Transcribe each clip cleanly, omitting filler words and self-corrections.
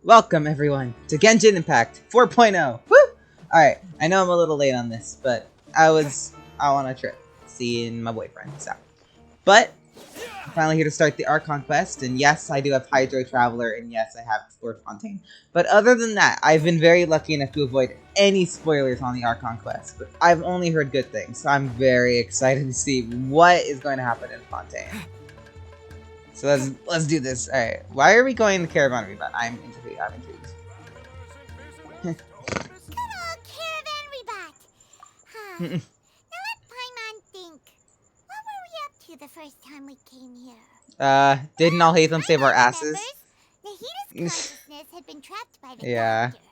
Welcome everyone to Genshin Impact 4.0. Woo! Alright, I know I'm a little late on this, but I was on a trip seeing my boyfriend, so. But, I'm finally here to start the Archon quest, and yes, I do have Hydro Traveler, and yes, I have Explorer Fontaine. But other than that, I've been very lucky enough to avoid any spoilers on the Archon quest, but I've only heard good things, so I'm very excited to see what is going to happen in Fontaine. So let's do this. Alright, why are we going to Caravan Rebut? I'm intrigued. Good old Caravan Rebut. Now let Paimon think. What were we up to the first time we came here? Didn't all hate them save our asses? Nahita's consciousness had been trapped by the Yeah. doctor,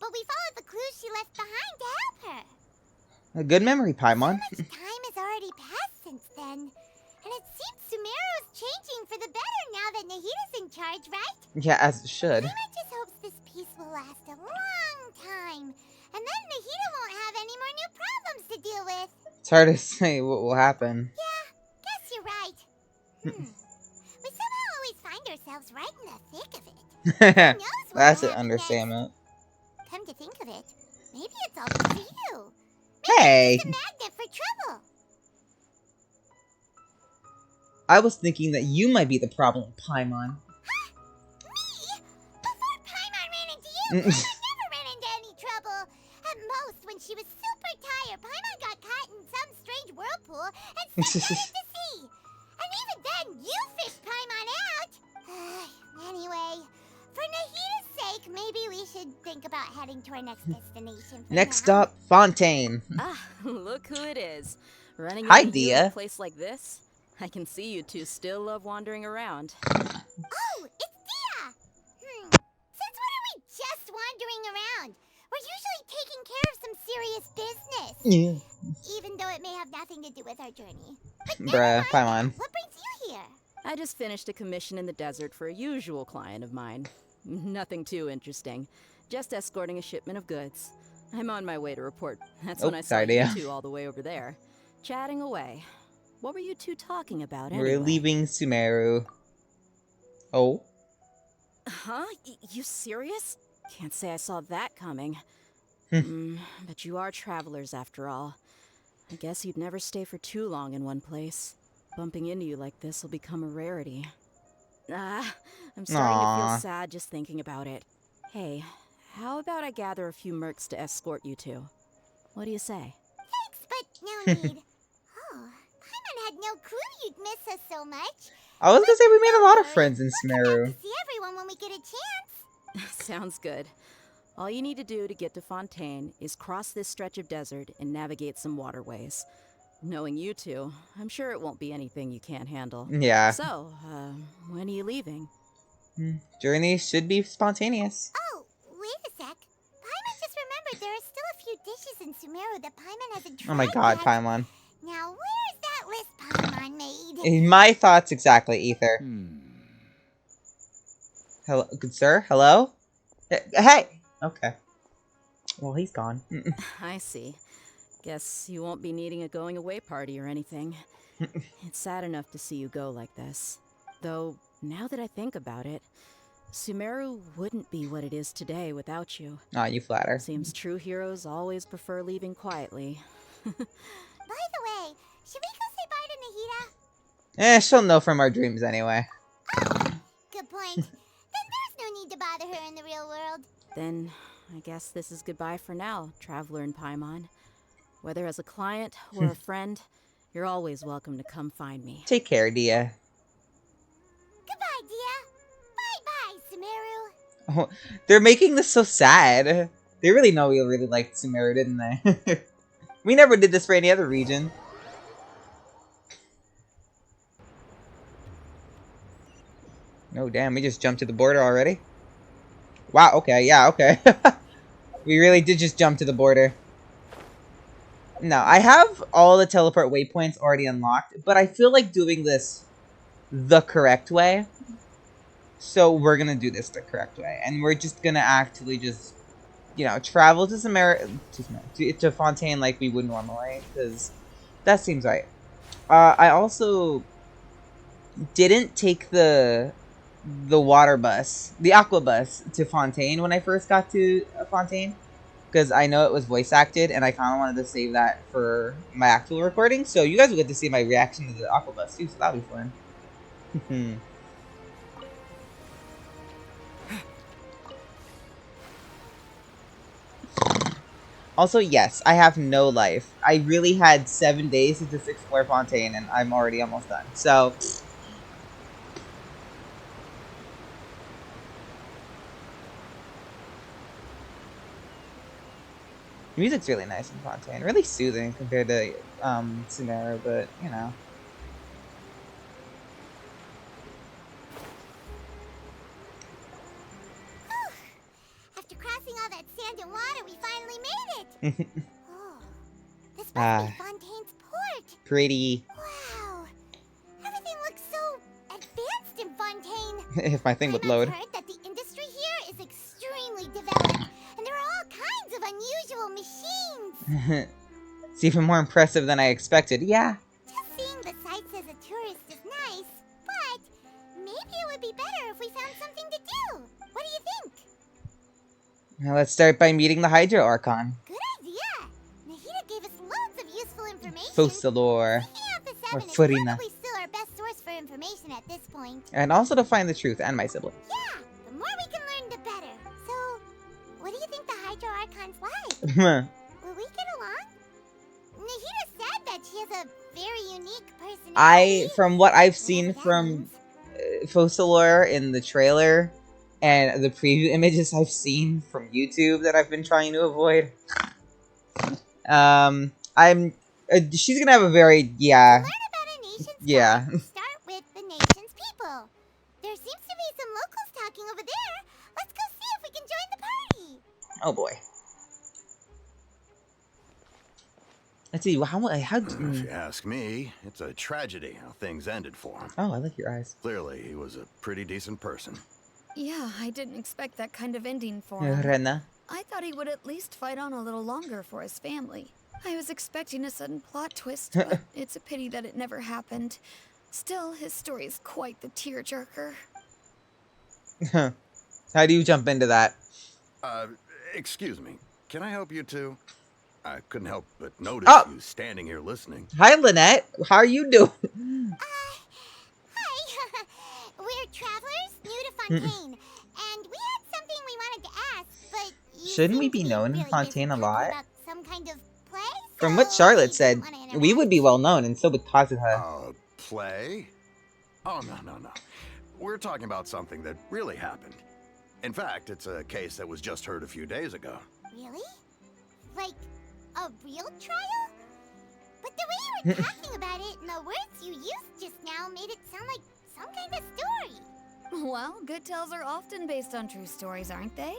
but we followed the clues she left behind to help her. A good memory, Paimon. So much time has already passed since then, and it seems Sumeru's changing for the better now that Nahita's in charge, right? Yeah, as it should. Paimon just hopes this peace will last a long time, and then Nahita won't have any more new problems to deal with. It's hard to say what will happen. Yeah, guess you're right. We somehow always find ourselves right in the thick of it. Who knows what That's will an happen understatement. next? Come to think of it, maybe it's all because of you. Hey! It's a magnet for trouble. I was thinking that you might be the problem, Paimon. Huh? Me? Before Paimon ran into you, Paimon never ran into any trouble. At most, when she was super tired, Paimon got caught in some strange whirlpool and slipped out to sea. And even then, you fished Paimon out. Anyway, for Nahita's sake, maybe we should think about heading to our next destination. Next stop, Fontaine. Ah, look who it is. Running Hi, into you in Dia. a place like this? I can see you two still love wandering around. Oh, it's Dia! Since when are we just wandering around? We're usually taking care of some serious business. Yeah. Even though it may have nothing to do with our journey. But Bruh, Paimon. what brings you here? I just finished a commission in the desert for a usual client of mine. Nothing too interesting. Just escorting a shipment of goods. I'm on my way to report. That's when I saw sorry, you Dia. two all the way over there. Chatting away. What were you two talking about anyway? We're leaving Sumeru. Oh? Huh? You serious? Can't say I saw that coming. But you are travelers after all. I guess you'd never stay for too long in one place. Bumping into you like this will become a rarity. I'm starting to feel sad just thinking about it. Hey, how about I gather a few mercs to escort you two? What do you say? Thanks, but no need. Oh, Paimon had no clue you'd miss us so much. I was gonna say we made a lot of Don't friends in worry, we'll come Sumeru. back to see everyone when we get a chance. Sounds good. All you need to do to get to Fontaine is cross this stretch of desert and navigate some waterways. Knowing you two, I'm sure it won't be anything you can't handle. Yeah. So, when are you leaving? Journey should be spontaneous. Oh, wait a sec. Paimon just remembered there are still a few dishes in Sumeru that Paimon hasn't tried Oh my god, yet. Paimon. Now, where's that list Paimon made? In my thoughts exactly, Ether. Hello, good sir? Hello? Hey! Okay. Well, he's gone. I see. Guess you won't be needing a going away party or anything. It's sad enough to see you go like this. Though, now that I think about it, Sumeru wouldn't be what it is today without you. Aw, you flatter. Seems true heroes always prefer leaving quietly. By the way, should we go say bye to Nahita? She'll know from our dreams anyway. Good point. Then there's no need to bother her in the real world. Then, I guess this is goodbye for now, Traveler and Paimon. Whether as a client or a friend, you're always welcome to come find me. Take care, Dia. Goodbye, Dia. Bye-bye, Sumeru. Oh, they're making this so sad. They really know we really liked Sumeru, didn't they? We never did this for any other region. Oh, damn, we just jumped to the border already? Wow, okay, yeah, okay. We really did just jump to the border. No, I have all the teleport waypoints already unlocked, but I feel like doing this the correct way. So we're gonna do this the correct way. And we're just gonna actually just, you know, travel to Fontaine like we would normally, because that seems right. I also didn't take the the water bus, the aqua bus to Fontaine when I first got to Fontaine, because I know it was voice acted, and I kind of wanted to save that for my actual recording. So you guys will get to see my reaction to the aqua bus too. So that'll be fun. Also, yes, I have no life. I really had 7 days to just explore Fontaine, and I'm already almost done. So. The music's really nice in Fontaine. Really soothing compared to Sonera, but, you know. After crossing all that sand and water, we finally made it! Oh, this must be Fontaine's port! Pretty. Wow! Everything looks so advanced in Fontaine! If my thing would load. I've heard that the industry here is extremely developed, and there are all kinds of unusual machines! It's even more impressive than I expected. Yeah. Just seeing the sights as a tourist is nice, but maybe it would be better if we found something to do. What do you think? Now let's start by meeting the Hydro Archon. Good idea. Nahida gave us loads of useful information. Focalor. Picking out the Or 7 is Furina. probably still our best source for information at this point. And also to find the truth and my sibling. Yeah, the more we can learn, the better. So, what do you think the Hydro Archon's like? Will we get along? Nahida said that she has a very unique personality. From what I've seen Whatever that from means. Focalor in the trailer and the preview images I've seen from YouTube that I've been trying to avoid, she's gonna have a very, To learn about a nation's yeah. pride, start with the nation's people. There seems to be some locals talking over there. Let's go see if we can join the party. Oh boy. Let's see, how If you ask me, it's a tragedy how things ended for him. Oh, I like your eyes. Clearly, he was a pretty decent person. Yeah, I didn't expect that kind of ending for him. Rena. I thought he would at least fight on a little longer for his family. I was expecting a sudden plot twist, but it's a pity that it never happened. Still, his story is quite the tearjerker. How do you jump into that? Excuse me. Can I help you two? I couldn't help but notice Oh. you standing here listening. Hi, Lynette. How are you doing? Hi. We're travelers new to Fontaine, and we had something we wanted to ask, but you Shouldn't we seem be to known in really Fontaine busy a lot? talking about some kind of play, From so what Charlotte we said, didn't wanna we would be interrupt. well known, and so would Kazuha. Play? Oh, no. We're talking about something that really happened. In fact, it's a case that was just heard a few days ago. Really? Like a real trial? But the way you were talking about it and the words you used just now made it sound like some kind of story. Well, good tales are often based on true stories, aren't they?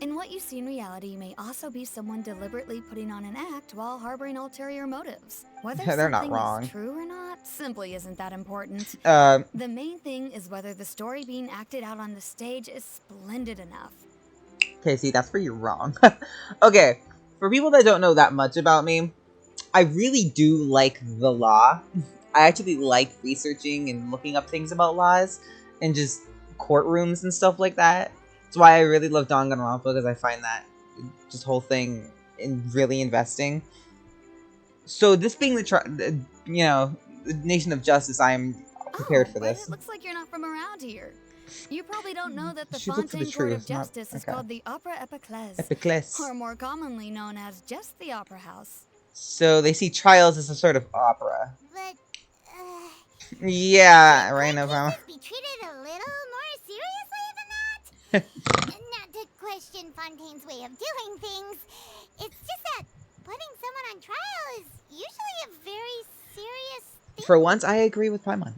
And what you see in reality may also be someone deliberately putting on an act while harboring ulterior motives. Whether They're not something wrong. is true or not simply isn't that important. Uh, The main thing is whether the story being acted out on the stage is splendid enough. okay, see, that's where you're wrong. Okay, for people that don't know that much about me, I really do like the law. I actually like researching and looking up things about laws and just courtrooms and stuff like that. That's why I really love Danganronpa, because I find that just whole thing really investing. So this being the Nation of Justice, I am prepared for but this. It looks like you're not from around here. You probably don't know that the Should look for the Fontaine Court of truth, not- Justice is okay. called the Opera Epiclese, Epiclese. or more commonly known as just the Opera House. So they see trials as a sort of opera. But, Yeah, right now. could cases be treated a little more seriously than that? Not to question Fontaine's way of doing things. It's just that putting someone on trial is usually a very serious thing. For once, I agree with Paimon.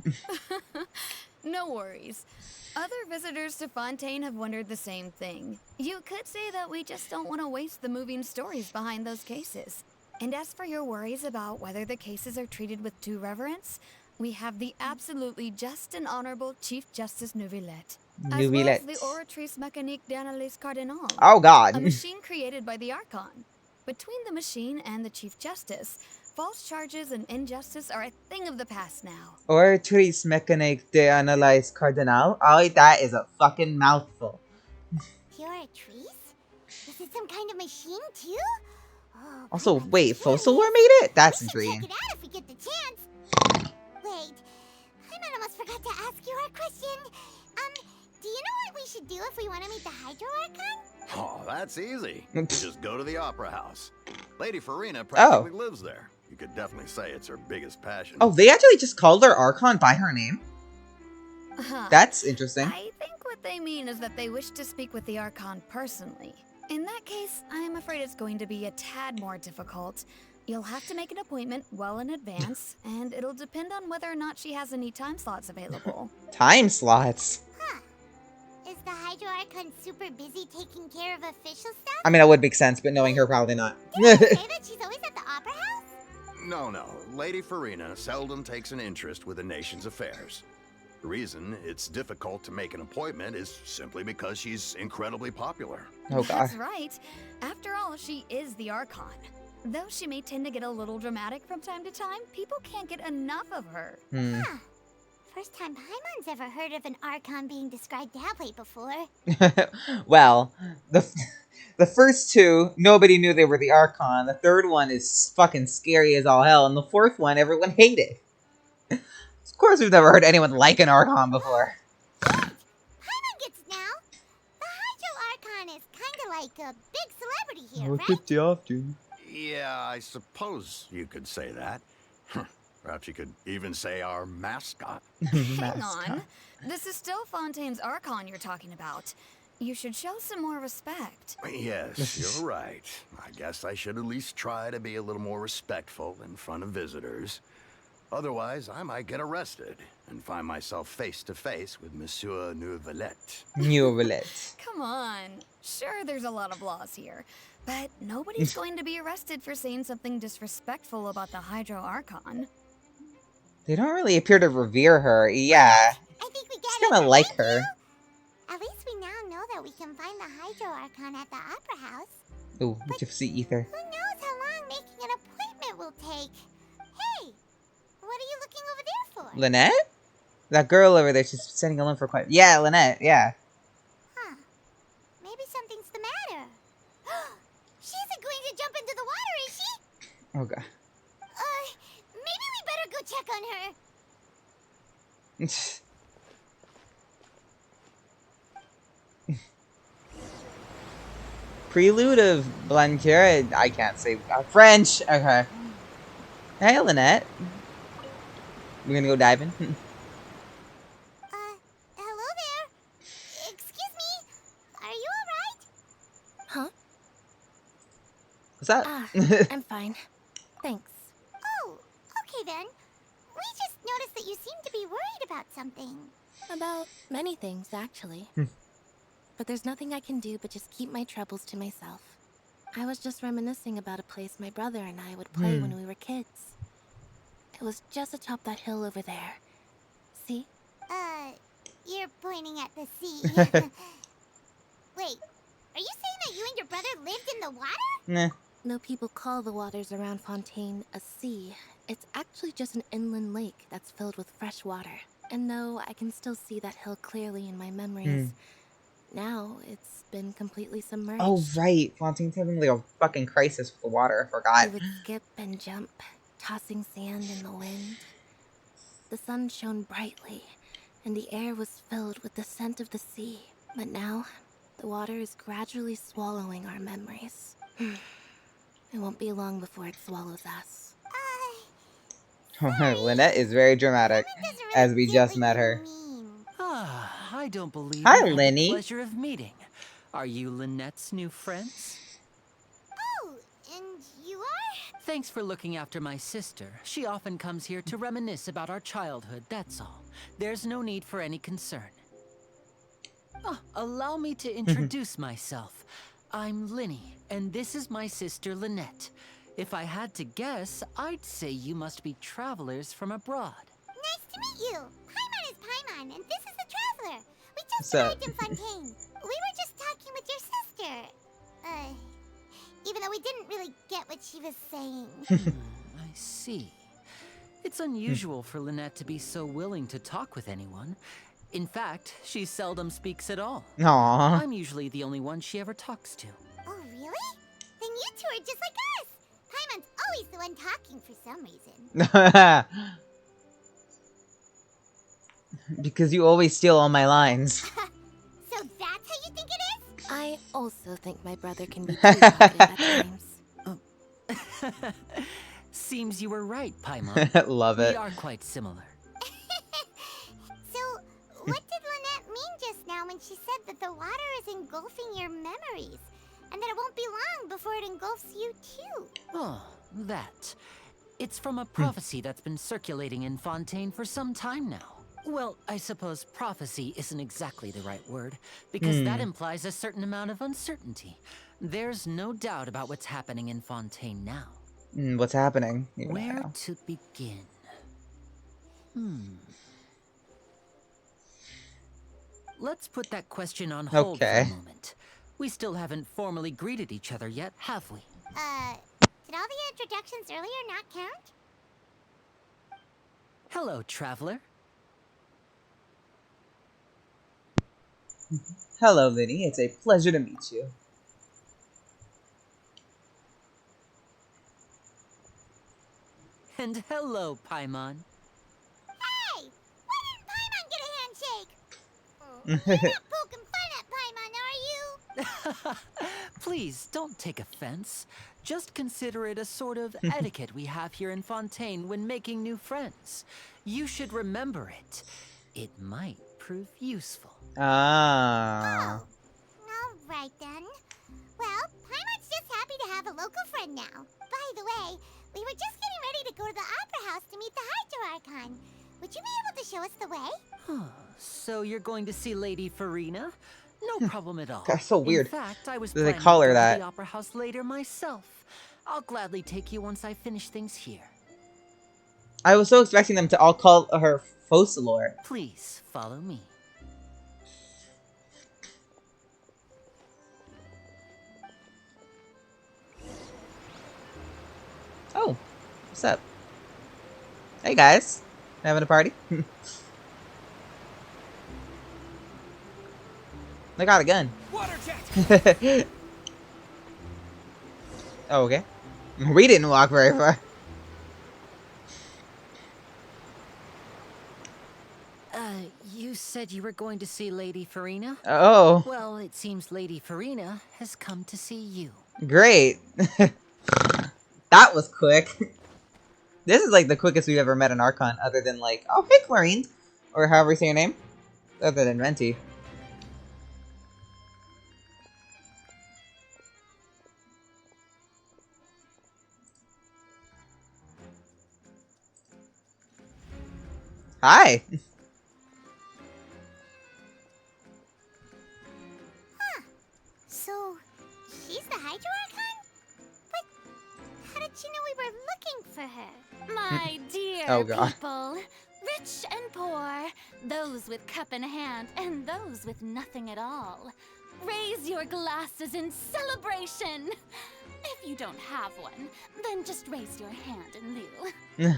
No worries. Other visitors to Fontaine have wondered the same thing. You could say that we just don't want to waste the moving stories behind those cases. And as for your worries about whether the cases are treated with due reverence, we have the absolutely just and honorable Chief Justice Neuvillette. As well as the Oratrice Mécanique d'Analyse Cardinal. Oh God. A machine created by the Archon. Between the machine and the Chief Justice, False charges and injustice are a thing of the past now. Or trace mechanic de analyze cardinal. Oh, that is a fucking mouthful. Pure trees? Is it some kind of machine too? Oh, Also, Paimon's wait, curious. Fossilwar made it? That's We should intriguing. check it out if we get the chance. Wait, Paimon almost forgot to ask you our question. Do you know what we should do if we want to meet the Hydro Archon? Oh, that's easy. You just go to the Opera House. Lady Farina Oh. practically lives there. You could definitely say it's her biggest passion. Oh, they actually just called their Archon by her name? That's interesting. I think what they mean is that they wish to speak with the Archon personally. In that case, I am afraid it's going to be a tad more difficult. You'll have to make an appointment well in advance, and it'll depend on whether or not she has any time slots available. Time slots. Is the Hydro Archon super busy taking care of official stuff? I mean, that would make sense, but knowing her, probably not. Say that she's always at the Opera House? No. Lady Farina seldom takes an interest with the nation's affairs. The reason it's difficult to make an appointment is simply because she's incredibly popular. Oh, God. That's right. After all, she is the Archon. Though she may tend to get a little dramatic from time to time, people can't get enough of her. Huh. First time Paimon's ever heard of an Archon being described that way before. Well, the first two, nobody knew they were the Archon. The third one is fucking scary as all hell. And the fourth one, everyone hated. Of course, we've never heard anyone like an Archon before. Paimon gets it now. The Hydro Archon is kind of like a big celebrity here, right? often. Yeah, I suppose you could say that. Perhaps you could even say our mascot. Hang on. This is still Fontaine's Archon you're talking about. You should show some more respect. Yes, you're right. I guess I should at least try to be a little more respectful in front of visitors. Otherwise, I might get arrested and find myself face to face with Monsieur Neuvillette. Neuvillette. Come on. Sure, there's a lot of laws here, but nobody's going to be arrested for saying something disrespectful about the Hydro Archon. They don't really appear to revere her. Yeah. I think we Just get it. kind of like Thank her. you. At least we now know that we can find the Hydro Archon at the Opera House. Ooh, Gypsy Ether. Who knows how long making an appointment will take? Hey, what are you looking over there for? Lynette? That girl over there, she's sitting alone for quite... Yeah, Lynette, yeah. Huh. Maybe something's the matter. She isn't going to jump into the water, is she? Oh, God. Maybe we better go check on her. Prelude of Blanquer, I can't say French. Okay. Hey, Lynette. We're gonna go diving. Hello there. Excuse me. Are you alright? Huh? What's up? I'm fine. Thanks. Oh, okay then. We just noticed that you seem to be worried about something. About many things, actually. But there's nothing I can do but just keep my troubles to myself. I was just reminiscing about a place my brother and I would play when we were kids. It was just atop that hill over there. See? You're pointing at the sea. Wait, are you saying that you and your brother lived in the water? Nah. No people call the waters around Fontaine a sea. It's actually just an inland lake that's filled with fresh water. And though I can still see that hill clearly in my memories, now it's been completely submerged. Oh, right. Fontaine's having like a fucking crisis with the water. I forgot. It would skip and jump, tossing sand in the wind. The sun shone brightly, and the air was filled with the scent of the sea. But now, the water is gradually swallowing our memories. It won't be long before it swallows us. Lynette is very dramatic, Doesn't really as we get just what met you her. mean. I don't believe Hi, we had Lenny. the pleasure of meeting. Are you Lynette's new friends? Oh, and you are? Thanks for looking after my sister. She often comes here to reminisce about our childhood, that's all. There's no need for any concern. Oh, allow me to introduce myself. I'm Linny, and this is my sister Lynette. If I had to guess, I'd say you must be travelers from abroad. Nice to meet you. Paimon is Paimon, and this is the Traveler. We just What's up? arrived in Fontaine. We were just talking with your sister. Even though we didn't really get what she was saying. I see. It's unusual for Lynette to be so willing to talk with anyone. In fact, she seldom speaks at all. Aww. I'm usually the only one she ever talks to. Oh, really? Then you two are just like us. Paimon's always the one talking for some reason. Because you always steal all my lines. So that's how you think it is? I also think my brother can be too talkative at times. Seems you were right, Paimon. Love it. We are quite similar. So, what did Lynette mean just now when she said that the water is engulfing your memories? And that it won't be long before it engulfs you too? Oh, that. It's from a prophecy that's been circulating in Fontaine for some time now. Well, I suppose prophecy isn't exactly the right word, because that implies a certain amount of uncertainty. There's no doubt about what's happening in Fontaine now. What's happening? Even Where now. to begin? Let's put that question on hold for Okay. a moment. We still haven't formally greeted each other yet, have we? Did all the introductions earlier not count? Hello, traveler. Hello, Vinny. It's a pleasure to meet you. And hello, Paimon. Hey! Why didn't Paimon get a handshake? You're not poking fun at Paimon, are you? Please, don't take offense. Just consider it a sort of etiquette we have here in Fontaine when making new friends. You should remember it. It might prove useful. Ah. Alright then. Well, Paimon's just happy to have a local friend now. By the way, we were just getting ready to go to the Opera House to meet the Hydro Archon. Would you be able to show us the way? So you're going to see Lady Farina? No problem at all. That's so weird. In fact, I was That they planning call to her go that. to the Opera House later myself. I'll gladly take you once I finish things here. I was so expecting them to all call her Focalor. Please, follow me. Oh, what's up? Hey guys, having a party? I got a gun. Water jet. Oh, okay. We didn't walk very far. You said you were going to see Lady Farina? Oh, Well, it seems Lady Farina has come to see you. great. That was quick. This is like the quickest we've ever met an Archon, other than like, oh, hey, Clarine. Or however you say your name. Other than Venti. Hi. So, she's the Hydro Archon? But how did she know we were looking for her? My dear Oh, God. people, rich and poor, those with cup in hand and those with nothing at all. Raise your glasses in celebration. If you don't have one, then just raise your hand in lieu.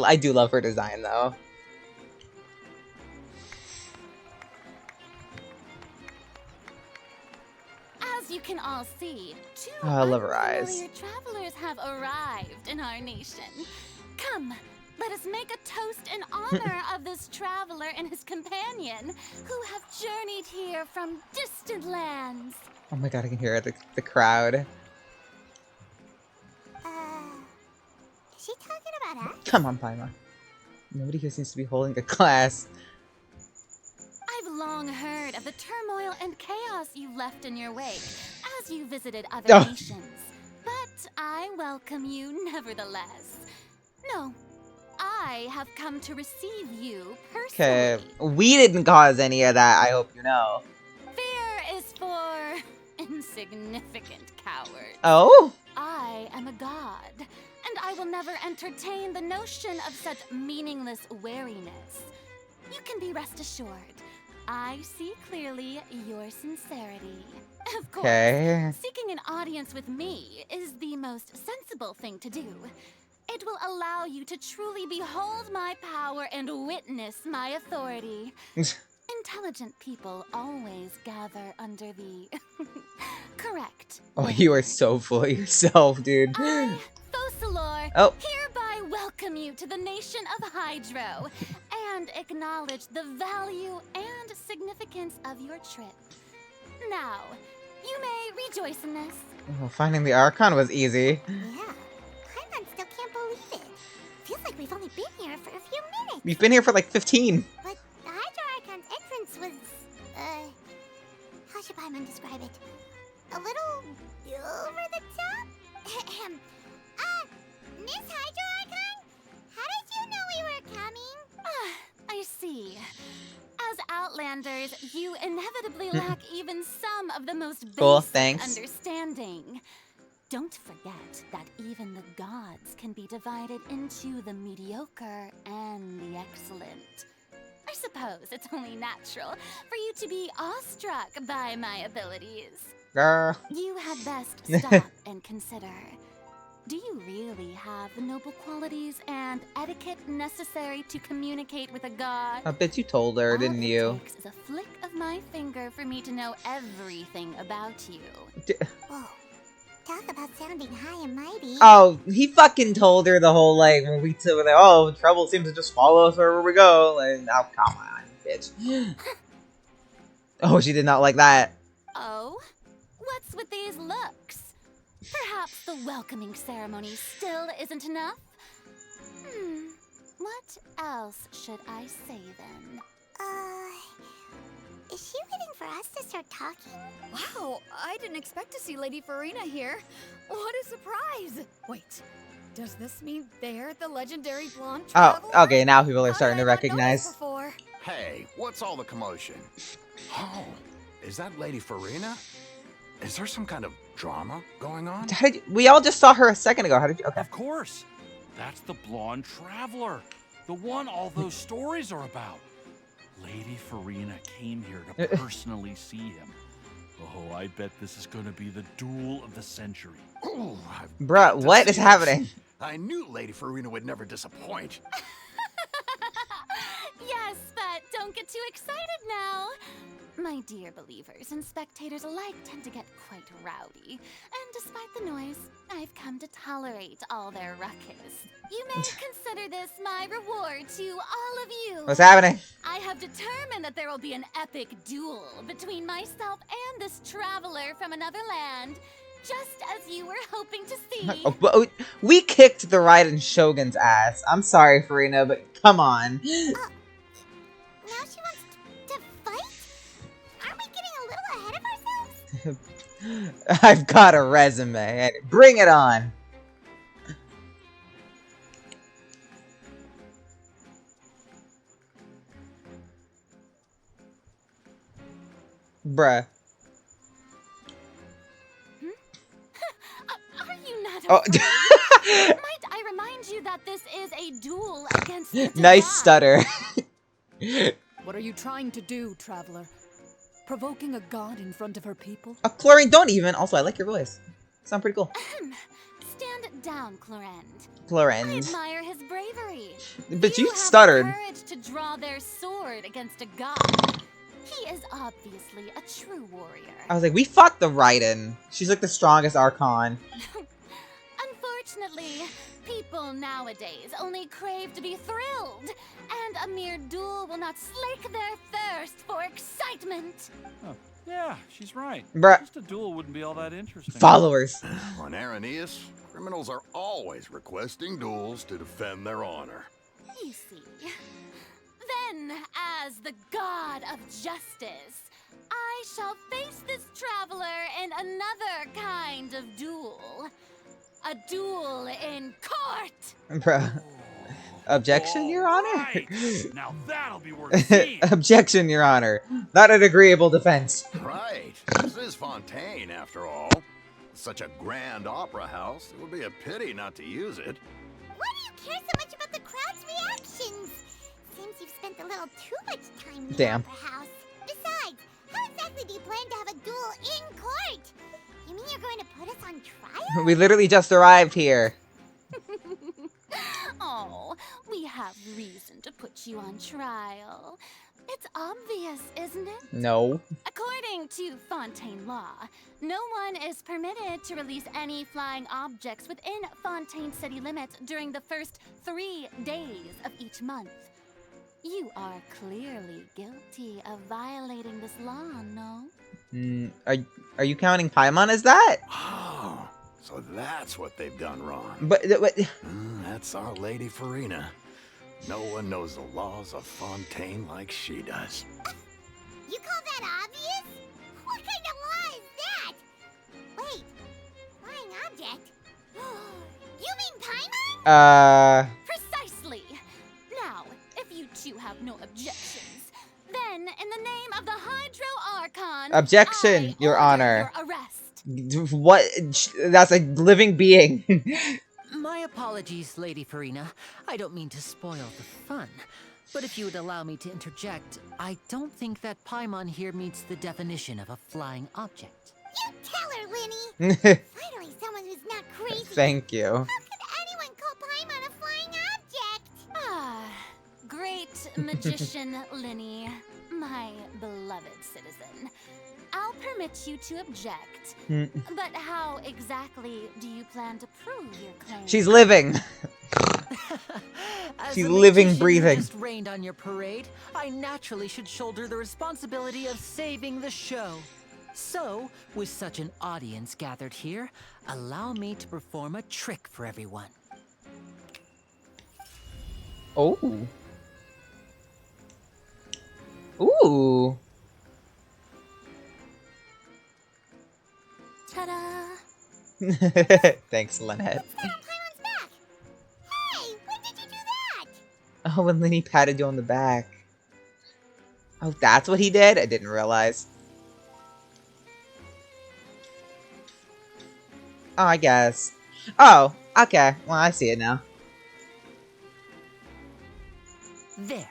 I do love her design, though. As you can all see, two Oh, I love her eyes. unfamiliar travelers have arrived in our nation. Come, let us make a toast in honor of this traveler and his companion who have journeyed here from distant lands. Oh my god, I can hear the crowd. Is she talking about us? Come on, Paimon. Nobody here seems to be holding a class. I've long heard of the turmoil and chaos you've left in your wake as you visited other Oh. nations. But I welcome you nevertheless. No, I have come to receive you Okay, personally. we didn't cause any of that, I hope you know. Fear is for insignificant cowards. Oh? I am a god, and I will never entertain the notion of such meaningless wariness. You can be rest assured. I see clearly your sincerity. Of course, Okay. seeking an audience with me is the most sensible thing to do. It will allow you to truly behold my power and witness my authority. Intelligent people always gather under the correct. Oh, you are so full of yourself, dude. I, Fosalor, Oh. hereby welcome you to the nation of Hydro and acknowledge the value and significance of your trip. Now, you may rejoice in this. Oh, finding the Archon was easy. Yeah. Paimon still can't believe it. Feels like we've only been here for a few minutes. We've been here for like 15. But the Hydro Archon's entrance was, how should Paimon describe it? A little over the top? Miss Hydro Archon? How did you know we were coming? I see. As Outlanders, you inevitably lack even some of the most basic Cool, thanks. understanding. Don't forget that even the gods can be divided into the mediocre and the excellent. I suppose it's only natural for you to be awestruck by my abilities. Girl. You had best stop and consider. Do you really have the noble qualities and etiquette necessary to communicate with a god? I bet you told her, All didn't it you? takes is a flick of my finger for me to know everything about you. Whoa. Talk about sounding high and mighty. Oh, he fucking told her the whole, like, when we were like, oh, trouble seems to just follow us wherever we go. Like, oh, come on, bitch. Oh, she did not like that. Oh? What's with these looks? Perhaps the welcoming ceremony still isn't enough? What else should I say then? Is she waiting for us to start talking? Wow, I didn't expect to see Lady Farina here. What a surprise! Wait, does this mean they're the legendary blonde Oh, traveler? okay, now people are starting to I had not recognize. noticed before. Hey, what's all the commotion? Oh, is that Lady Farina? Is there some kind of drama going on? How did you, we all just saw her a second ago. How did you? Okay. Of course. That's the blonde traveler. The one all those stories are about. Lady Farina came here to personally see him. Oh, I bet this is going to be the duel of the century. Ooh, I've Bruh, got to what see is this. happening? I knew Lady Farina would never disappoint. Yes, but don't get too excited now. My dear believers and spectators alike tend to get quite rowdy, and despite the noise, I've come to tolerate all their ruckus. You may consider this my reward to all of you. What's happening? I have determined that there will be an epic duel between myself and this traveler from another land, just as you were hoping to see. Oh, but we kicked the Raiden Shogun's ass. I'm sorry, Farina, but come on. Now she wants to fight? Aren't we getting a little ahead of ourselves? I've got a resume. Bring it on. Bruh. Are you not Oh. afraid? Might I remind you that this is a duel against the Nice divine? stutter. What are you trying to do, traveler? Provoking a god in front of her people? Oh, Chlorine, don't even. Also, I like your voice. Sound pretty cool. Stand down, Clorend. I Chlorine. admire his bravery. But you have the stuttered. courage to draw their sword against a god. He is obviously a true warrior. I was like, we fought the Raiden. She's like the strongest Archon. Unfortunately, people nowadays only crave to be thrilled, and a mere duel will not slake their thirst for excitement. Oh, yeah, she's right. Bruh. Just a duel wouldn't be all that interesting. Followers. On Arrhenius, criminals are always requesting duels to defend their honor. You see. Then, as the god of justice, I shall face this traveler in another kind of duel. A duel in court! Bruh. Objection, Your Honor? Right. Now that'll be worth seeing. Objection, Your Honor. Not an agreeable defense. Right. This is Fontaine, after all. Such a grand opera house, it would be a pity not to use it. Why do you care so much about the crowd's reactions? Seems you've spent a little too much time in the Damn. opera house. Besides, how exactly do you plan to have a duel in court? You mean you're going to put us on trial? We literally just arrived here. to put you on trial. It's obvious, isn't it? No. According to Fontaine law, no one is permitted to release any flying objects within Fontaine city limits during the first 3 days of each month. You are clearly guilty of violating this law, no? Are you counting Paimon as that? Oh, so that's what they've done wrong. But That's our Lady Farina. No one knows the laws of Fontaine like she does. You call that obvious? What kind of law is that? Wait, flying object? You mean Paimon? Precisely! Now, if you two have no objections, then in the name of the Hydro Archon, Objection, I Your order Honor. your arrest. What? That's a living being. My apologies, Lady Farina. I don't mean to spoil the fun. But if you would allow me to interject, I don't think that Paimon here meets the definition of a flying object. You tell her, Linny. Finally, someone who's not crazy. Thank you. How could anyone call Paimon a flying object? Ah, great magician Linny, my beloved citizen. I'll permit you to object, but how exactly do you plan to prove your claim? She's living. As She's a living, magician who breathing. just rained on your parade, I naturally should shoulder the responsibility of saving the show. So, with such an audience gathered here, allow me to perform a trick for everyone. Oh. Ooh. Ta-da! Thanks, Lynette. Sit on Paimon's back. Hey, when did you do that? Oh, when Linny patted you on the back. Oh, that's what he did? I didn't realize. Oh, I guess. Oh, okay. Well, I see it now. There.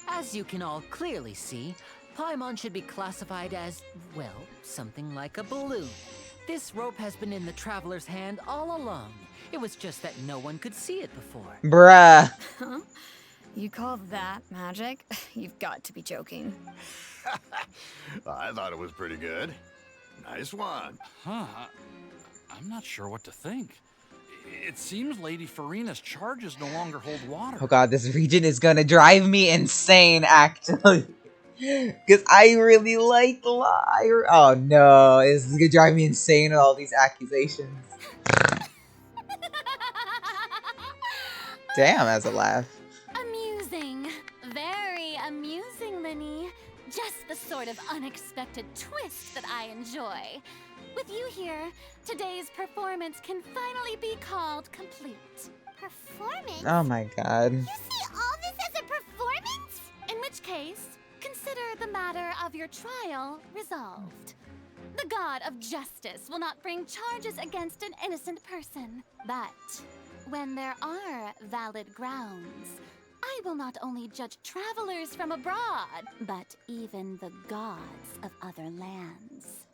As you can all clearly see, Paimon should be classified as, well, something like a balloon. This rope has been in the traveler's hand all along. It was just that no one could see it before. Bruh. Huh? You call that magic? You've got to be joking. I thought it was pretty good. Nice one. Huh. I'm not sure what to think. It seems Lady Farina's charges no longer hold water. Oh god, this region is gonna drive me insane, actually. Because I really like Lyra. Oh no, this is gonna drive me insane with all these accusations. Damn, that's a laugh. Amusing. Very amusing, Linny. Just the sort of unexpected twist that I enjoy. With you here, today's performance can finally be called complete. Performance? Oh my god. You see all this as a performance? In which case, consider the matter of your trial resolved. The god of justice will not bring charges against an innocent person. But when there are valid grounds, I will not only judge travelers from abroad, but even the gods of other lands.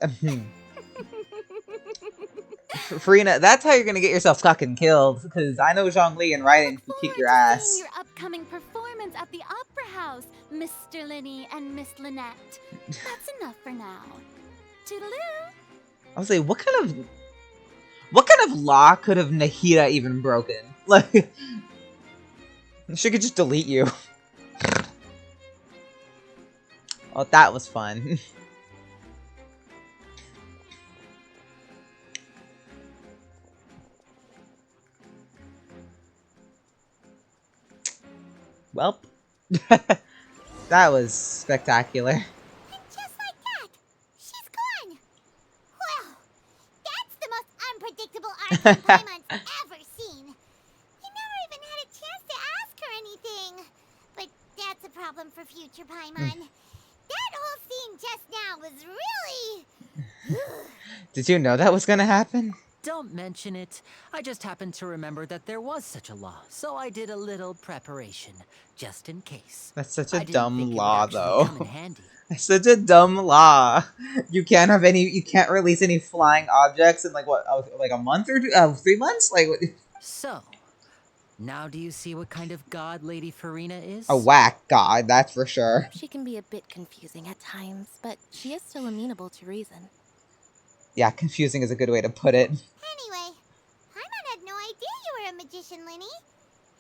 Farina, that's how you're gonna get yourself fucking killed. Because I know Zhongli and Raiden can kick your Seeing ass. your upcoming performance at the Opera House, Mr. Linny and Miss Lynette. That's enough for now. Toodaloo! I was like, what kind of law could have Nahida even broken? Like, she could just delete you. Oh, that was fun. Welp. That was spectacular. And just like that, she's gone. Well, that's the most unpredictable Archon Paimon's ever seen. You never even had a chance to ask her anything. But that's a problem for future Paimon. That whole scene just now was really... Did you know that was gonna happen? Don't mention it. I just happened to remember that there was such a law, so I did a little preparation, just in case. That's such I a didn't dumb think it would law, actually though. come in handy. That's such a dumb law. You can't have any. You can't release any flying objects in like what? Like a month or 3 months? Like what? So, Now do you see what kind of god Lady Farina is? A whack god, that's for sure. She can be a bit confusing at times, but she is still amenable to reason. Yeah, confusing is a good way to put it. Anyway, Paimon had no idea you were a magician, Linny.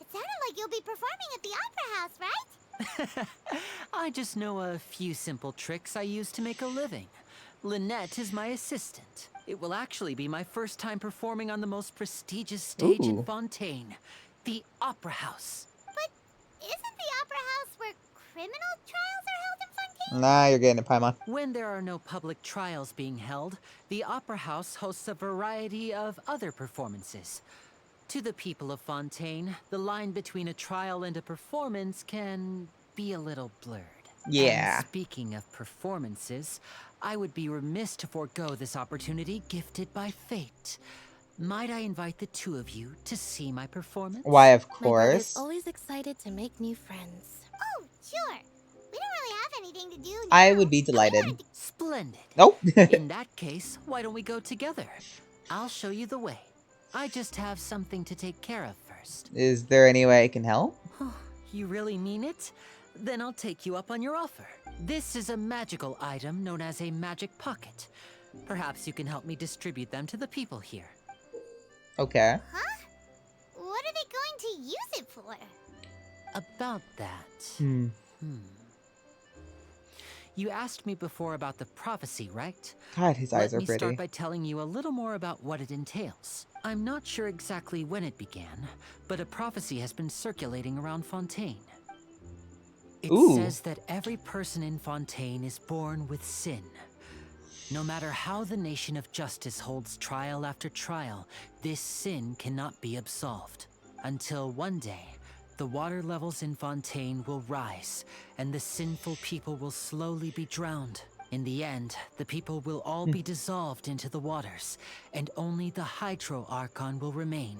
It sounded like you'll be performing at the Opera House, right? I just know a few simple tricks I use to make a living. Lynette is my assistant. It will actually be my first time performing on the most prestigious stage in Ooh. Fontaine, the Opera House. But isn't the Opera House where criminal trials are held in Fontaine? Nah, you're getting it, Paimon. When there are no public trials being held, the Opera House hosts a variety of other performances. To the people of Fontaine, the line between a trial and a performance can be a little blurred. Yeah. And speaking of performances, I would be remiss to forego this opportunity gifted by fate. Might I invite the two of you to see my performance? Why, of My brother's course. always excited to make new friends. Oh, sure. We don't really have anything to do now. I would be And we delighted. wanted to- Splendid. Nope. In that case, why don't we go together? I'll show you the way. I just have something to take care of first. Is there any way I can help? You really mean it? Then I'll take you up on your offer. This is a magical item known as a magic pocket. Perhaps you can help me distribute them to the people here. Okay. Huh? What are they going to use it for? About that. Hmm. You asked me before about the prophecy, right? God, his eyes Let are me pretty. start by telling you a little more about what it entails. I'm not sure exactly when it began, but a prophecy has been circulating around Fontaine. It Ooh. says that every person in Fontaine is born with sin. No matter how the nation of justice holds trial after trial, this sin cannot be absolved. Until one day, the water levels in Fontaine will rise, and the sinful people will slowly be drowned. In the end, the people will all be dissolved into the waters, and only the Hydro Archon will remain,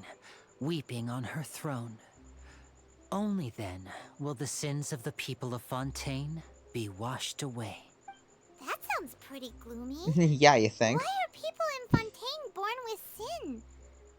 weeping on her throne. Only then will the sins of the people of Fontaine be washed away. That sounds pretty gloomy. Yeah, you think? Why are people in Fontaine born with sin?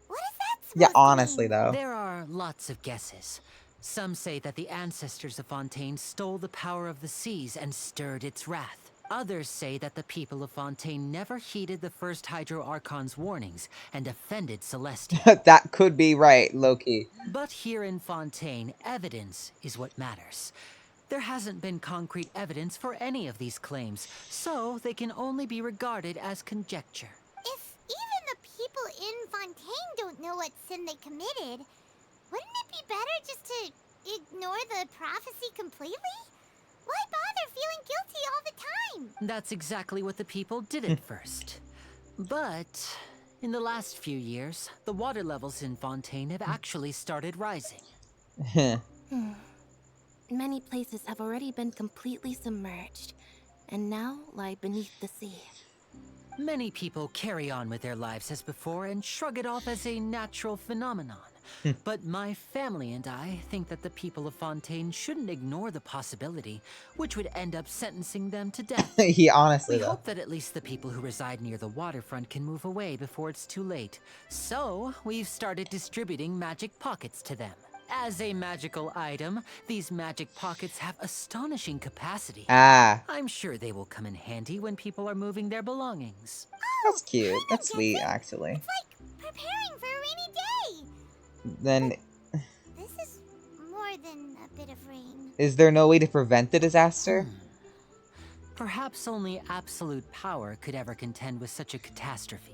What is that supposed Yeah, to honestly, mean? though. There are lots of guesses. Some say that the ancestors of Fontaine stole the power of the seas and stirred its wrath. Others say that the people of Fontaine never heeded the first Hydro Archon's warnings and offended Celestia. That could be right, Loki. But here in Fontaine, evidence is what matters. There hasn't been concrete evidence for any of these claims, so they can only be regarded as conjecture. If even the people in Fontaine don't know what sin they committed, wouldn't it be better just to ignore the prophecy completely? Why bother feeling guilty all the time? That's exactly what the people did at first. But in the last few years, the water levels in Fontaine have actually started rising. Many places have already been completely submerged, and now lie beneath the sea. Many people carry on with their lives as before and shrug it off as a natural phenomenon. But my family and I think that the people of Fontaine shouldn't ignore the possibility, which would end up sentencing them to death. He honestly, We though. hope that at least the people who reside near the waterfront can move away before it's too late. So, we've started distributing magic pockets to them. As a magical item, these magic pockets have astonishing capacity. Ah, I'm sure they will come in handy when people are moving their belongings. that's cute. That's sweet, actually. It's like preparing for a rainy day. Then, This is more than a bit of rain. is there no way to prevent the disaster? Perhaps only absolute power could ever contend with such a catastrophe.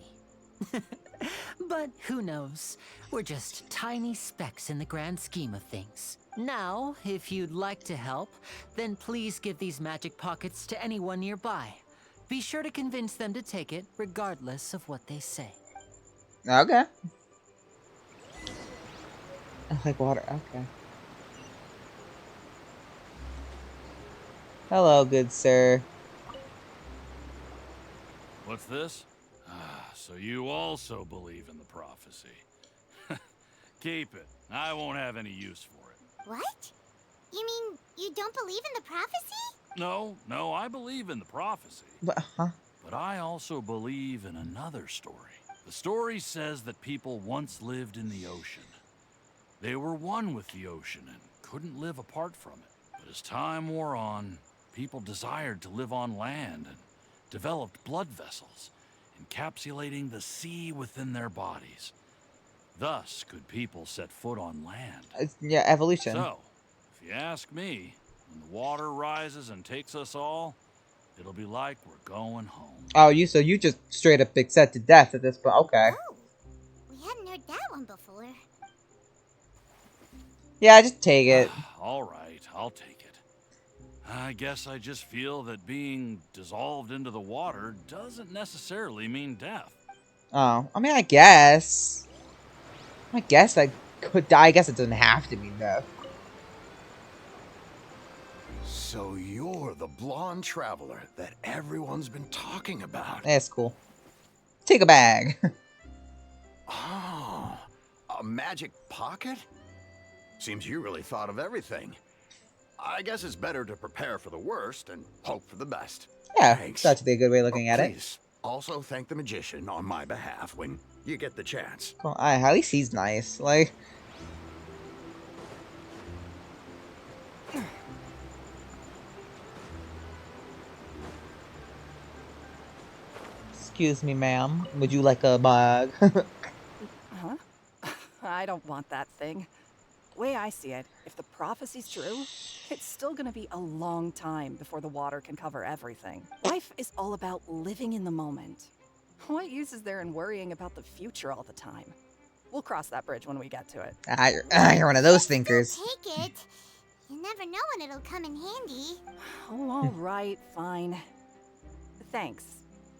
But who knows? We're just tiny specks in the grand scheme of things. Now, if you'd like to help, then please give these magic pockets to anyone nearby. Be sure to convince them to take it, regardless of what they say. Okay. I like water. Okay. Hello, good sir. What's this? Ah, so you also believe in the prophecy. Keep it. I won't have any use for it. What? You mean you don't believe in the prophecy? No, I believe in the prophecy. Huh? But I also believe in another story. The story says that people once lived in the ocean. They were one with the ocean and couldn't live apart from it. But as time wore on, people desired to live on land and developed blood vessels, encapsulating the sea within their bodies. Thus could people set foot on land. Yeah, evolution. So, if you ask me, when the water rises and takes us all, it'll be like we're going home. Oh, so you just straight up accepted death at this point. Okay. Oh, we hadn't heard that one before. Yeah, just take it. All right, I'll take it. I guess I just feel that being dissolved into the water doesn't necessarily mean death. Oh, I mean, I guess I could die. I guess it doesn't have to mean death. So you're the blonde traveler that everyone's been talking about. That's cool. Take a bag. Oh, a magic pocket? Seems you really thought of everything. I guess it's better to prepare for the worst and hope for the best. Yeah, Thanks. that's a good way of looking at it. Please, also thank the magician on my behalf when you get the chance. Cool. At least he's nice. Like, excuse me, ma'am. Would you like a bag? Huh? I don't want that thing. Way I see it, if the prophecy's true, it's still gonna be a long time before the water can cover everything. Life is all about living in the moment. What use is there in worrying about the future all the time? We'll cross that bridge when we get to it. You're one of those thinkers. Take it. You never know when it'll come in handy. Oh, all right, fine. Thanks.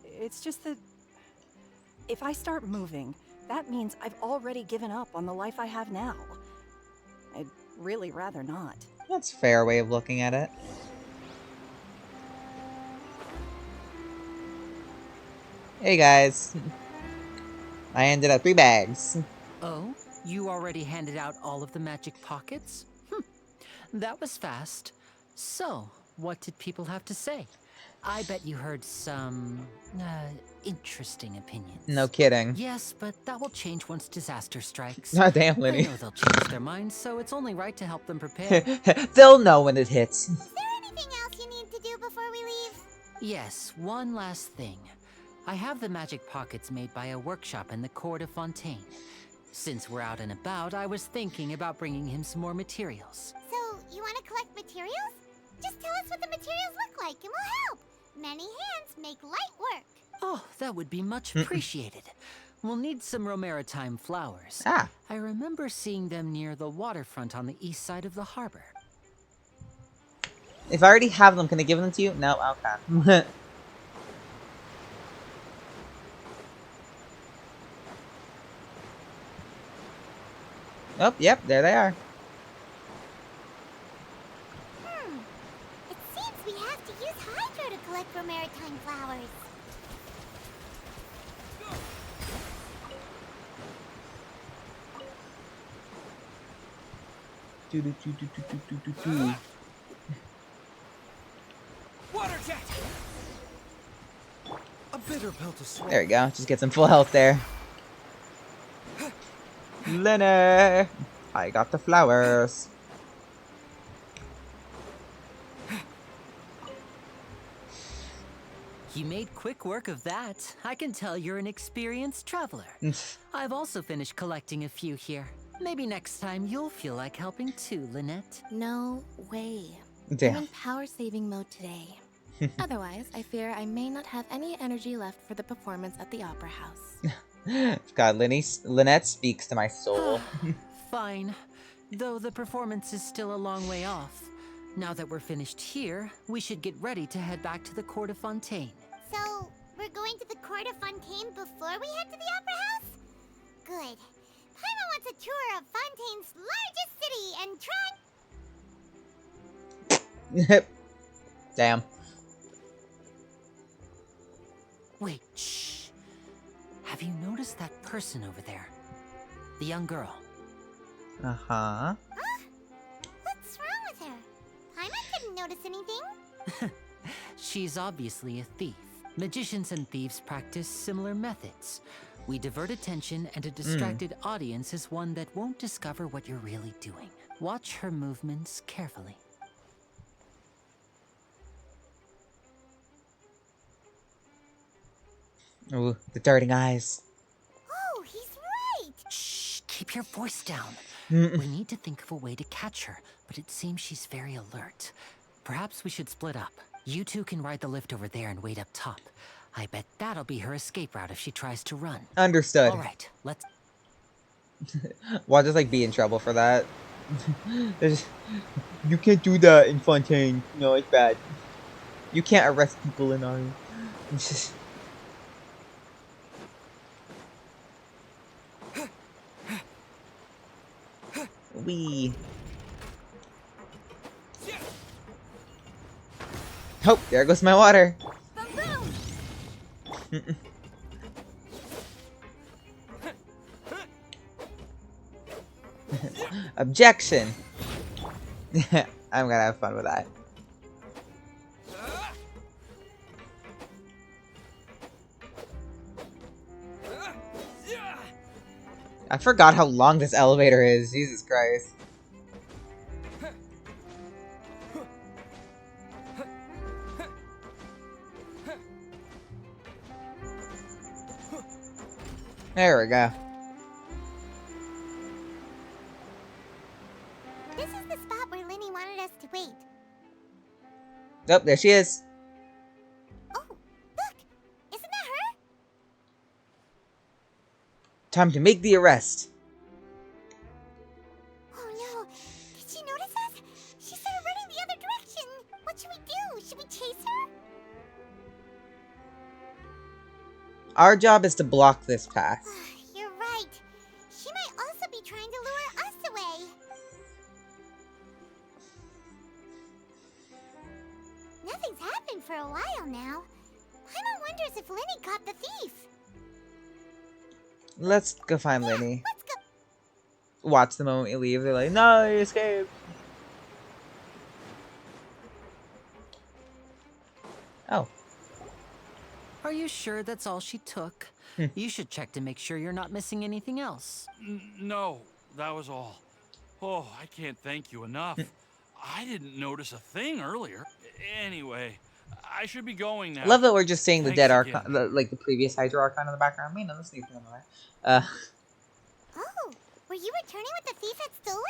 It's just that if I start moving, that means I've already given up on the life I have now. I'd really rather not. That's a fair way of looking at it. Hey guys. I ended up 3 bags. Oh, you already handed out all of the magic pockets? That was fast. So, what did people have to say? I bet you heard some, interesting opinions. No kidding. Yes, but that will change once disaster strikes. God damn, I Lenny. know they'll change their minds, so it's only right to help them prepare. They'll know when it hits. Is there anything else you need to do before we leave? Yes, one last thing. I have the magic pockets made by a workshop in the Court of Fontaine. Since we're out and about, I was thinking about bringing him some more materials. So, you want to collect materials? Just tell us what the materials look like and we'll help. Many hands make light work. Oh, that would be much appreciated. We'll need some Romaritime flowers. Ah. I remember seeing them near the waterfront on the east side of the harbor. If I already have them, can I give them to you? No? Okay. Oh, yep, there they are. It seems we have to use Hydro to collect Romaritime flowers. Water jet. A bitter pill to swallow. There we go. Just get some full health there. Lenny! I got the flowers. You made quick work of that. I can tell you're an experienced traveler. I've also finished collecting a few here. Maybe next time you'll feel like helping too, Lynette. No way. I'm Damn. in power saving mode today. Otherwise, I fear I may not have any energy left for the performance at the Opera House. God, Lynette speaks to my soul. Fine. Though the performance is still a long way off. Now that we're finished here, we should get ready to head back to the Court of Fontaine. So, we're going to the Court of Fontaine before we head to the Opera House? Good. Paimon wants a tour of Fontaine's largest city and try... Damn. Wait, shh. Have you noticed that person over there? The young girl. Uh-huh. What's wrong with her? Paimon didn't notice anything. She's obviously a thief. Magicians and thieves practice similar methods. We divert attention, and a distracted audience is one that won't discover what you're really doing. Watch her movements carefully. Ooh, the darting eyes. Oh, he's right. Shh, keep your voice down. Mm. We need to think of a way to catch her, but it seems she's very alert. Perhaps we should split up. You two can ride the lift over there and wait up top. I bet that'll be her escape route if she tries to run. Understood. All right, let's... Watch us like be in trouble for that. You can't do that in Fontaine. No, it's bad. You can't arrest people in our... Wee. Oh, there goes my water. Objection. I'm gonna have fun with that. I forgot how long this elevator is. Jesus Christ. There we go. This is the spot where Linny wanted us to wait. Oh, there she is. Oh, look! Isn't that her? Time to make the arrest. Oh no! Did she notice us? She started running the other direction! What should we do? Should we chase her? Our job is to block this path. You're right. She might also be trying to lure us away. Nothing's happened for a while now. Paimon wonders if Linny caught the thief. Let's go find Linny. Let's go. Watch the moment we leave. They're like, no, you escaped. Oh. Are you sure that's all she took? You should check to make sure you're not missing anything else. No, that was all. Oh, I can't thank you enough. I didn't notice a thing earlier. Anyway, I should be going now. I love that we're just seeing the Thanks dead again. Archon, like the previous Hydra Archon in the background. Me, no, this thing's going away. Oh, were you returning what the thief had stolen?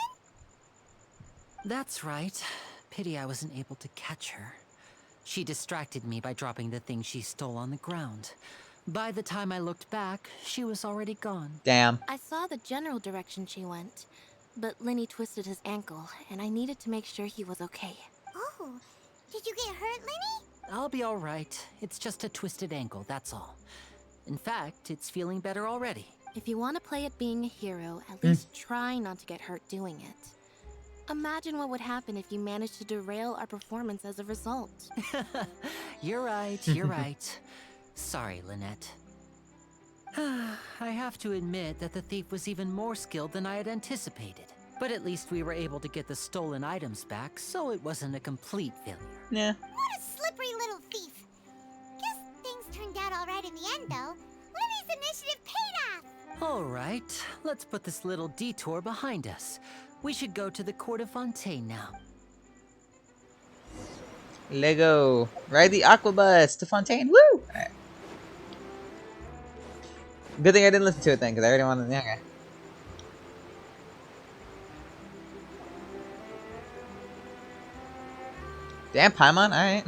That's right. Pity I wasn't able to catch her. She distracted me by dropping the thing she stole on the ground. By the time I looked back, she was already gone. Damn. I saw the general direction she went, but Linny twisted his ankle, and I needed to make sure he was okay. Oh, did you get hurt, Linny? I'll be all right. It's just a twisted ankle, that's all. In fact, it's feeling better already. If you want to play at being a hero, at least try not to get hurt doing it. Imagine what would happen if you managed to derail our performance as a result. You're right, you're right. Sorry, Lynette. I have to admit that the thief was even more skilled than I had anticipated. But at least we were able to get the stolen items back, so it wasn't a complete failure. Yeah. What a slippery little thief. Guess things turned out all right in the end, though. Linny's initiative paid off. All right, let's put this little detour behind us. We should go to the Court of Fontaine now. Lego. Ride the Aquabus to Fontaine. Woo! Alright. Good thing I didn't listen to it then, because I already wanted to. Okay. Damn, Paimon. Alright.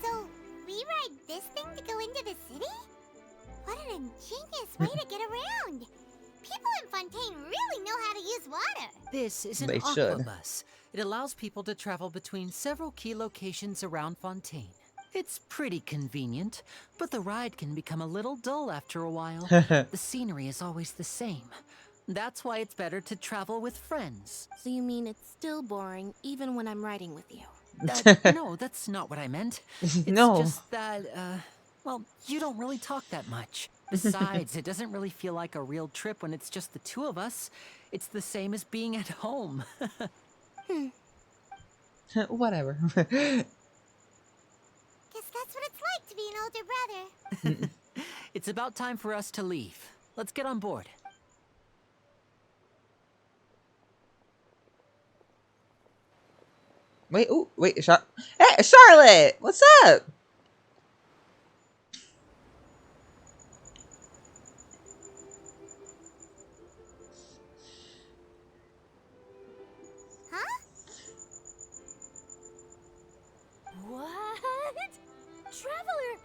So, we ride this thing to go into the city? What an ingenious way to get around. People in Fontaine really know how to use water. This is an They should. aquabus. It allows people to travel between several key locations around Fontaine. It's pretty convenient, but the ride can become a little dull after a while. The scenery is always the same. That's why it's better to travel with friends. So you mean it's still boring even when I'm riding with you? No, that's not what I meant. It's No. just that, well, you don't really talk that much. Besides, it doesn't really feel like a real trip when it's just the two of us. It's the same as being at home. Whatever. Guess that's what it's like to be an older brother. It's about time for us to leave. Let's get on board. Wait, ooh, wait, hey, Charlotte! What's up? Huh? What? Traveler!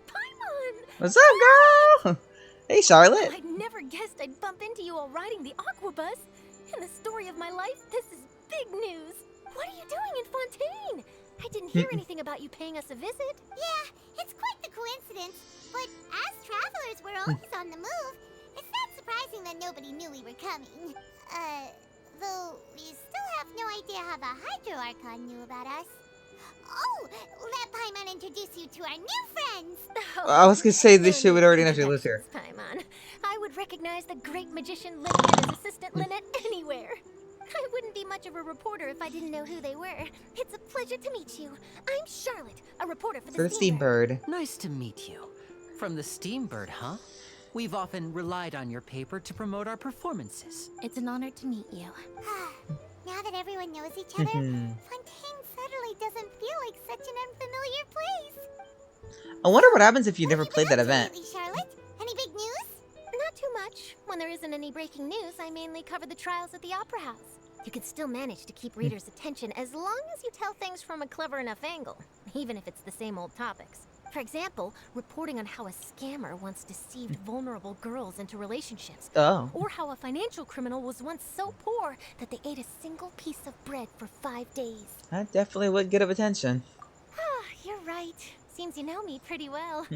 Paimon! What's up, girl? Hey, Charlotte. I'd never guessed I'd bump into you while riding the Aquabus. In the story of my life, this is big news. What are you doing in Fontaine? I didn't hear anything about you paying us a visit. Yeah, it's quite the coincidence. But as travelers, we're always on the move. It's not surprising that nobody knew we were coming. Though we still have no idea how the Hydro Archon knew about us. Oh, let Paimon introduce you to our new friends. I was gonna say this shit would already know naturally live here. Paimon. I would recognize the great magician Lynette and his assistant Lynette anywhere. I wouldn't be much of a reporter if I didn't know who they were. It's a pleasure to meet you. I'm Charlotte, a reporter for the Steambird. Nice to meet you. From the Steambird, huh? We've often relied on your paper to promote our performances. It's an honor to meet you. Now that everyone knows each other, Fontaine suddenly doesn't feel like such an unfamiliar place. I wonder what happens if you never What played have that you been up event. to lately, Charlotte? Any big news? Not too much. When there isn't any breaking news, I mainly cover the trials at the Opera House. You can still manage to keep readers' attention as long as you tell things from a clever enough angle, even if it's the same old topics. For example, reporting on how a scammer once deceived vulnerable girls into relationships. Oh. Or how a financial criminal was once so poor that they ate a single piece of bread for 5 days. That definitely would get of attention. You're right. Seems you know me pretty well.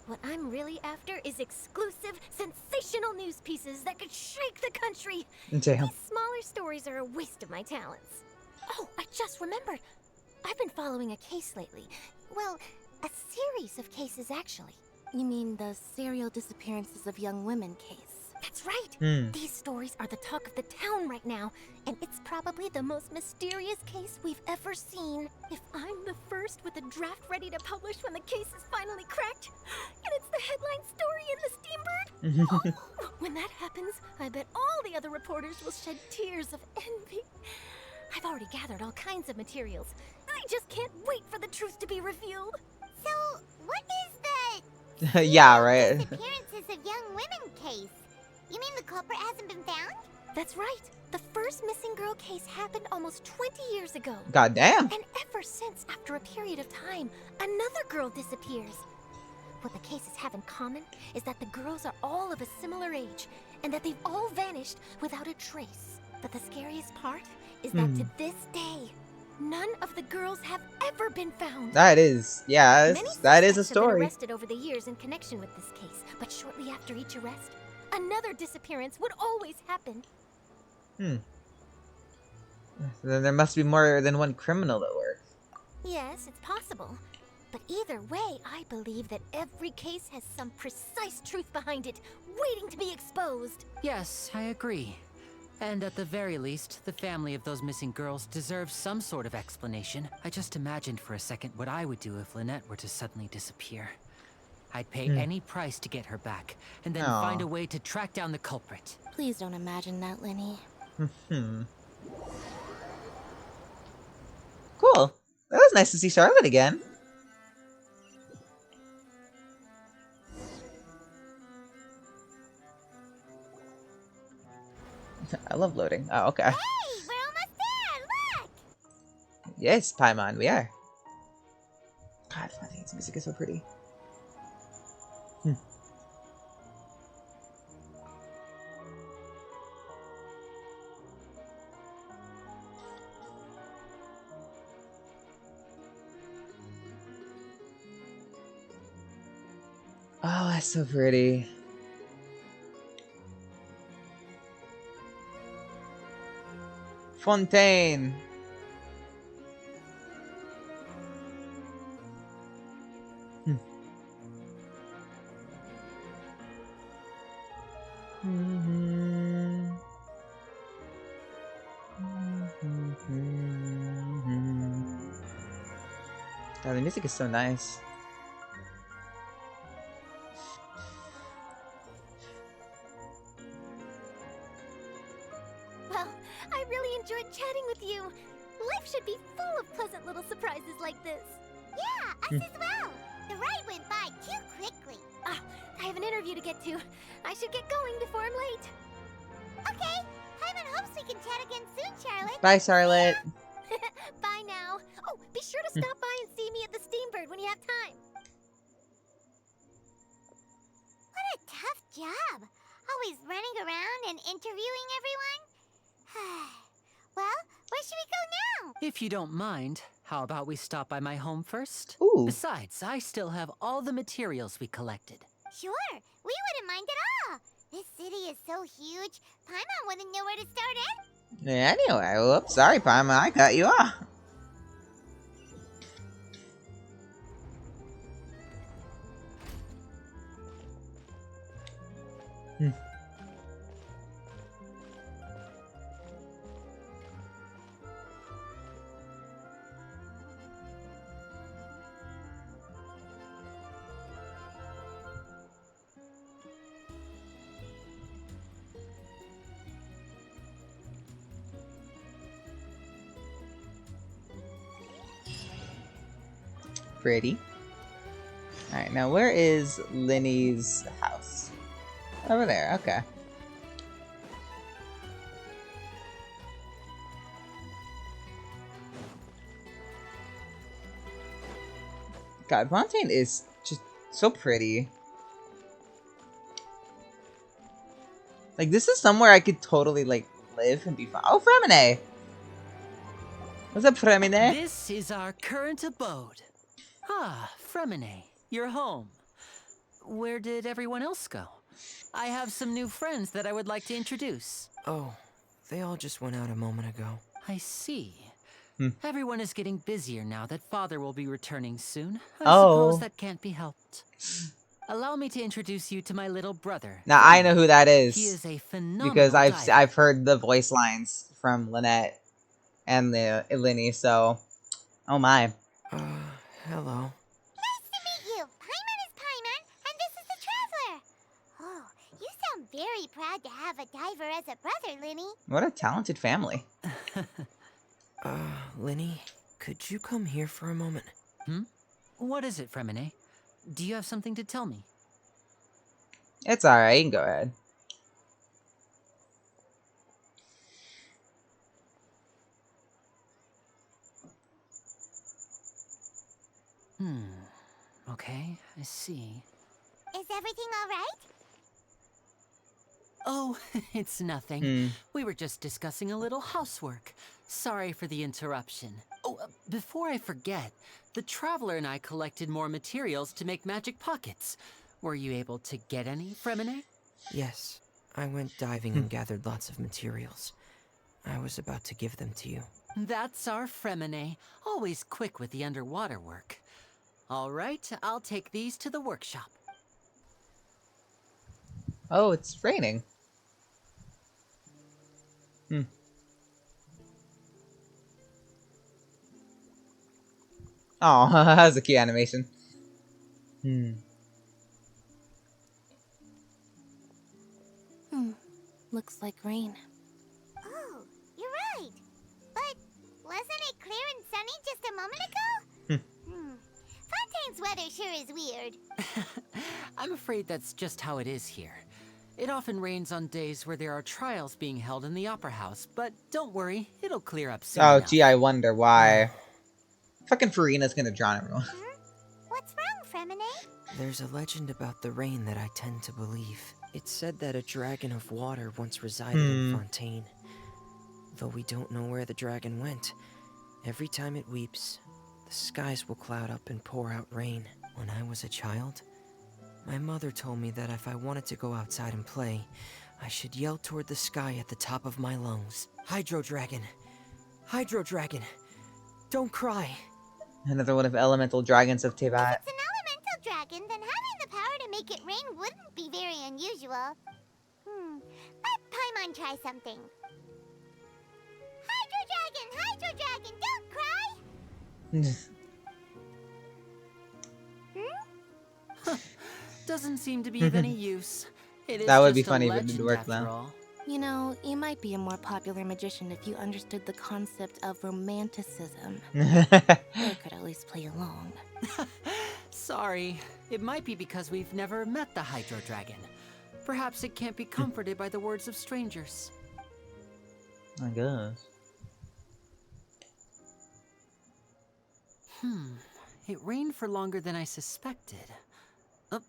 What I'm really after is exclusive, sensational news pieces that could shake the country. Damn. These smaller stories are a waste of my talents. Oh, I just remembered. I've been following a case lately. Well, a series of cases, actually. You mean the serial disappearances of young women case? That's right. These stories are the talk of the town right now, and it's probably the most mysterious case we've ever seen. If I'm the first with a draft ready to publish when the case is finally cracked, and it's the headline story in the Steambird, when that happens, I bet all the other reporters will shed tears of envy. I've already gathered all kinds of materials. I just can't wait for the truth to be revealed. So, what is the Yeah, right. disappearances of young women case? You mean the culprit hasn't been found? That's right. The first missing girl case happened almost 20 years ago. Goddamn. And ever since, after a period of time, another girl disappears. What the cases have in common is that the girls are all of a similar age, and that they've all vanished without a trace. But the scariest part is that to this day, none of the girls have ever been found. That is, yeah, Many that is a suspects have been story. arrested over the years in connection with this case, but shortly after each arrest, another disappearance would always happen. Then there must be more than one criminal that works. Yes, it's possible. But either way, I believe that every case has some precise truth behind it, waiting to be exposed. Yes, I agree. And at the very least, the family of those missing girls deserves some sort of explanation. I just imagined for a second what I would do if Lynette were to suddenly disappear. I'd pay any price to get her back, and then find a way to track down the culprit. Please don't imagine that, Lenny. Cool. That was nice to see Charlotte again. I love loading. Oh, okay. Hey, we're almost there! Look! Yes, Paimon, we are. God, I think this music is so pretty. Oh, that's so pretty. Fontaine. God, the music is so nice. Well, I really enjoyed chatting with you. Life should be full of pleasant little surprises like this. Yeah, us as well. The ride went by too quickly. Ah, I have an interview to get to. I should get going before I'm late. Okay. Paimon hopes we can chat again soon, Charlotte. Bye, Charlotte. Bye now. Oh, be sure to stop by and see me at the Steambird when you have time. What a tough job. Always running around and interviewing everyone. Well, where should we go now? If you don't mind, how about we stop by my home first? Ooh. Besides, I still have all the materials we collected. Sure, we wouldn't mind at all. This city is so huge, Paimon wouldn't know where to start in. Anyway, whoops, sorry, Paimon, I cut you off. Pretty. Alright, now where is Linny's house? Over there, okay. God, Fontaine is just so pretty. Like, this is somewhere I could totally, like, live and be fine. Oh, Fremine! What's up, Fremine? This is our current abode. Ah, Fremine, you're home. Where did everyone else go? I have some new friends that I would like to introduce. Oh, they all just went out a moment ago. I see. Everyone is getting busier now that Father will be returning soon. I Oh. suppose that can't be helped. Allow me to introduce you to my little brother. Now I know who that is. He is a phenomenal Because diver. I've heard the voice lines from Lynette and Linny, so oh my. Hello. Nice to meet you. Paimon is Paimon, and this is the Traveler. Oh, you sound very proud to have a diver as a brother, Linny. What a talented family. Linny, could you come here for a moment? What is it, Fremine? Do you have something to tell me? It's alright, you can go ahead. Okay, I see. Is everything all right? Oh, it's nothing. We were just discussing a little housework. Sorry for the interruption. Oh, before I forget, the Traveler and I collected more materials to make magic pockets. Were you able to get any, Fremine? Yes, I went diving and gathered lots of materials. I was about to give them to you. That's our Fremine, always quick with the underwater work. All right, I'll take these to the workshop. Oh, it's raining. Oh, that was a cute animation. Looks like rain. Oh, you're right. But wasn't it clear and sunny just a moment ago? Fontaine's weather sure is weird. I'm afraid that's just how it is here. It often rains on days where there are trials being held in the Opera House, but don't worry, it'll clear up soon Oh, enough. gee, I wonder why. Fucking Farina's gonna drown everyone. What's wrong, Fremine? There's a legend about the rain that I tend to believe. It's said that a dragon of water once resided in Fontaine. Though we don't know where the dragon went, every time it weeps, the skies will cloud up and pour out rain. When I was a child, my mother told me that if I wanted to go outside and play, I should yell toward the sky at the top of my lungs. Hydro Dragon! Hydro Dragon! Don't cry! Another one of elemental dragons of Teyvat. If it's an elemental dragon, then having the power to make it rain wouldn't be very unusual. Let Paimon try something. Hydro Dragon, don't cry! doesn't seem to be of any use. It is That would be just a funny if it did legend work, after though. all. You know, you might be a more popular magician if you understood the concept of romanticism. Or could at least play along. Sorry, it might be because we've never met the Hydro Dragon. Perhaps it can't be comforted by the words of strangers. I guess. It rained for longer than I suspected. Oh,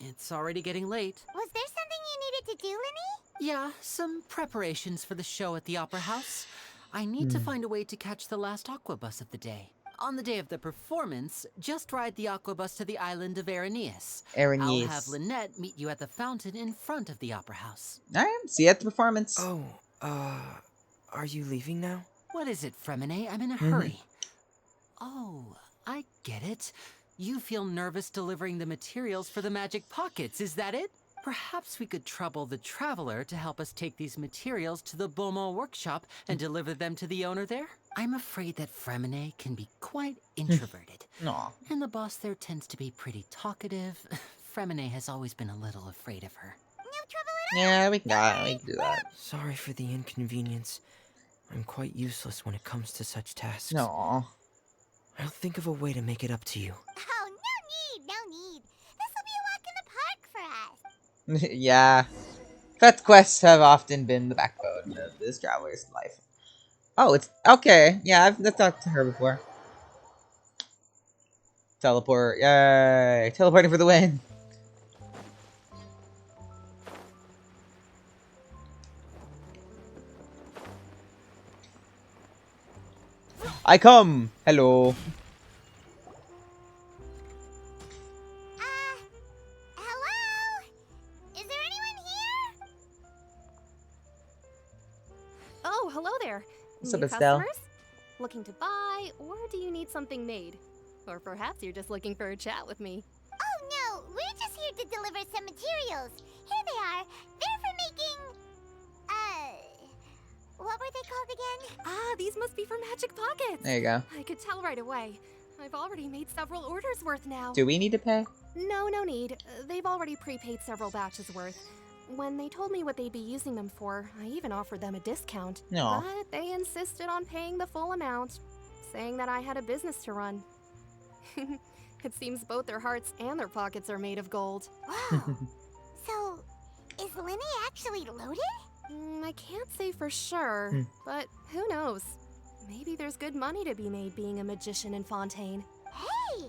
it's already getting late. Was there something you needed to do, Linny? Yeah, some preparations for the show at the Opera House. I need to find a way to catch the last aqua bus of the day. On the day of the performance, just ride the aqua bus to the island of Aranias. I'll have Lynette meet you at the fountain in front of the Opera House. Alright, see you at the performance. Oh, are you leaving now? What is it, Fremine? I'm in a hurry. Oh, I get it. You feel nervous delivering the materials for the magic pockets, is that it? Perhaps we could trouble the traveler to help us take these materials to the Beaumont workshop and deliver them to the owner there? I'm afraid that Fremine can be quite introverted. Aw. And the boss there tends to be pretty talkative. Fremine has always been a little afraid of her. No trouble at all. Yeah, we can do that. Sorry for the inconvenience. I'm quite useless when it comes to such tasks. No. I'll think of a way to make it up to you. Oh, no need. This will be a walk in the park for us. Yeah. Fetch quests have often been the backbone of this traveler's life. Oh, it's okay. Yeah, I've talked to her before. Teleport. Yay. Teleporting for the win. I come. Hello. Hello? Is there anyone here? Oh, hello there. What's up, New Estelle? customers? Looking to buy, or do you need something made? Or perhaps you're just looking for a chat with me. Oh, no. We're just here to deliver some materials. Here they are. They're for making... what were they called again? Ah, these must be for Magic Pockets. There you go. I could tell right away. I've already made several orders worth now. Do we need to pay? No need. They've already prepaid several batches worth. When they told me what they'd be using them for, I even offered them a discount. Aw. But they insisted on paying the full amount, saying that I had a business to run. It seems both their hearts and their pockets are made of gold. Wow. So, is Linny actually loaded? I can't say for sure, but who knows? Maybe there's good money to be made being a magician in Fontaine. Hey!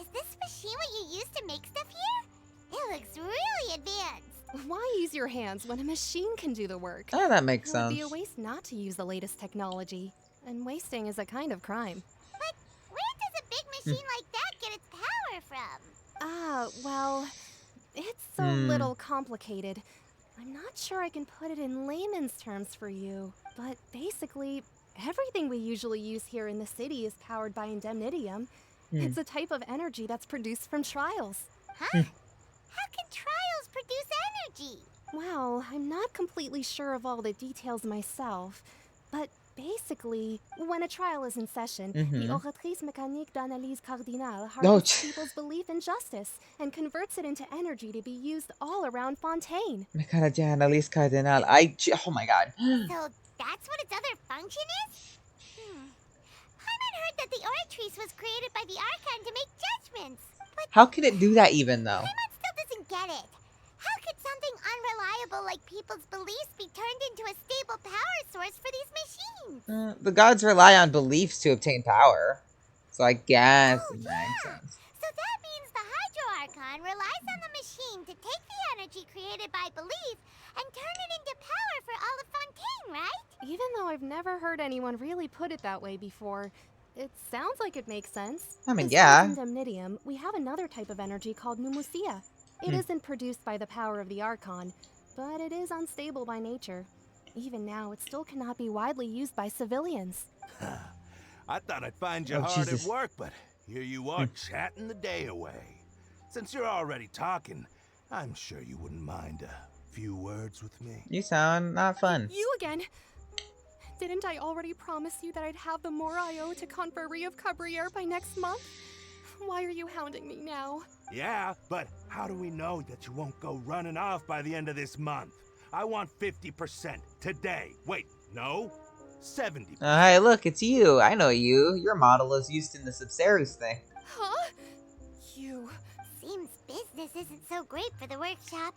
Is this machine what you use to make stuff here? It looks really advanced. Why use your hands when a machine can do the work? Oh, that makes It would sense. be a waste not to use the latest technology. And wasting is a kind of crime. But where does a big machine like that get its power from? Well, it's a little complicated. I'm not sure I can put it in layman's terms for you, but basically, everything we usually use here in the city is powered by indemnitium. It's a type of energy that's produced from trials. Huh? How can trials produce energy? Well, I'm not completely sure of all the details myself, but basically, when a trial is in session, the Oratrice Mécanique d'Analyse Cardinale harvests people's belief in justice and converts it into energy to be used all around Fontaine. Mecanica Annalise Cardinal. Oh my god. So that's what its other function is? Paimon heard that the Oratrice was created by the Archon to make judgments. But How can it do that even, though? Paimon still doesn't get it. How could something unreliable like people's beliefs be turned into a stable power source for these machines? The gods rely on beliefs to obtain power. So I guess it makes sense. So that means the Hydro Archon relies on the machine to take the energy created by belief and turn it into power for all of Fontaine, right? Even though I've never heard anyone really put it that way before, it sounds like it makes sense. I mean, Besides yeah. indemnitium, we have another type of energy called pneumosia. It isn't produced by the power of the Archon, but it is unstable by nature. Even now, it still cannot be widely used by civilians. I thought I'd find you Oh, hard Jesus. at work, but here you are chatting the day away. Since you're already talking, I'm sure you wouldn't mind a few words with me. You sound not fun. You again! Didn't I already promise you that I'd have the more I owe to Confrérie of Cabriere by next month? Why are you hounding me now? Yeah, but how do we know that you won't go running off by the end of this month? I want 50% today. Wait, no? 70%. Hey, look, it's you. I know you. Your model is used in the Subceres thing. Huh? You... Seems business isn't so great for the workshop.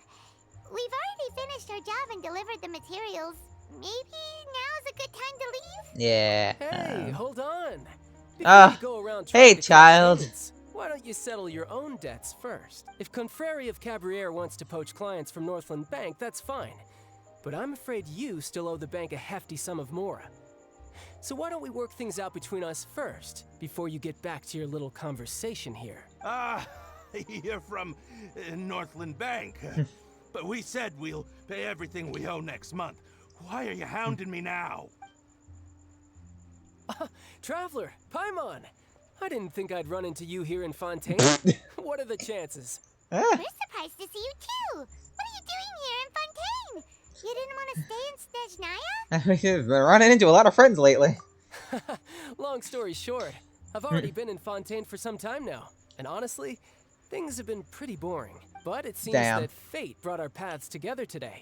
We've already finished our job and delivered the materials. Maybe now's a good time to leave? Yeah. Hey, hold on. Before you go around trying hey, to collect child. payments, why don't you settle your own debts first? If Confreri of Cabriere wants to poach clients from Northland Bank, that's fine. But I'm afraid you still owe the bank a hefty sum of mora. So why don't we work things out between us first, before you get back to your little conversation here? You're from Northland Bank. But we said we'll pay everything we owe next month. Why are you hounding me now? Traveler, Paimon! I didn't think I'd run into you here in Fontaine. What are the chances? We're surprised to see you too. What are you doing here in Fontaine? You didn't want to stay in Snezhnaya? I've been running into a lot of friends lately. Long story short, I've already been in Fontaine for some time now. And honestly, things have been pretty boring. But it seems that fate brought our paths together today.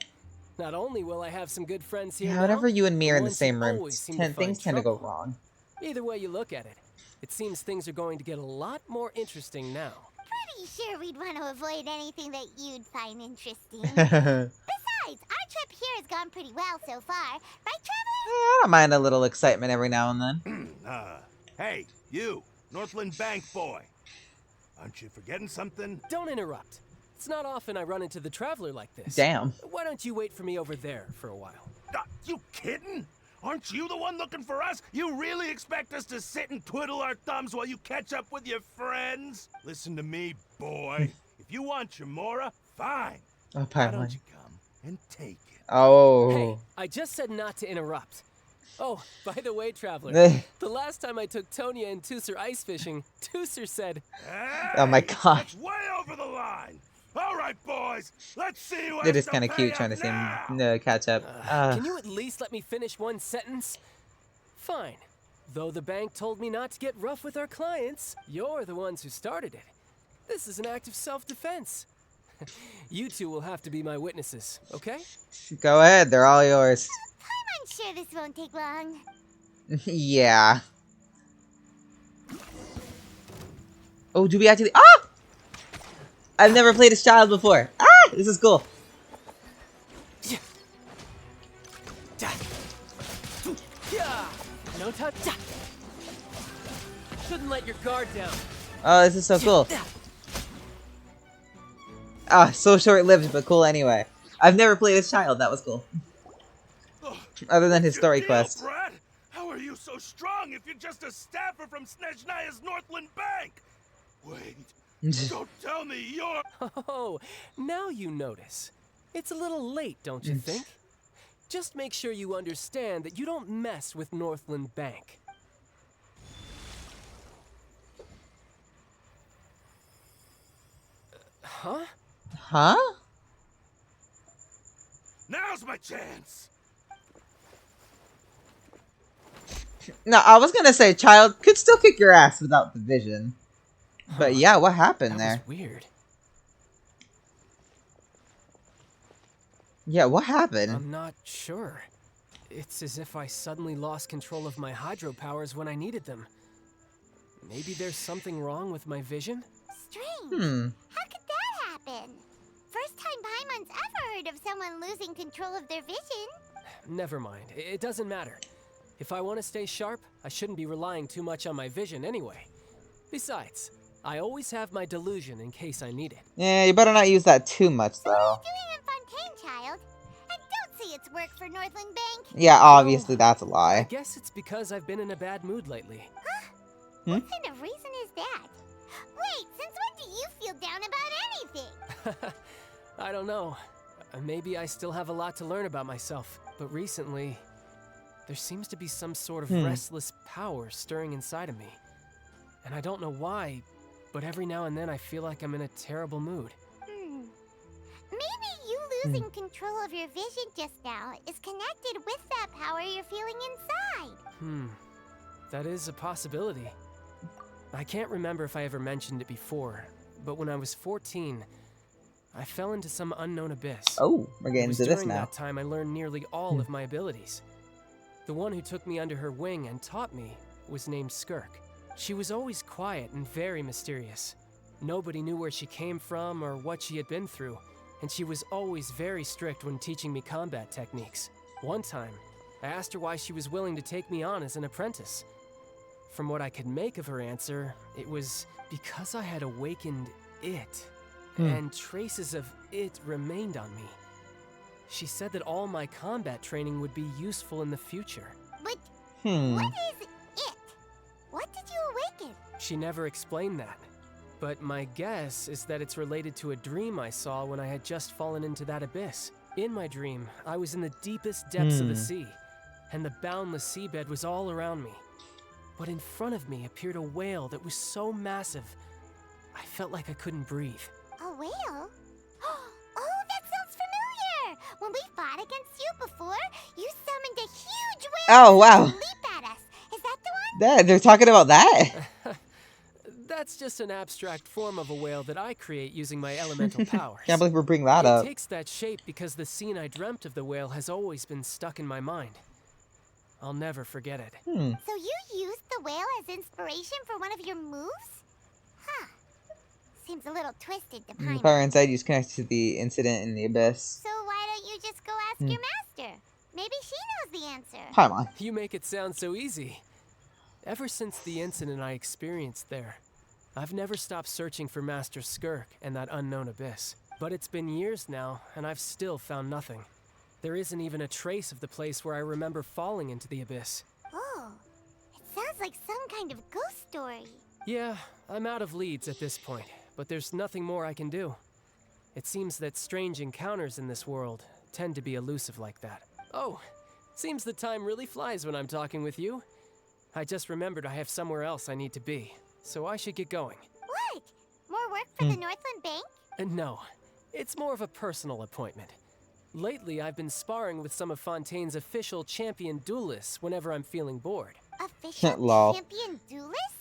Not only will I have some good friends here, whenever you and me are in the ones same who room, always seem things tend to go wrong. Either way you look at it, it seems things are going to get a lot more interesting now. Pretty sure we'd want to avoid anything that you'd find interesting. Besides, our trip here has gone pretty well so far. Right, Traveler? I don't mind a little excitement every now and then. Hey, you, Northland Bank boy. Aren't you forgetting something? Don't interrupt. It's not often I run into the Traveler like this. Damn. Why don't you wait for me over there for a while? You kidding? Aren't you the one looking for us? You really expect us to sit and twiddle our thumbs while you catch up with your friends? Listen to me, boy. If you want your mora, fine. Oh, Why don't you come and take it? Oh. Hey, I just said not to interrupt. Oh, by the way, Traveler, the last time I took Tonya and Tusser ice fishing, Tusser said... Oh my god. That's way over the line. All right, boys, let's see who It is kind of cute trying to see him catch up. Can you at least let me finish one sentence? Fine. Though the bank told me not to get rough with our clients, you're the ones who started it. This is an act of self-defense. You two will have to be my witnesses, okay? Go ahead, they're all yours. I'm sure this won't take long. Yeah. Oh, do we actually... Ah! I've never played as child before. Ah! This is cool. No touch. Shouldn't let your guard down. Oh, this is so cool. Ah, so short-lived, but cool anyway. I've never played as child. That was cool. Other than his story quest. Brad? How are you so strong if you're just a staffer from Snezhnaya's Northland Bank? Wait, don't tell me you're... Oh, now you notice. It's a little late, don't you think? Just make sure you understand that you don't mess with Northland Bank. Huh? Huh? Now's my chance. No, I was gonna say child could still kick your ass without the vision. But yeah, what happened there? That was weird. Yeah, what happened? I'm not sure. It's as if I suddenly lost control of my hydro powers when I needed them. Maybe there's something wrong with my vision? Strange. How could that happen? First time Paimon's ever heard of someone losing control of their vision. Never mind. It doesn't matter. If I want to stay sharp, I shouldn't be relying too much on my vision anyway. Besides, I always have my delusion in case I need it. Yeah, you better not use that too much, though. What are you doing in Fontaine, child? I don't see its work for Northland Bank. Yeah, obviously that's a lie. I guess it's because I've been in a bad mood lately. Huh? What kind of reason is that? Wait, since when do you feel down about anything? I don't know. Maybe I still have a lot to learn about myself. But recently, there seems to be some sort of restless power stirring inside of me. And I don't know why, but every now and then I feel like I'm in a terrible mood. Maybe you losing control of your vision just now is connected with that power you're feeling inside. That is a possibility. I can't remember if I ever mentioned it before, but when I was 14, I fell into some unknown abyss. Oh, we're getting into this During now. that time, I learned nearly all of my abilities. The one who took me under her wing and taught me was named Skirk. She was always quiet and very mysterious. Nobody knew where she came from or what she had been through, and she was always very strict when teaching me combat techniques. One time, I asked her why she was willing to take me on as an apprentice. From what I could make of her answer, it was because I had awakened it, and traces of it remained on me. She said that all my combat training would be useful in the future. But what is it? What did you awaken? She never explained that. But my guess is that it's related to a dream I saw when I had just fallen into that abyss. In my dream, I was in the deepest depths of the sea, and the boundless seabed was all around me. But in front of me appeared a whale that was so massive, I felt like I couldn't breathe. A whale? Oh, that sounds familiar! When we fought against you before, you summoned a huge whale Oh, wow. to leap at us. Is that the one? They're talking about that? That's just an abstract form of a whale that I create using my elemental powers. Can't believe we're bringing that up. It takes that shape because the scene I dreamt of the whale has always been stuck in my mind. I'll never forget it. So you used the whale as inspiration for one of your moves? Huh. Seems a little twisted to The Paimon. power inside you is connected to the incident in the abyss. So why don't you just go ask your master? Maybe she knows the answer. Paimon. You make it sound so easy. Ever since the incident I experienced there, I've never stopped searching for Master Skirk and that unknown abyss. But it's been years now, and I've still found nothing. There isn't even a trace of the place where I remember falling into the abyss. Oh, it sounds like some kind of ghost story. Yeah, I'm out of leads at this point, but there's nothing more I can do. It seems that strange encounters in this world tend to be elusive like that. Oh, seems the time really flies when I'm talking with you. I just remembered I have somewhere else I need to be, so I should get going. What? More work for the Northland Bank? No, it's more of a personal appointment. Lately, I've been sparring with some of Fontaine's official champion duelists whenever I'm feeling bored. Official Lol. champion duelist?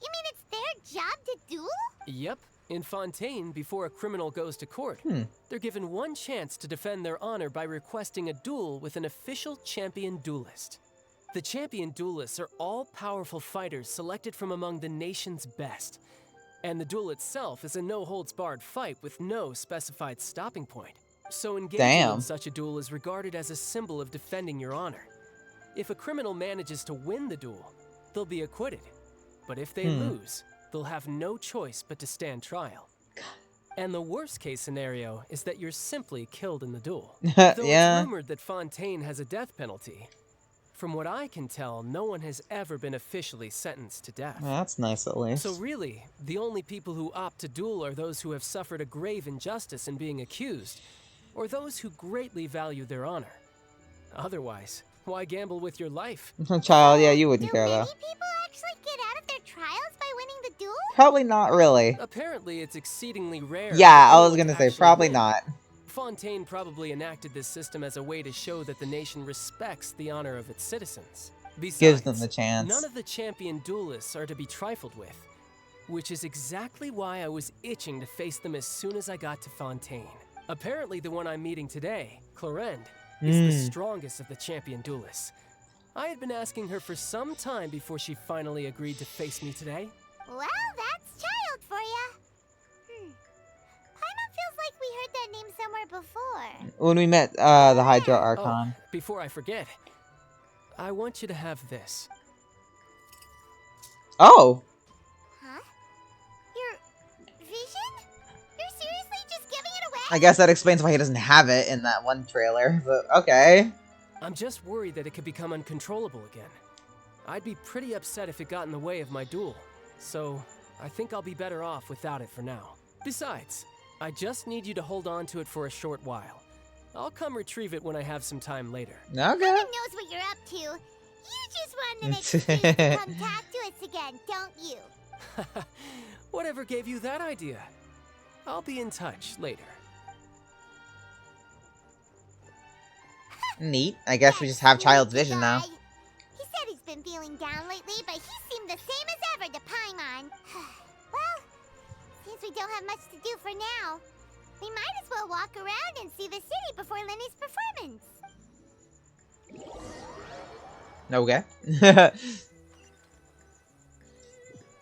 You mean it's their job to duel? Yep. In Fontaine, before a criminal goes to court, they're given one chance to defend their honor by requesting a duel with an official champion duelist. The champion duelists are all powerful fighters selected from among the nation's best. And the duel itself is a no-holds-barred fight with no specified stopping point. So engaging in such a duel is regarded as a symbol of defending your honor. If a criminal manages to win the duel, they'll be acquitted. But if they lose, they'll have no choice but to stand trial. And the worst case scenario is that you're simply killed in the duel. Though it's rumored that Fontaine has a death penalty, from what I can tell, no one has ever been officially sentenced to death. Well, that's nice at least. So really, the only people who opt to duel are those who have suffered a grave injustice in being accused, or those who greatly value their honor. Otherwise, why gamble with your life? Child, yeah, you wouldn't care Do though. many people actually get out of their trials by winning the duel? Probably not really. Apparently, it's exceedingly rare. Yeah, for I was anyone gonna to say actually probably win. not. Fontaine probably enacted this system as a way to show that the nation respects the honor of its citizens. Besides, Gives them the chance. none of the champion duelists are to be trifled with, which is exactly why I was itching to face them as soon as I got to Fontaine. Apparently, the one I'm meeting today, Clorinde, is the strongest of the champion duelists. I had been asking her for some time before she finally agreed to face me today. Well, that's child for ya. Paimon feels like we heard that name somewhere before. When we met the Hydro Archon. Oh, before I forget, I want you to have this. Oh! Huh? Your vision? You're seriously just giving it away? I guess that explains why he doesn't have it in that one trailer, but okay. I'm just worried that it could become uncontrollable again. I'd be pretty upset if it got in the way of my duel, so I think I'll be better off without it for now. Besides, I just need you to hold on to it for a short while. I'll come retrieve it when I have some time later. Okay. Someone knows what you're up to. You just want an excuse to come talk to us again, don't you? Whatever gave you that idea? I'll be in touch later. Neat. I guess we just have child's vision now. He said he's been feeling down lately, but he seems seem the same as ever to Paimon. Well, since we don't have much to do for now, we might as well walk around and see the city before Lenny's performance. Okay.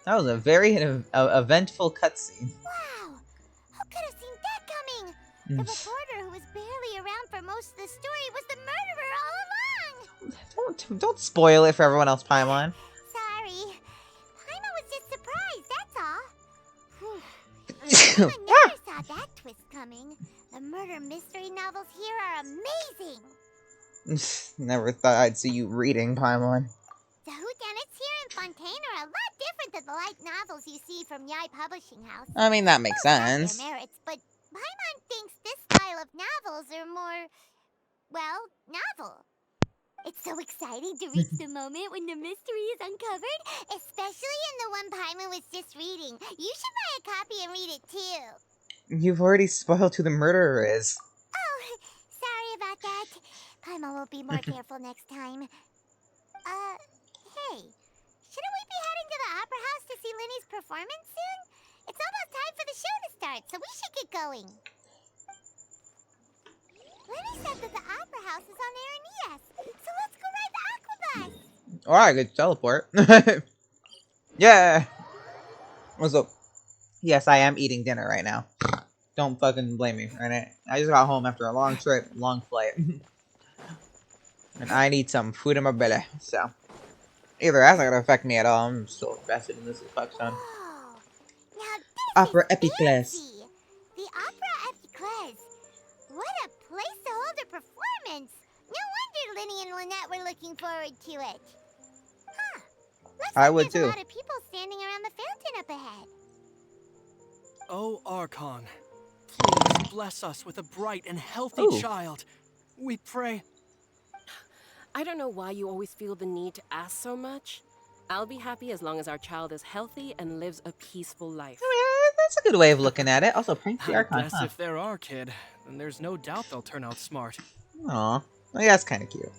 That was a very eventful cutscene. Wow! Who could have seen that coming? The reporter who was barely around for most of the story was the murderer all along! Don't spoil it for everyone else, Paimon. Sorry. Paimon was just surprised, that's all. I never saw that twist coming. The murder mystery novels here are amazing! Never thought I'd see you reading, Paimon. The whodunits here in Fontaine are a lot different than the light novels you see from Yai Publishing House. I mean, that makes sense. Their merits, but Paimon thinks this style of novels are more, well, novel. It's so exciting to reach the moment when the mystery is uncovered, especially in the one Paimon was just reading. You should buy a copy and read it too. You've already spoiled who the murderer is. Oh, sorry about that. Paimon will be more careful next time. Hey, shouldn't we be heading to the Opera House to see Linny's performance soon? It's almost time for the show to start, so we should get going. Linny said that the Opera House is on Araneas, so let's go ride the Aquabus. Alright, good teleport. Yeah. What's up? Yes, I am eating dinner right now. Don't fucking blame me, right? I just got home after a long trip, long flight. And I need some food in my belly, so. Either that's not gonna affect me at all. I'm so invested in this fuck son. Opera Epiclese. The Opera Epiclese. What a place to hold a performance. No wonder Linny and Lynette were looking forward to it. Huh. Looks I like would there's too. a lot of people standing around the fountain up ahead. Oh, Archon, please bless us with a bright and healthy child. We pray. I don't know why you always feel the need to ask so much. I'll be happy as long as our child is healthy and lives a peaceful life. That's a good way of looking at it. Also, Prince the I Archon, guess if they're our kid, then there's no doubt they'll turn out smart. Aw. Well, yeah, that's kind of cute.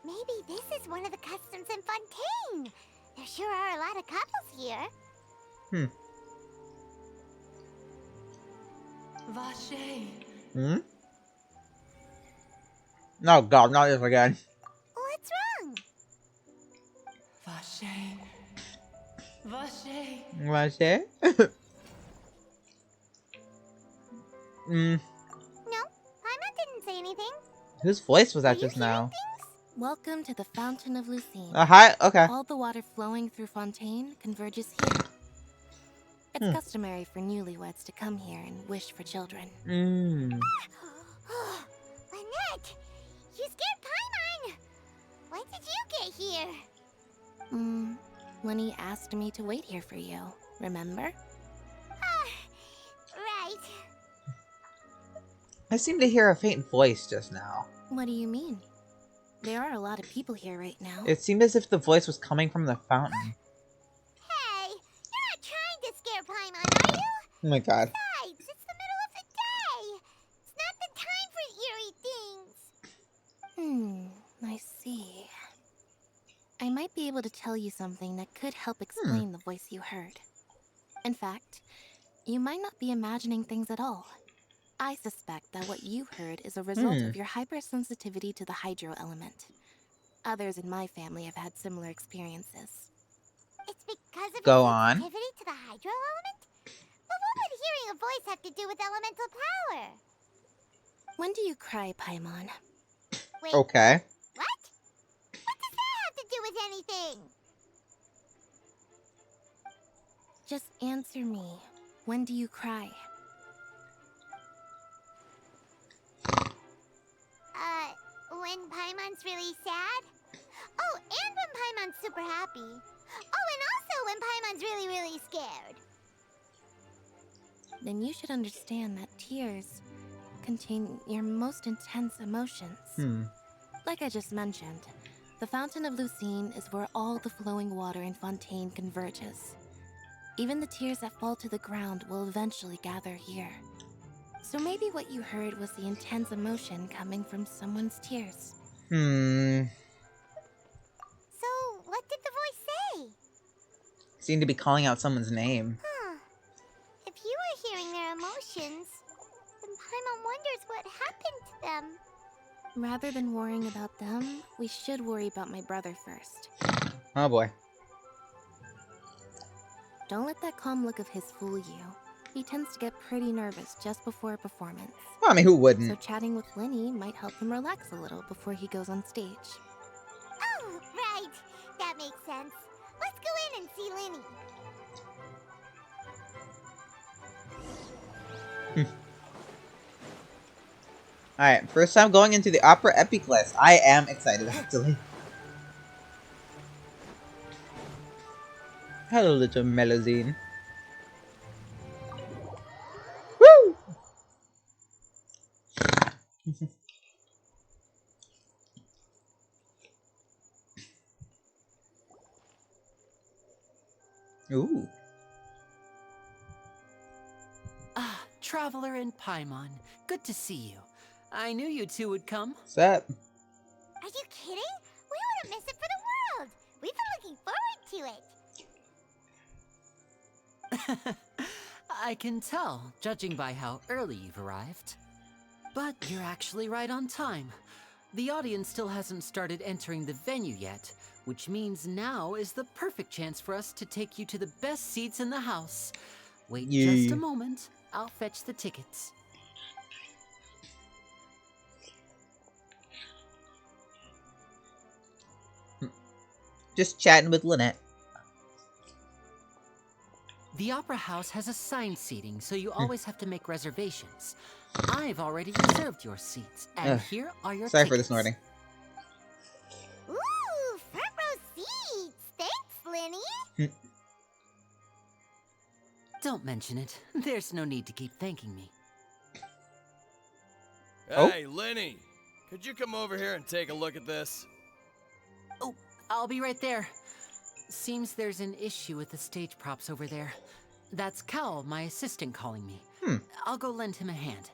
Maybe this is one of the customs in Fontaine. There sure are a lot of couples here. Vache. No, God, not this again. What's wrong? Vache. Vache. What say? No, Paimon didn't say anything. Whose voice was that just now? Welcome to the Fountain of Lucine. Hi, okay. All the water flowing through Fontaine converges here. It's customary for newlyweds to come here and wish for children. Lynette! You scared Paimon! When did you get here? Lenny asked me to wait here for you, remember? Right. I seem to hear a faint voice just now. What do you mean? There are a lot of people here right now. It seemed as if the voice was coming from the fountain. Hey, you're not trying to scare Paimon, are you? Oh my God. Besides, it's the middle of the day. It's not the time for eerie things. I see. I might be able to tell you something that could help explain the voice you heard. In fact, you might not be imagining things at all. I suspect that what you heard is a result of your hypersensitivity to the hydro element. Others in my family have had similar experiences. It's because of Go your on. sensitivity to the hydro element? But what would hearing a voice have to do with elemental power? When do you cry, Paimon? Wait, Okay. what? What does that have to do with anything? Just answer me. When do you cry? When Paimon's really sad? Oh, and when Paimon's super happy. Oh, and also when Paimon's really, really scared. Then you should understand that tears contain your most intense emotions. Like I just mentioned, the Fountain of Lucine is where all the flowing water in Fontaine converges. Even the tears that fall to the ground will eventually gather here. So maybe what you heard was the intense emotion coming from someone's tears. So, what did the Seem to be calling out someone's name. Huh. If you were hearing their emotions, then Paimon wonders what happened to them. Rather than worrying about them, we should worry about my brother first. Oh boy. Don't let that calm look of his fool you. He tends to get pretty nervous just before a performance. Well, I mean, who wouldn't? So chatting with Linny might help him relax a little before he goes on stage. Oh, right. That makes sense. Let's go in and see Linny. Alright, first time going into the Opera Epic list. I am excited, actually. Hello, little Melusine. Woo! Ooh. Ah, Traveler and Paimon. Good to see you. I knew you two would come. What's up? Are you kidding? We wouldn't miss it for the world. We've been looking forward to it. I can tell, judging by how early you've arrived. But you're actually right on time. The audience still hasn't started entering the venue yet, which means now is the perfect chance for us to take you to the best seats in the house. Wait just a moment. I'll fetch the tickets. Just chatting with Lynette. The Opera House has assigned seating, so you always have to make reservations. I've already reserved your seats, and here are your Sorry tickets. for the snorting. Ooh, front row seats. Thanks, Linny. Don't mention it. There's no need to keep thanking me. Hey, Linny, could you come over here and take a look at this? Oh, I'll be right there. Seems there's an issue with the stage props over there. That's Cal, my assistant, calling me. I'll go lend him a hand.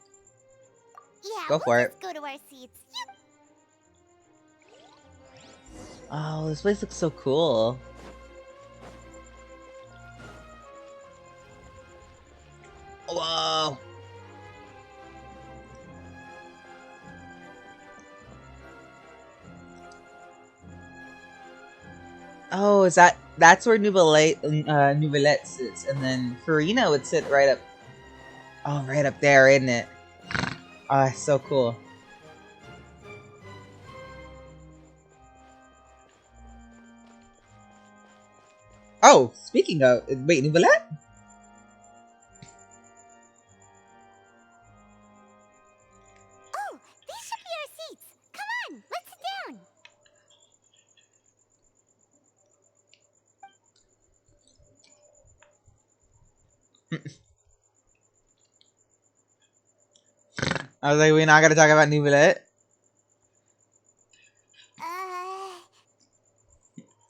Yeah, Go for it. Let's go to our seats. Oh, this place looks so cool. Whoa. Oh, that's where Nouvellette sits, and then Farina would sit right up. Oh, right up there, isn't it? Oh, so cool. Oh, speaking of, wait, Nouvellette? Oh, these should be our seats. Come on, let's sit down. I was like, we're not gonna talk about Nouvellette.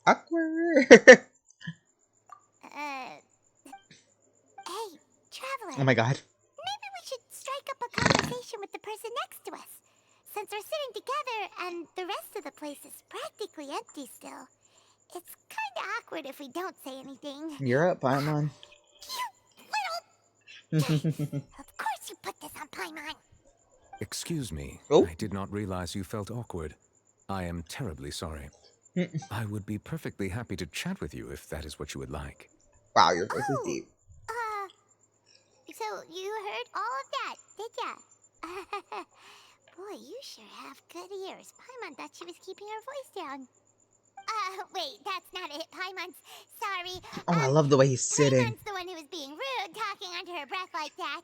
Awkward. Hey, Traveler. Oh my god. Maybe we should strike up a conversation with the person next to us. Since we're sitting together and the rest of the place is practically empty still, it's kind of awkward if we don't say anything. You're up, Paimon. Of course you put this on Paimon. Excuse me. Oh. I did not realize you felt awkward. I am terribly sorry. I would be perfectly happy to chat with you if that is what you would like. Wow, your voice is deep. So you heard all of that, did ya? Boy, you sure have good ears. Paimon thought she was keeping her voice down. Wait, that's not it. Paimon's sorry. Oh, I love the way he's sitting. Paimon's the one who was being rude, talking under her breath like that.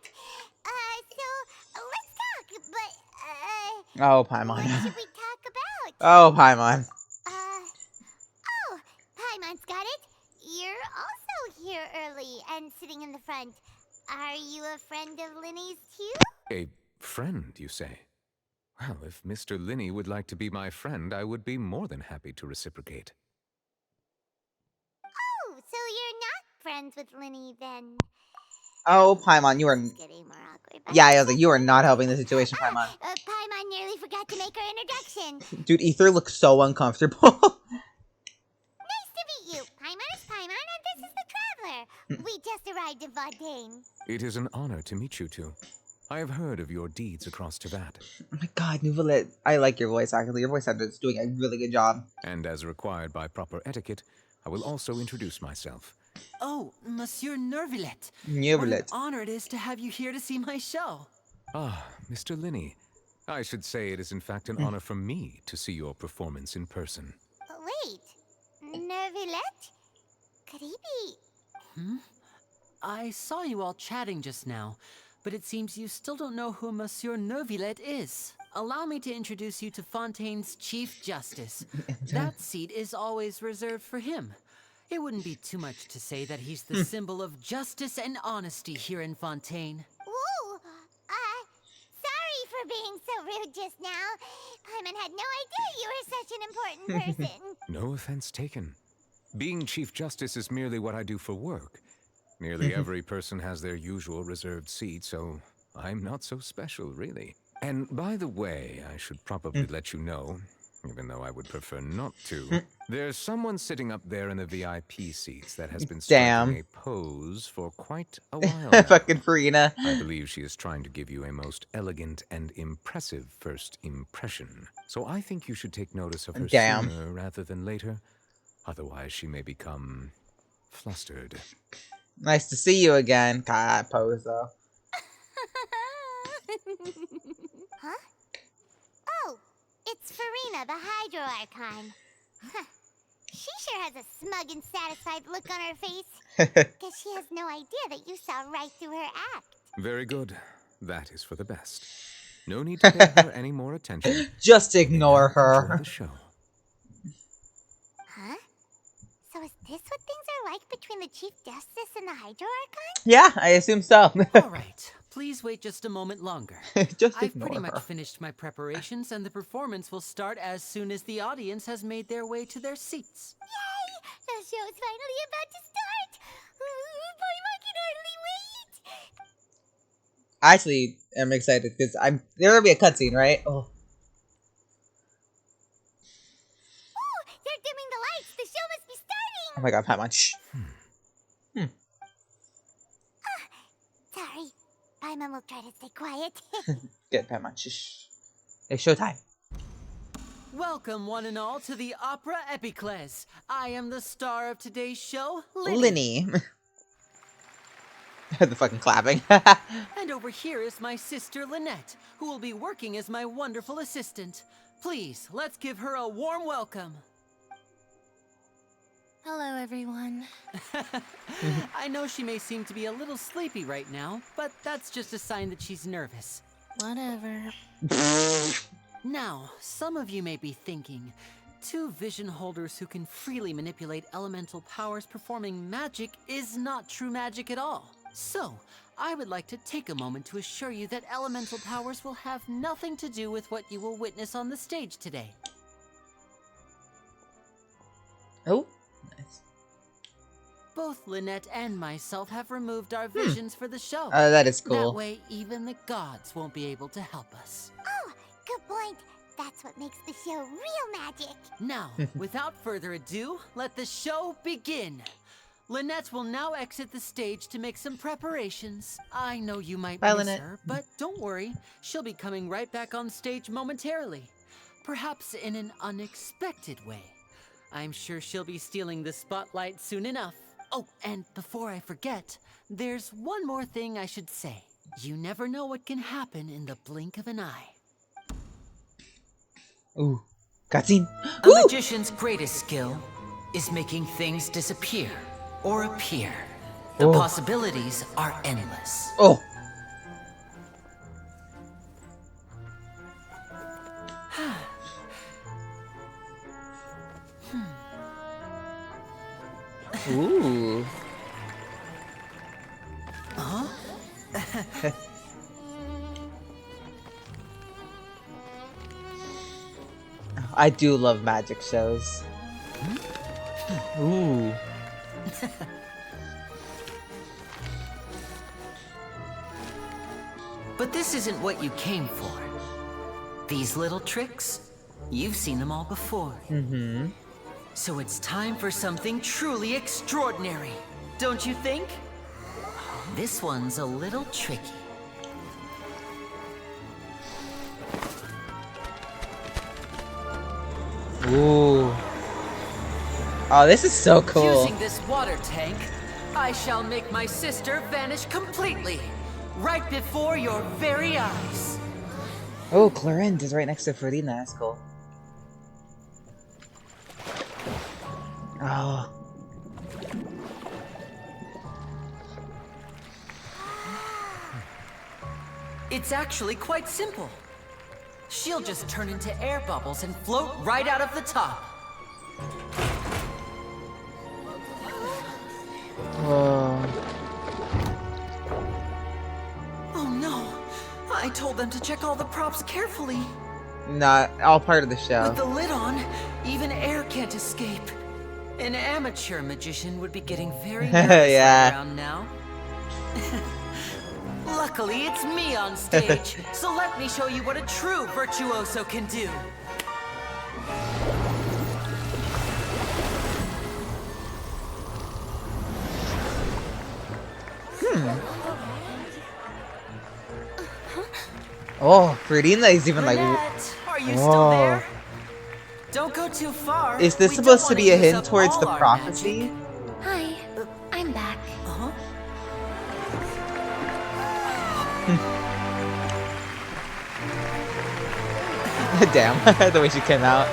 So let's talk, but Oh, Paimon. what should we talk about? Oh, Paimon. Oh, Paimon's got it. You're also here early and sitting in the front. Are you a friend of Linny's too? A friend, you say? Well, if Mr. Linny would like to be my friend, I would be more than happy to reciprocate. Oh, so you're not friends with Linny then? Oh, Paimon, you are. It's getting more awkward. Yeah, I was like, you are not helping the situation, Paimon. Paimon nearly forgot to make her introduction. Dude, Ether looks so uncomfortable. Nice to meet you. Paimon is Paimon, and this is the We just arrived in Fontaine. It is an honor to meet you two. I have heard of your deeds across Teyvat. Oh my god, Nouvelet. I like your voice, actually. Your voice actor is doing a really good job. And as required by proper etiquette, I will also introduce myself. Oh, Monsieur Nervillet. What an Nouvelet. honor it is to have you here to see my show. Ah, Mr. Linney. I should say it is in fact an honor for me to see your performance in person. Wait, Nervillet? Could he be? Hmm? I saw you all chatting just now, but it seems you still don't know who Monsieur Nervillet is. Allow me to introduce you to Fontaine's Chief Justice. That seat is always reserved for him. It wouldn't be too much to say that he's the symbol of justice and honesty here in Fontaine. Ooh, sorry for being so rude just now. Paimon had no idea you were such an important person. No offense taken. Being Chief Justice is merely what I do for work. Nearly every person has their usual reserved seat, so I'm not so special, really. And by the way, I should probably let you know, even though I would prefer not to, there's someone sitting up there in the VIP seats that has been striking a pose for quite a while now. Fucking Farina. I believe she is trying to give you a most elegant and impressive first impression. So I think you should take notice of her sooner rather than later. Otherwise, she may become flustered. Nice to see you again. God, pose though. Huh? Oh, it's Farina, the Hydro Archon. Huh. She sure has a smug and satisfied look on her face. Guess she has no idea that you saw right through her act. Very good. That is for the best. No need to pay her any more attention. Just ignore her. Enjoy the show. Huh? So is this what things are like between the Chief Justice and the Hydro Archon? Yeah, I assume so. All right. Please wait just a moment longer. I've pretty much finished my preparations, and the performance will start as soon as the audience has made their way to their seats. Yay! The show is finally about to start! Paimon can hardly wait! I actually am excited because there'll be a cutscene, right? Oh. Oh, they're dimming the lights! The show must be starting! Oh my god, Paimon, shh. Sorry. Paimon will try to stay quiet. Good, Paimon, shh. It's showtime. Welcome, one and all, to the Opera Epiclese. I am the star of today's show, Linny. The fucking clapping. And over here is my sister, Lynette, who will be working as my wonderful assistant. Please, let's give her a warm welcome. Hello, everyone. I know she may seem to be a little sleepy right now, but that's just a sign that she's nervous. Whatever. Now, some of you may be thinking, two vision holders who can freely manipulate elemental powers performing magic is not true magic at all. So, I would like to take a moment to assure you that elemental powers will have nothing to do with what you will witness on the stage today. Oh, nice. Both Lynette and myself have removed our visions for the show. That is cool. That way, even the gods won't be able to help us. Oh, good point. That's what makes the show real magic. Now, without further ado, let the show begin. Lynette will now exit the stage to make some preparations. I know you might miss her, but don't worry. She'll be coming right back on stage momentarily. Perhaps in an unexpected way. I'm sure she'll be stealing the spotlight soon enough. Oh, and before I forget, there's one more thing I should say. You never know what can happen in the blink of an eye. Ooh, cutscene. A magician's greatest skill is making things disappear or appear. The possibilities are endless. Oh. Ooh. Huh? I do love magic shows. Ooh. But this isn't what you came for. These little tricks, you've seen them all before. Mm-hmm. So it's time for something truly extraordinary. don't you think? This one's a little tricky. Ooh. Oh, this is so cool. Using this water tank, I shall make my sister vanish completely, right before your very eyes. Oh, Clorinde is right next to Ferdinand. That's cool. Oh. It's actually quite simple. She'll just turn into air bubbles and float right out of the top. Whoa. Oh no! I told them to check all the props carefully. Not all part of the show. With the lid on, even air can't escape. An amateur magician would be getting very nervous Yeah. right around now. Luckily, it's me on stage, so let me show you what a true virtuoso can do. Oh, Ferdinand is even like. Lynette, are you Whoa. still there? Don't go too far. Is this We supposed don't to wanna be a use hint up towards all the our prophecy? magic. Hi, I'm back. Damn, the way she came out.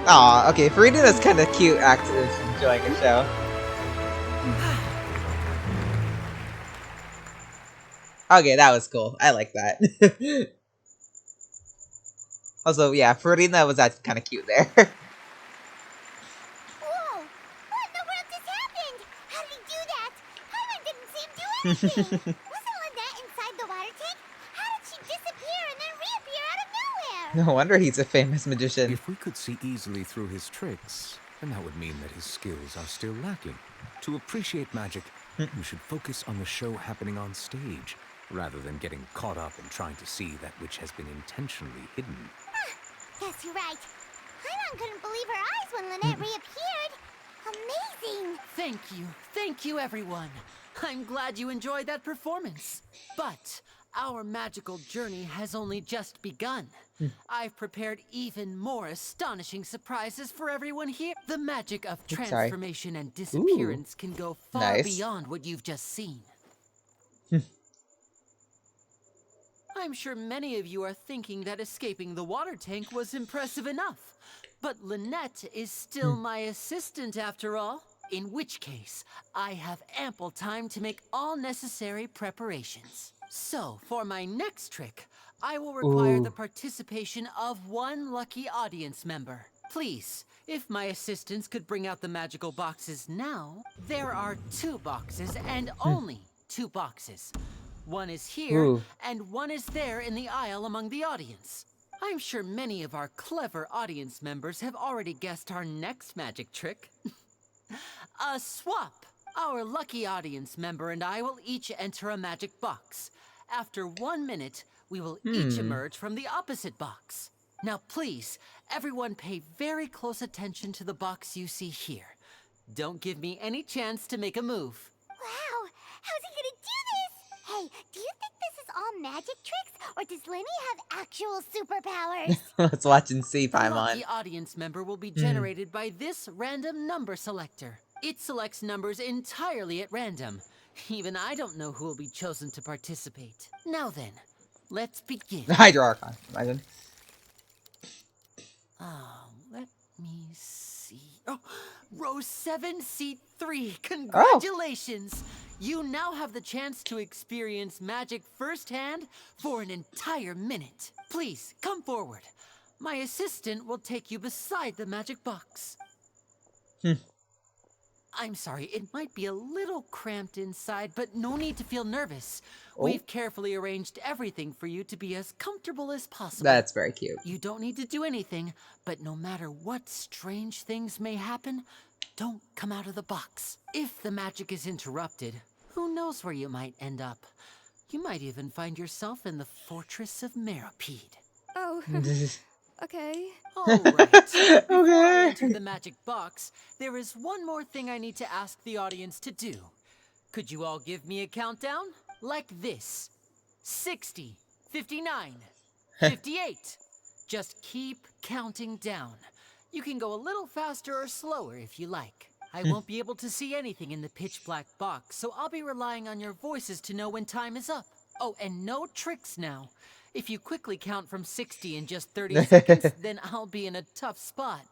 Aw, okay, Farina is kind of cute actress enjoying a show. Okay, that was cool. I like that. Also, yeah, Farina was actually kind of cute there. Whoa! What in the world just happened? How did he do that? Paimon didn't see him do anything. Wasn't Lynette inside the water tank? How did she disappear and then reappear out of nowhere? No wonder he's a famous magician. If we could see easily through his tricks, then that would mean that his skills are still lacking. To appreciate magic, you should focus on the show happening on stage, rather than getting caught up in trying to see that which has been intentionally hidden. Guess you're right. Paimon couldn't believe her eyes when Lynette reappeared. Amazing! Thank you everyone. I'm glad you enjoyed that performance. But our magical journey has only just begun. I've prepared even more astonishing surprises for everyone here. The magic of transformation and disappearance can go far beyond what you've just seen. I'm sure many of you are thinking that escaping the water tank was impressive enough. But Lynette is still my assistant after all. In which case, I have ample time to make all necessary preparations. So, for my next trick, I will require the participation of one lucky audience member. Please, if my assistants could bring out the magical boxes now. There are 2 boxes and only 2 boxes. One is here, and one is there in the aisle among the audience. I'm sure many of our clever audience members have already guessed our next magic trick. A swap! Our lucky audience member and I will each enter a magic box. After 1 minute, we will each emerge from the opposite box. Now please, everyone pay very close attention to the box you see here. Don't give me any chance to make a move. Wow! How's he gonna do this? Hey, do you think this is all magic tricks, or does Lenny have actual superpowers? Let's watch and see, The Paimon. lucky audience member will be generated by this random number selector. It selects numbers entirely at random. Even I don't know who will be chosen to participate. Now then, let's begin. Hydro Archon, imagine. Let me see. Oh, row 7, seat 3. Congratulations! You now have the chance to experience magic firsthand for an entire minute. Please, come forward. My assistant will take you beside the magic box. I'm sorry, it might be a little cramped inside, but no need to feel nervous. We've carefully arranged everything for you to be as comfortable as possible. That's very cute. You don't need to do anything, but no matter what strange things may happen, don't come out of the box. If the magic is interrupted, who knows where you might end up? You might even find yourself in the Fortress of Meripede. Oh, Okay. All right. Before I Okay. enter the magic box, there is one more thing I need to ask the audience to do. Could you all give me a countdown? Like this. 60, 59, 58. Just keep counting down. You can go a little faster or slower if you like. I won't be able to see anything in the pitch black box, so I'll be relying on your voices to know when time is up. Oh, and no tricks now. If you quickly count from 60 in just 30 seconds, then I'll be in a tough spot.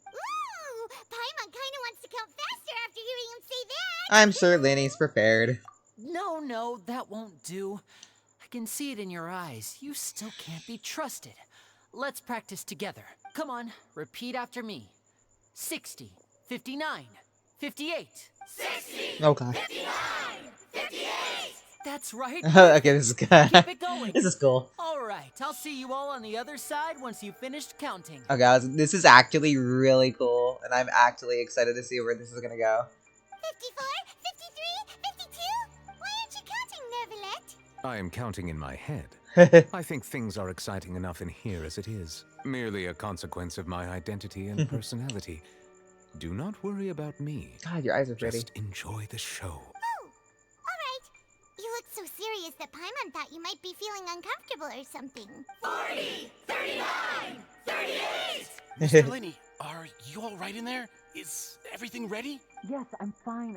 Ooh, Paimon kinda wants to count faster after hearing him say that. I'm sure Lenny's prepared. No, that won't do. I can see it in your eyes. You still can't be trusted. Let's practice together. Come on, repeat after me. 60, 59, 58. 60, Oh god. 59, 58. That's right. Okay, this is good. Keep it going. This is cool. All right, I'll see you all on the other side once you've finished counting. Okay, guys, this is actually really cool, and I'm actually excited to see where this is gonna go. 54, 53, 52. Why aren't you counting, Nervalet? I am counting in my head. I think things are exciting enough in here as it is. Merely a consequence of my identity and personality. Do not worry about me. God, your eyes are pretty. Just enjoy the show. Oh, alright. You look so serious that Paimon thought you might be feeling uncomfortable or something. 40, 39, 38. Mr. Lenny, are you all right in there? Is everything ready? Yes, I'm fine.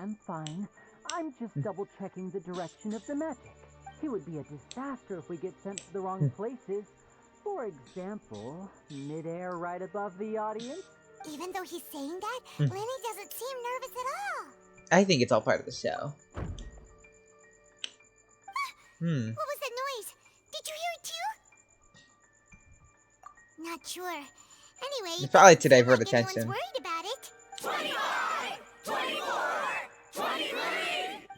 I'm just double-checking the direction of the magic. It would be a disaster if we get sent to the wrong places. For example, midair right above the audience. Even though he's saying that, Lenny doesn't seem nervous at all. I think it's all part of the show. What was that noise? Did you hear it too? Not sure. Anyway, It's probably today seem for like the anyone's tension. worried about it. 25, 24, 23.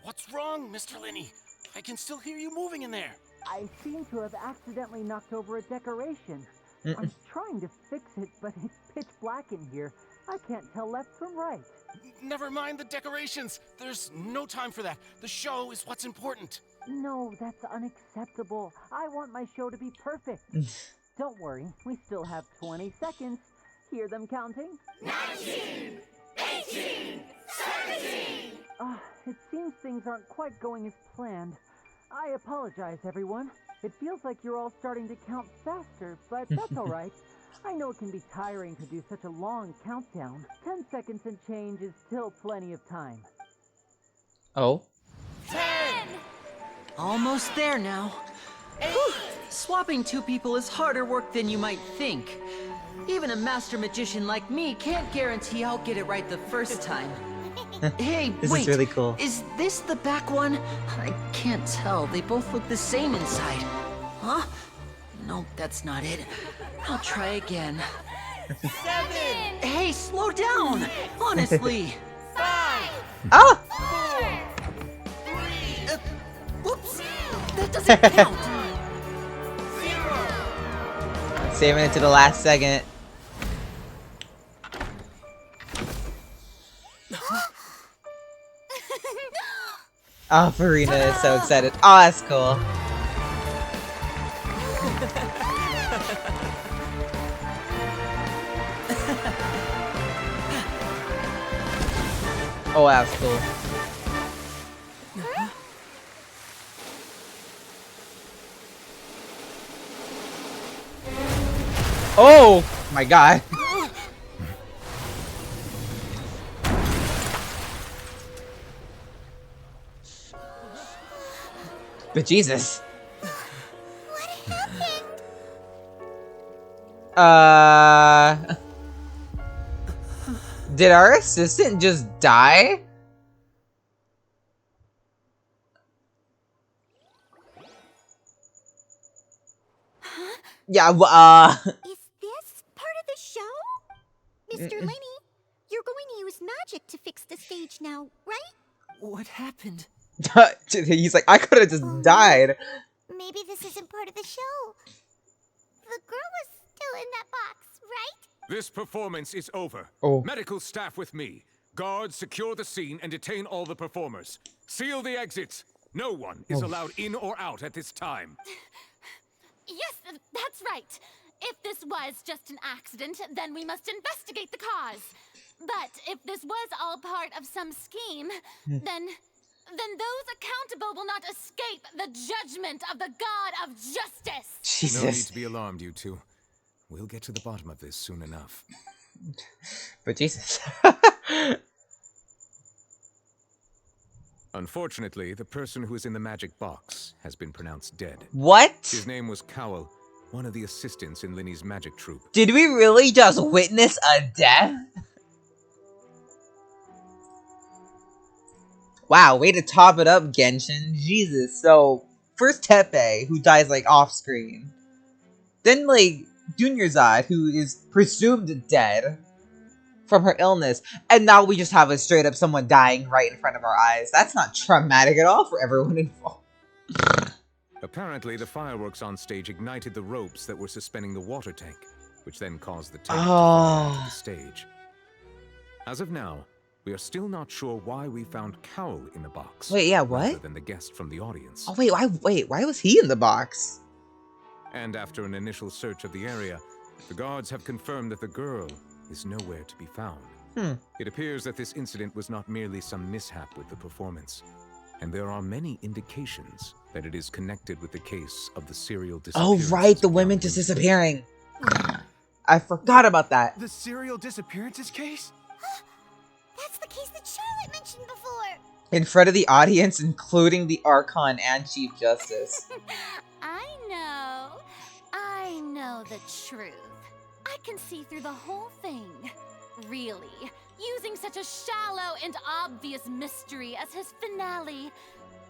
What's wrong, Mr. Lenny? I can still hear you moving in there. I seem to have accidentally knocked over a decoration. I'm trying to fix it, but it's pitch black in here. I can't tell left from right. Never mind the decorations. There's no time for that. The show is what's important. No, that's unacceptable. I want my show to be perfect. Don't worry, we still have 20 seconds. Hear them counting? 19, 18, 17. It seems things aren't quite going as planned. I apologize, everyone. It feels like you're all starting to count faster, but that's all right. I know it can be tiring to do such a long countdown. 10 seconds and change is still plenty of time. Oh. 10. Almost there now. Whew. Swapping two people is harder work than you might think. Even a master magician like me can't guarantee I'll get it right the first time. Hey, This wait, is really cool. Is this the back one? I can't tell. They both look the same inside. Huh? No, that's not it. I'll try again. 7. Hey, slow down! Honestly. 5. Oh! 4. 3. Whoops! That doesn't count! 0. Saving it to the last second. Oh, Farina is so excited. Oh, that's cool. Oh, that's cool. Oh my god. But Jesus. What happened? Did our assistant just die? Yeah, Is this part of the show? Mr. Lenny, you're going to use magic to fix the stage now, right? What happened? He's like, I could have just died. Maybe this isn't part of the show. The girl was still in that box, right? This performance is over. Oh. Medical staff with me. Guards, secure the scene and detain all the performers. Seal the exits. No one is allowed in or out at this time. Yes, that's right. If this was just an accident, then we must investigate the cause. But if this was all part of some scheme, then those accountable will not escape the judgment of the God of Justice. No need to be alarmed, you two. We'll get to the bottom of this soon enough. But Jesus. Unfortunately, the person who is in the magic box has been pronounced dead. What? His name was Cowell, one of the assistants in Linny's magic troupe. Did we really just witness a death? Wow, way to top it up, Genshin. Jesus. So, first Tepe, who dies, like, off-screen. Then, like, Dunyarzad, who is presumed dead from her illness. And now we just have a straight-up someone dying right in front of our eyes. That's not traumatic at all for everyone involved. Apparently, the fireworks on stage ignited the ropes that were suspending the water tank, which then caused the tank to fall onto the stage. As of now, we are still not sure why we found Cowell in the box. Wait, yeah, what? Rather than the guest from the audience. Oh, wait, why was he in the box? And after an initial search of the area, the guards have confirmed that the girl is nowhere to be found. It appears that this incident was not merely some mishap with the performance, and there are many indications that it is connected with the case of the serial disappearance. Oh, right, the women just disappearing. I forgot about that. The serial disappearances case? That's the case that Charlotte mentioned before. In front of the audience, including the Archon and Chief Justice. I know the truth. I can see through the whole thing. Really, using such a shallow and obvious mystery as his finale.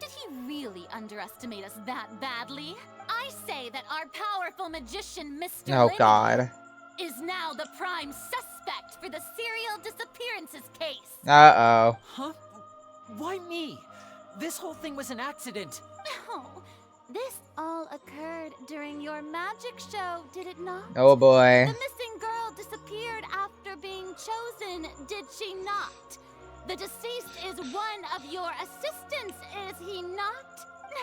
Did he really underestimate us that badly? I say that our powerful magician, Mr. Oh, God. is now the prime suspect for the serial disappearances case. Uh-oh. Huh? Why me? This whole thing was an accident. Oh, this all occurred during your magic show, did it not? Oh, boy. The missing girl disappeared after being chosen, did she not? The deceased is one of your assistants, is he not?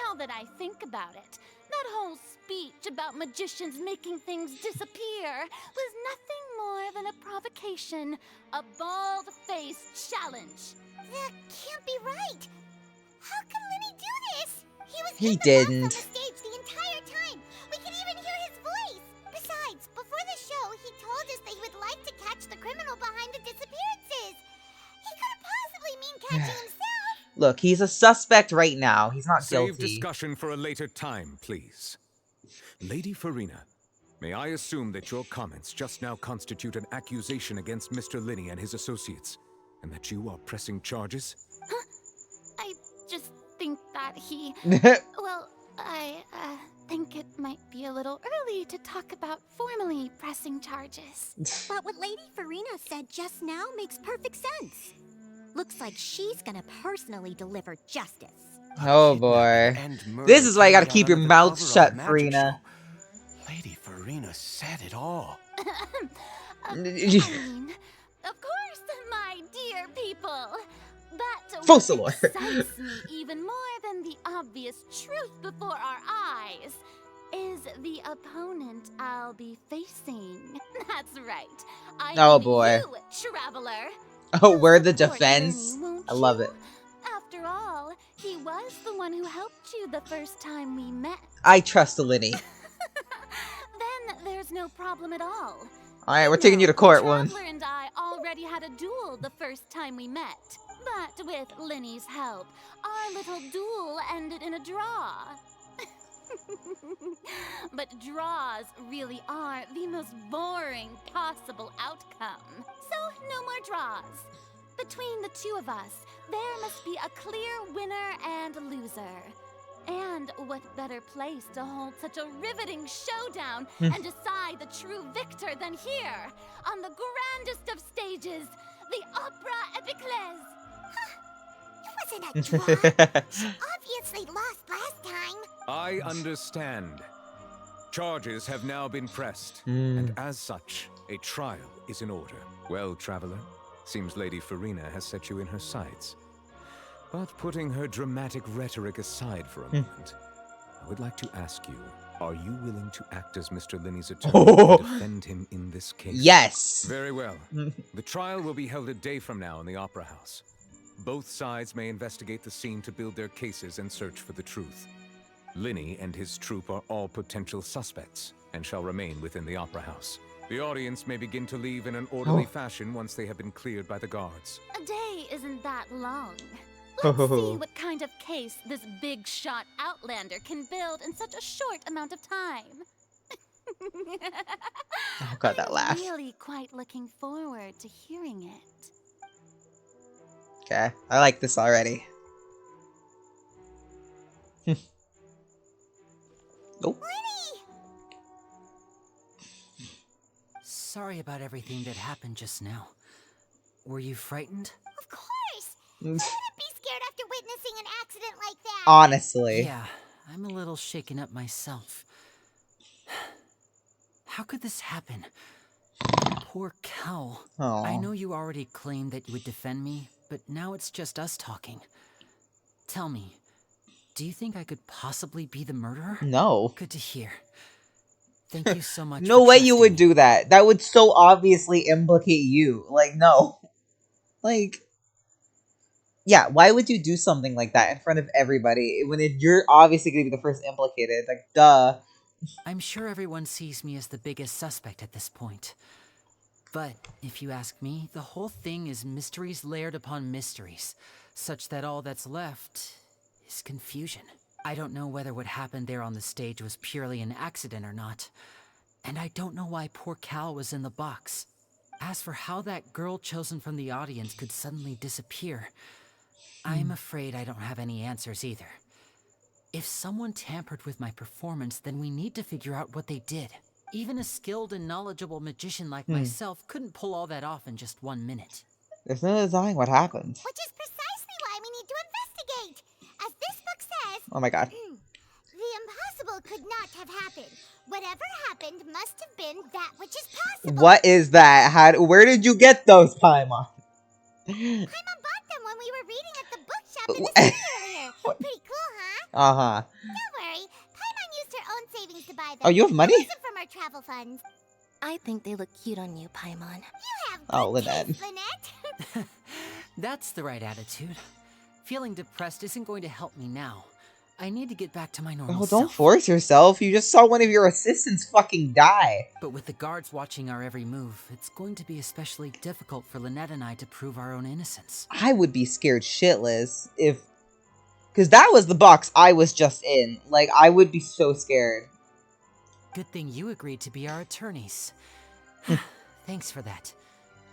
Now that I think about it, that whole speech about magicians making things disappear was nothing more than a provocation, a bald-faced challenge. That can't be right. How can Linny do this? He didn't. On the stage the entire time. We can even hear his voice. Besides, before the show, he told us that he would like to catch the criminal behind the disappearances. He couldn't possibly mean catching himself. Look, he's a suspect right now. He's not Save guilty. discussion for a later time, please. Lady Farina, may I assume that your comments just now constitute an accusation against Mr. Linny and his associates, and that you are pressing charges? Huh? I just think that he... Well, I think it might be a little early to talk about formally pressing charges. But what Lady Farina said just now makes perfect sense. Looks like she's gonna personally deliver justice. Oh, boy. This is why you gotta keep your mouth shut, Farina. Lady Farina said it all. I mean, of course, my dear people. But what Fossilor. excites me even more than the obvious truth before our eyes is the opponent I'll be facing. That's right. Oh, boy. You, traveler. Oh, we're the defense. I love it. After all, he was the one who helped you the first time we met. I trust the Linny. Then there's no problem at all. Alright, we're taking you to court, woman. Traveler and I already had a duel the first time we met. But with Linny's help, our little duel ended in a draw. But draws really are the most boring possible outcome. So, no more draws. Between the two of us, there must be a clear winner and loser. And what better place to hold such a riveting showdown and decide the true victor than here, on the grandest of stages, the Opera Epiclese. It wasn't a draw. Obviously lost last time. I understand. Charges have now been pressed, and as such, a trial is in order. Well, traveler, seems Lady Farina has set you in her sights. But putting her dramatic rhetoric aside for a moment, I would like to ask you, Are you willing to act as Mr. Linney's attorney Oh. and defend him in this case? Yes. Very well. The trial will be held a day from now in the Opera House. Both sides may investigate the scene to build their cases and search for the truth. Linney and his troupe are all potential suspects and shall remain within the Opera House. The audience may begin to leave in an orderly fashion once they have been cleared by the guards. A day isn't that long. Let's see what kind of case this big shot outlander can build in such a short amount of time. Oh god, that laugh. I'm really quite looking forward to hearing it. Okay, I like this already. Nope. Sorry about everything that happened just now. Were you frightened? Of course! Who wouldn't be scared after witnessing an accident like that? Honestly. Yeah, I'm a little shaken up myself. How could this happen? Poor Cal. Aw. I know you already claimed that you would defend me, but now it's just us talking. Tell me, do you think I could possibly be the murderer? No. Good to hear. Thank you so much. No for way you trusting would me. do that. That would so obviously implicate you. Like, no. Like, yeah, why would you do something like that in front of everybody when you're obviously going to be the first implicated? Like, duh. I'm sure everyone sees me as the biggest suspect at this point. But if you ask me, the whole thing is mysteries layered upon mysteries, such that all that's left is confusion. I don't know whether what happened there on the stage was purely an accident or not. And I don't know why poor Cal was in the box. As for how that girl chosen from the audience could suddenly disappear, I'm afraid I don't have any answers either. If someone tampered with my performance, then we need to figure out what they did. Even a skilled and knowledgeable magician like myself couldn't pull all that off in just 1 minute. There's no denying what happened. Which is precisely why we need to investigate. As this book says, Oh my god. the impossible could not have happened. Whatever happened must have been that which is possible. What is that? Where did you get those, Paimon? Paimon bought them when we were reading at the bookshop in the city earlier. Pretty cool, huh? Uh-huh. Don't worry. Paimon used her own savings to buy them. Oh, you have money? It wasn't from our travel funds. I think they look cute on you, Paimon. You have Oh, Lynette. taste, Lynette. That's the right attitude. Feeling depressed isn't going to help me now. I need to get back to my normal Oh, don't self. force yourself. You just saw one of your assistants fucking die. But with the guards watching our every move, it's going to be especially difficult for Lynette and I to prove our own innocence. I would be scared shitless if... Because that was the box I was just in. Like, I would be so scared. Good thing you agreed to be our attorneys. Thanks for that.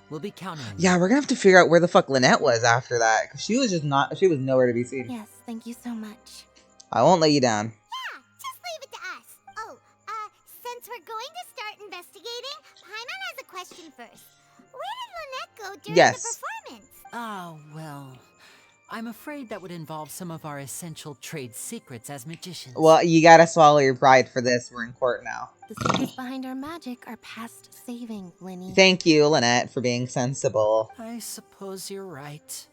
We'll be counting on you. Yeah, we're gonna have to figure out where the fuck Lynette was after that. Because she was just not... She was nowhere to be seen. Yes, thank you so much. I won't let you down. Yeah, just leave it to us. Oh, since we're going to start investigating, Paimon has a question first. Where did Lynette go during Yes. the performance? Oh, well... I'm afraid that would involve some of our essential trade secrets as magicians. Well, you gotta swallow your pride for this. We're in court now. The secrets behind our magic are past saving, Linny. Thank you, Lynette, for being sensible. I suppose you're right.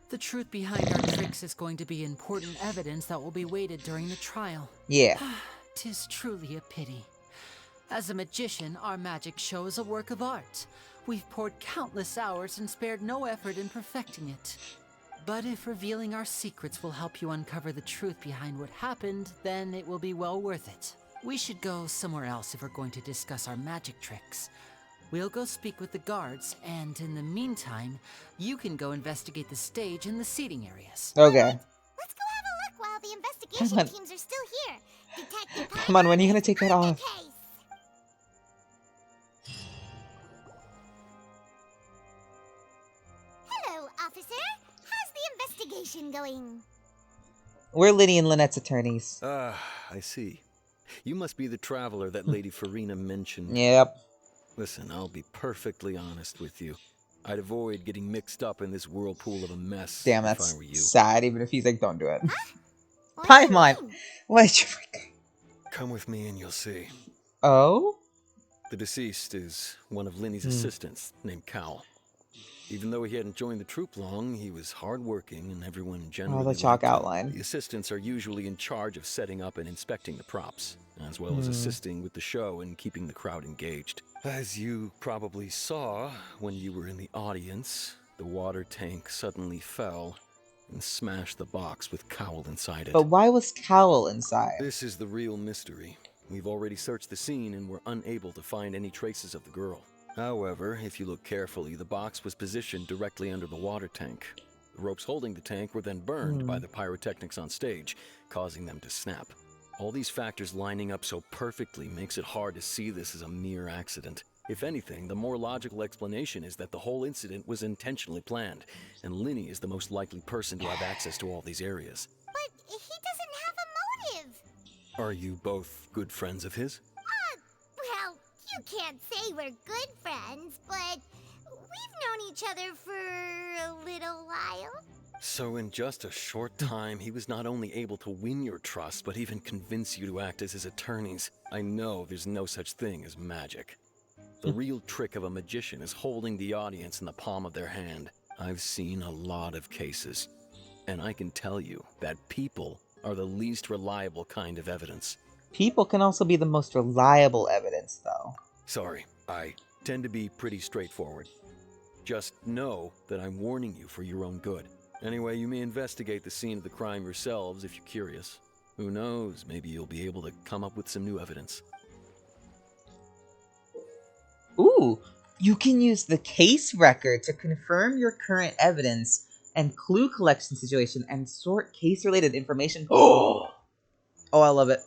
The truth behind our tricks is going to be important evidence that will be weighted during the trial. Yeah. 'Tis truly a pity. As a magician, our magic show is a work of art. We've poured countless hours and spared no effort in perfecting it. But if revealing our secrets will help you uncover the truth behind what happened, then it will be well worth it. We should go somewhere else if we're going to discuss our magic tricks. We'll go speak with the guards, and in the meantime, you can go investigate the stage and the seating areas. Okay. Let's go have a look while the investigation Come on. teams are still here. Detective Come on, when are you gonna take that on the off? case. Hello, officer. How's the investigation going? We're Linny and Lynette's attorneys. Ah, I see. You must be the traveler that Lady Farina mentioned. Yep. Listen, I'll be perfectly honest with you. I'd avoid getting mixed up in this whirlpool of a mess Damn, if that's I were you. sad, even if he's like, don't do it. What do you Paimon! mean? What did you... Come with me and you'll see. Oh? The deceased is one of Linny's assistants, named Cal. Even though he hadn't joined the troupe long, he was hardworking and everyone generally Oh, the chalk liked him. outline. The assistants are usually in charge of setting up and inspecting the props, as well as assisting with the show and keeping the crowd engaged. As you probably saw when you were in the audience, the water tank suddenly fell and smashed the box with Cowl inside it. But why was Cowl inside? This is the real mystery. We've already searched the scene and were unable to find any traces of the girl. However, if you look carefully, the box was positioned directly under the water tank. The ropes holding the tank were then burned by the pyrotechnics on stage, causing them to snap. All these factors lining up so perfectly makes it hard to see this as a mere accident. If anything, the more logical explanation is that the whole incident was intentionally planned, and Linny is the most likely person to have access to all these areas. But he doesn't have a motive. Are you both good friends of his? Well, you can't say we're good friends, but we've known each other for a little while. So in just a short time, he was not only able to win your trust, but even convince you to act as his attorneys. I know there's no such thing as magic. The real trick of a magician is holding the audience in the palm of their hand. I've seen a lot of cases, and I can tell you that people are the least reliable kind of evidence. People can also be the most reliable evidence, though. Sorry, I tend to be pretty straightforward. Just know that I'm warning you for your own good. Anyway, you may investigate the scene of the crime yourselves if you're curious. Who knows, maybe you'll be able to come up with some new evidence. Ooh, you can use the case record to confirm your current evidence and clue collection situation and sort case-related information. Oh, I love it.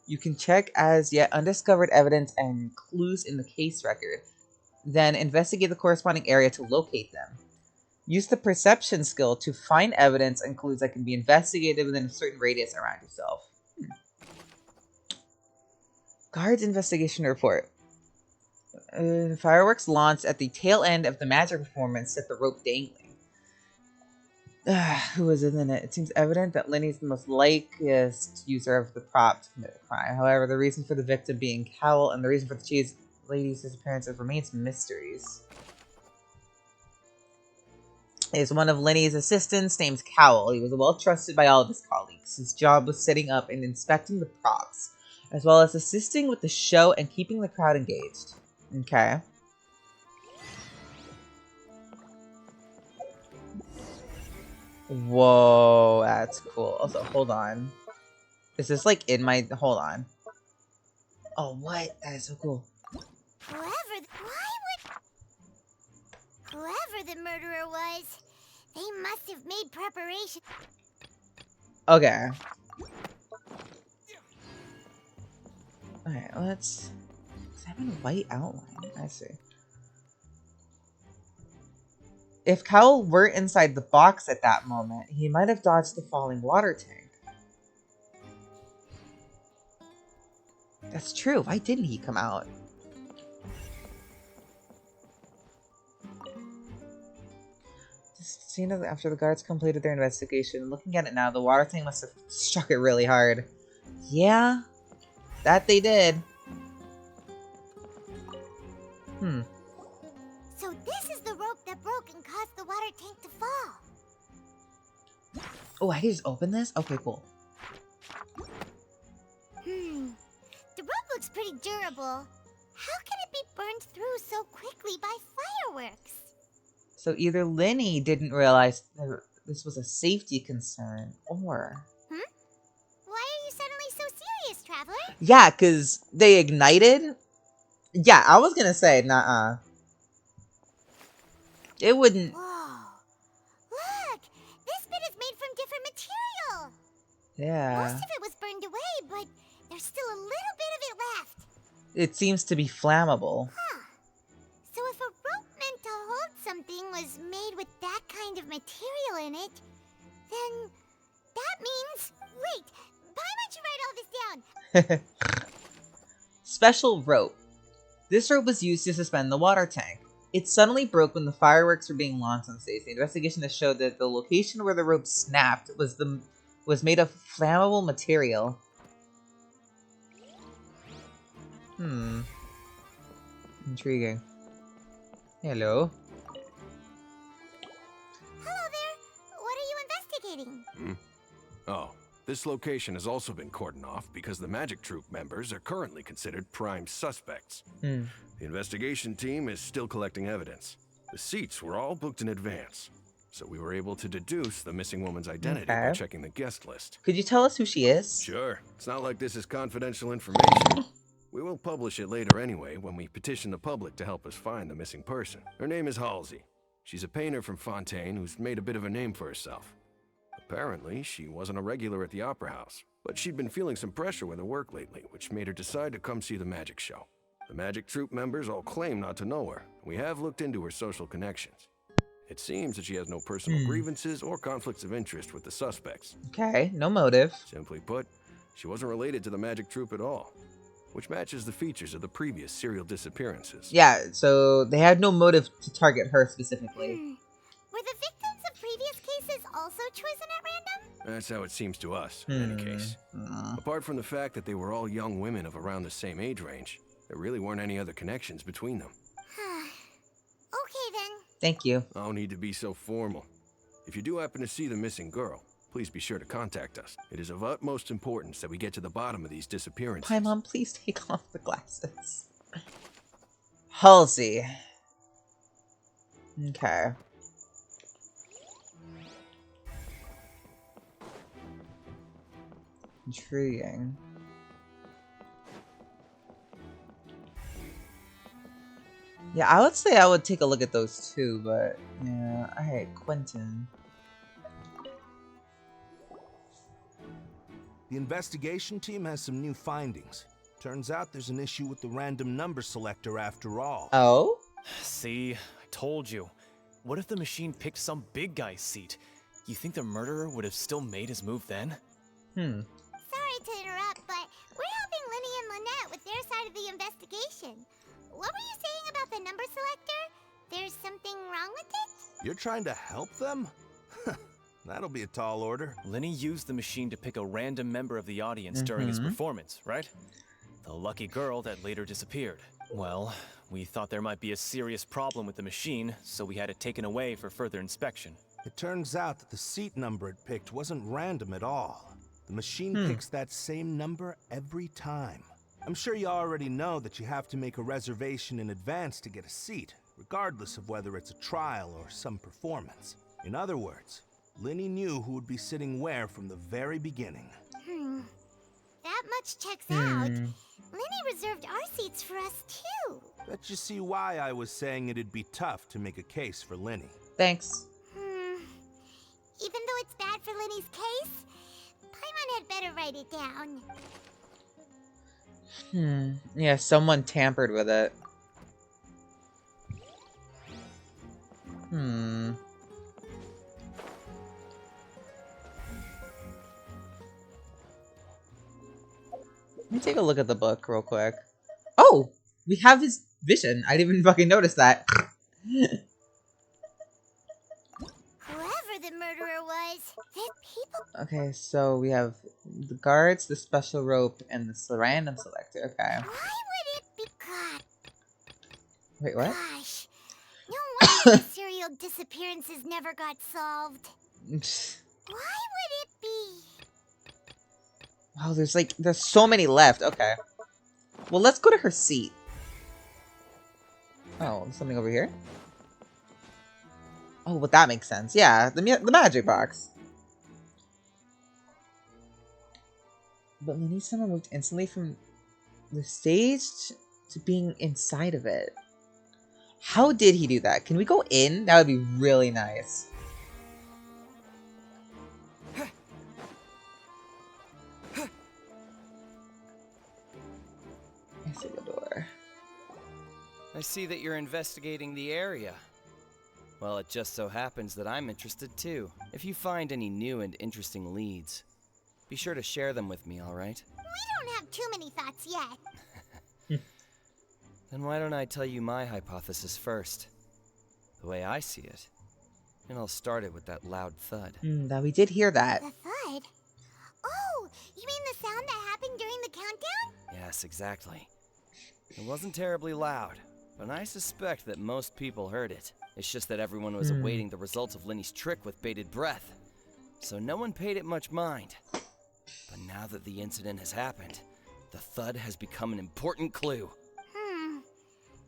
You can check as yet undiscovered evidence and clues in the case record. Then investigate the corresponding area to locate them. Use the perception skill to find evidence and clues that can be investigated within a certain radius around yourself. Guard's investigation report. Fireworks launched at the tail end of the magic performance set the rope dangling. Who was in it? It seems evident that Linny is the most likeliest user of the prop to commit the crime. However, the reason for the victim being Cowl and the reason for the cheese lady's disappearance remains mysteries. Is one of Linny's assistants named Cowl. He was well trusted by all of his colleagues. His job was setting up and inspecting the props, as well as assisting with the show and keeping the crowd engaged. Okay. Whoa, that's cool. Also, hold on. Is this like in my... Hold on. Oh, what? That is so cool. Whoever the murderer was, they must have made preparation. Okay. Alright, let's... It's having a white outline. I see. If Cowl were inside the box at that moment, he might have dodged the falling water tank. That's true. Why didn't he come out? Scene of after the guards completed their investigation. Looking at it now, the water tank must have struck it really hard. Yeah, that they did. So this is the rope that broke and caused the water tank to fall. Oh, I can just open this? Okay, cool. The rope looks pretty durable. How can it be burned through so quickly by fireworks? So either Linny didn't realize that this was a safety concern, or... Why are you suddenly so serious, Traveler? Yeah, because they ignited? Yeah, I was gonna say, nuh-uh. It wouldn't... Whoa. Look! This bit is made from different material! Yeah. Most of it was burned away, but there's still a little bit of it left. It seems to be flammable. So if a rope meant to hold something was made with that kind of material in it, then that means... Wait, why don't you write all this down? Special rope. This rope was used to suspend the water tank. It suddenly broke when the fireworks were being launched on stage. The investigation has showed that the location where the rope snapped was made of flammable material. Intriguing. Hello. Hello there. What are you investigating? Oh, This location has also been cordoned off because the Magic Troop members are currently considered prime suspects. The investigation team is still collecting evidence. The seats were all booked in advance, so we were able to deduce the missing woman's identity by checking the guest list. Could you tell us who she is? Sure. It's not like this is confidential information. We will publish it later anyway when we petition the public to help us find the missing person. Her name is Halsey. She's a painter from Fontaine who's made a bit of a name for herself. Apparently, she wasn't a regular at the Opera House, but she'd been feeling some pressure with her work lately, which made her decide to come see the magic show. The Magic Troop members all claim not to know her. We have looked into her social connections. It seems that she has no personal grievances or conflicts of interest with the suspects. Okay, no motive. Simply put, she wasn't related to the Magic Troop at all, which matches the features of the previous serial disappearances. Yeah, so they had no motive to target her specifically. Were the victims of previous cases also chosen at random? That's how it seems to us, in any case. Apart from the fact that they were all young women of around the same age range, there really weren't any other connections between them. Okay then. Thank you. No need to be so formal. If you do happen to see the missing girl, please be sure to contact us. It is of utmost importance that we get to the bottom of these disappearances. Paimon, please take off the glasses. Halsey. Okay. Intriguing. Yeah, I would say I would take a look at those too, but yeah, alright, Quentin. The investigation team has some new findings. Turns out there's an issue with the random number selector after all. Oh? See, I told you. What if the machine picked some big guy's seat? You think the murderer would have still made his move then? Sorry to interrupt, but we're helping Linny and Lynette with their side of the investigation. What were you saying about the number selector? There's something wrong with it? You're trying to help them? That'll be a tall order. Linny used the machine to pick a random member of the audience during his performance, right? The lucky girl that later disappeared. Well, we thought there might be a serious problem with the machine, so we had it taken away for further inspection. It turns out that the seat number it picked wasn't random at all. The machine picks that same number every time. I'm sure you already know that you have to make a reservation in advance to get a seat, regardless of whether it's a trial or some performance. In other words, Linny knew who would be sitting where from the very beginning. That much checks out. Linny reserved our seats for us too. Bet you see why I was saying it'd be tough to make a case for Linny. Thanks. Even though it's bad for Linny's case, Paimon had better write it down. Yeah, someone tampered with it. Let me take a look at the book real quick. Oh! We have his vision. I didn't even fucking notice that. Whoever the murderer was, the people... Okay, so we have the guards, the special rope, and the random selector. Okay. Why would it be... God. Wait, what? Gosh. No wonder the serial disappearances never got solved. Why would it be? Wow, there's so many left. Okay. Well, let's go to her seat. Oh, something over here? Oh, but that makes sense. Yeah, the magic box. But we need someone moved instantly from the stage to being inside of it. How did he do that? Can we go in? That would be really nice. I see the door. I see that you're investigating the area. Well, it just so happens that I'm interested too. If you find any new and interesting leads, be sure to share them with me, alright? We don't have too many thoughts yet. Then why don't I tell you my hypothesis first? The way I see it. And I'll start it with that loud thud. Now we did hear that. The thud? Oh, you mean the sound that happened during the countdown? Yes, exactly. It wasn't terribly loud, but I suspect that most people heard it. It's just that everyone was awaiting the results of Linny's trick with bated breath, so no one paid it much mind. But now that the incident has happened, the thud has become an important clue.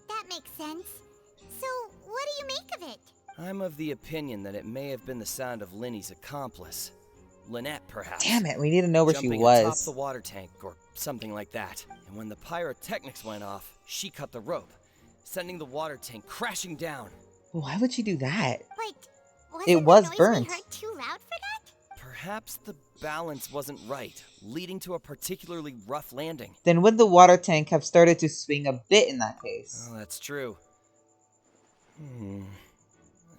That makes sense. So, what do you make of it? I'm of the opinion that it may have been the sound of Linny's accomplice. Lynette, perhaps. Damn it, we need to know where Jumping she was. atop the water tank or something like that. And when the pyrotechnics went off, she cut the rope, sending the water tank crashing down. Why would she do that? But It was the noise burnt. we heard too loud for that? Perhaps the balance wasn't right, leading to a particularly rough landing. Then would the water tank have started to swing a bit in that case? Oh, that's true.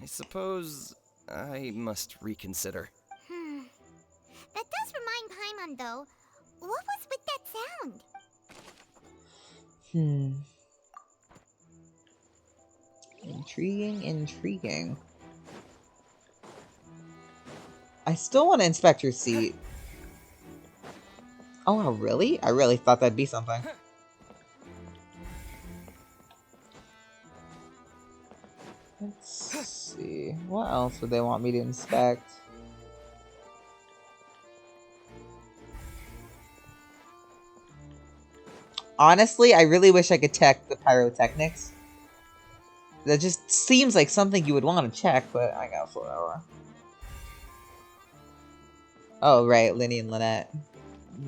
I suppose I must reconsider. That does remind Paimon, though. What was with that sound? Intriguing. I still want to inspect your seat. Oh, really? I really thought that'd be something. Let's see. What else would they want me to inspect? Honestly, I really wish I could check the pyrotechnics. That just seems like something you would want to check, but I guess whatever. Oh, right, Linny and Lynette.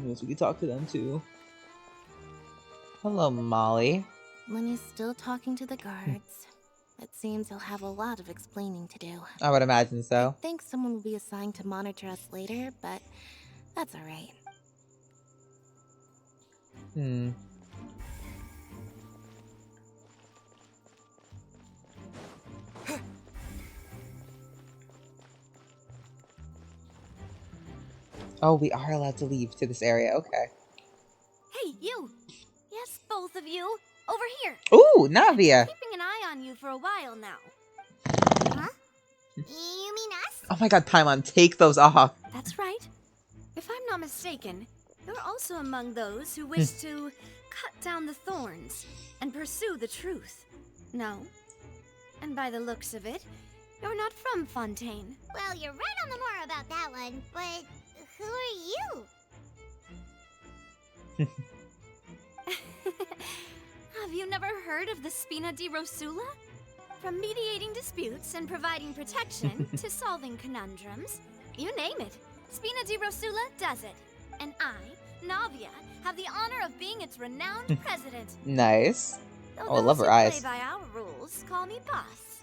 Yes, we could talk to them too. Hello, Molly. Lenny's still talking to the guards. It seems he'll have a lot of explaining to do. I would imagine so. I think someone will be assigned to monitor us later, but that's alright. Oh, we are allowed to leave to this area. Okay. Hey, you! Yes, both of you! Over here! Ooh, Navia! Keeping an eye on you for a while now. Huh? You mean us? Oh my god, Paimon, take those off. That's right. If I'm not mistaken, you're also among those who wish to cut down the thorns and pursue the truth. No? And by the looks of it, you're not from Fontaine. Well, you're right on the more about that one, but who are you? Have you never heard of the Spina di Rosula? From mediating disputes and providing protection to solving conundrums, you name it, Spina di Rosula does it. And I, Navia, have the honor of being its renowned president. Nice. Though Oh, I love those her who eyes. play by our rules call me boss.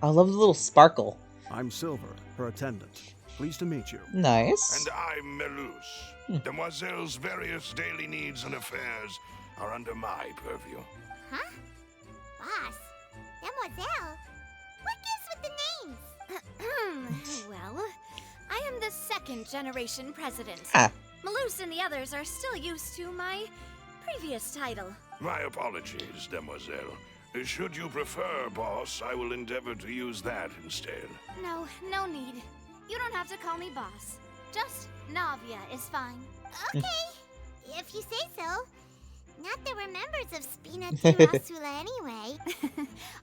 I love the little sparkle. I'm Silver, her attendant. Pleased to meet you. Nice. And I'm Melus. Demoiselle's various daily needs and affairs are under my purview. Huh? Boss? Demoiselle? What gives with the names? Well, I am the second generation president. Ah. Malus and the others are still used to my previous title. My apologies, Demoiselle. Should you prefer, boss, I will endeavor to use that instead. No, no need. You don't have to call me boss. Just Navia is fine. Okay, if you say so. Not that we're members of Spina di Rosula anyway.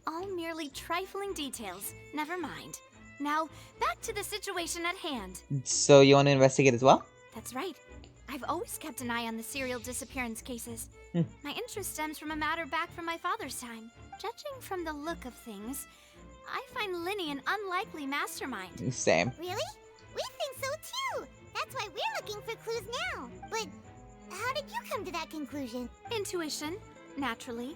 All merely trifling details. Never mind. Now, back to the situation at hand. So you want to investigate as well? That's right. I've always kept an eye on the serial disappearance cases. My interest stems from a matter back from my father's time. Judging from the look of things, I find Linny an unlikely mastermind. Same. Really? We think so too. That's why we're looking for clues now. But how did you come to that conclusion? Intuition, naturally.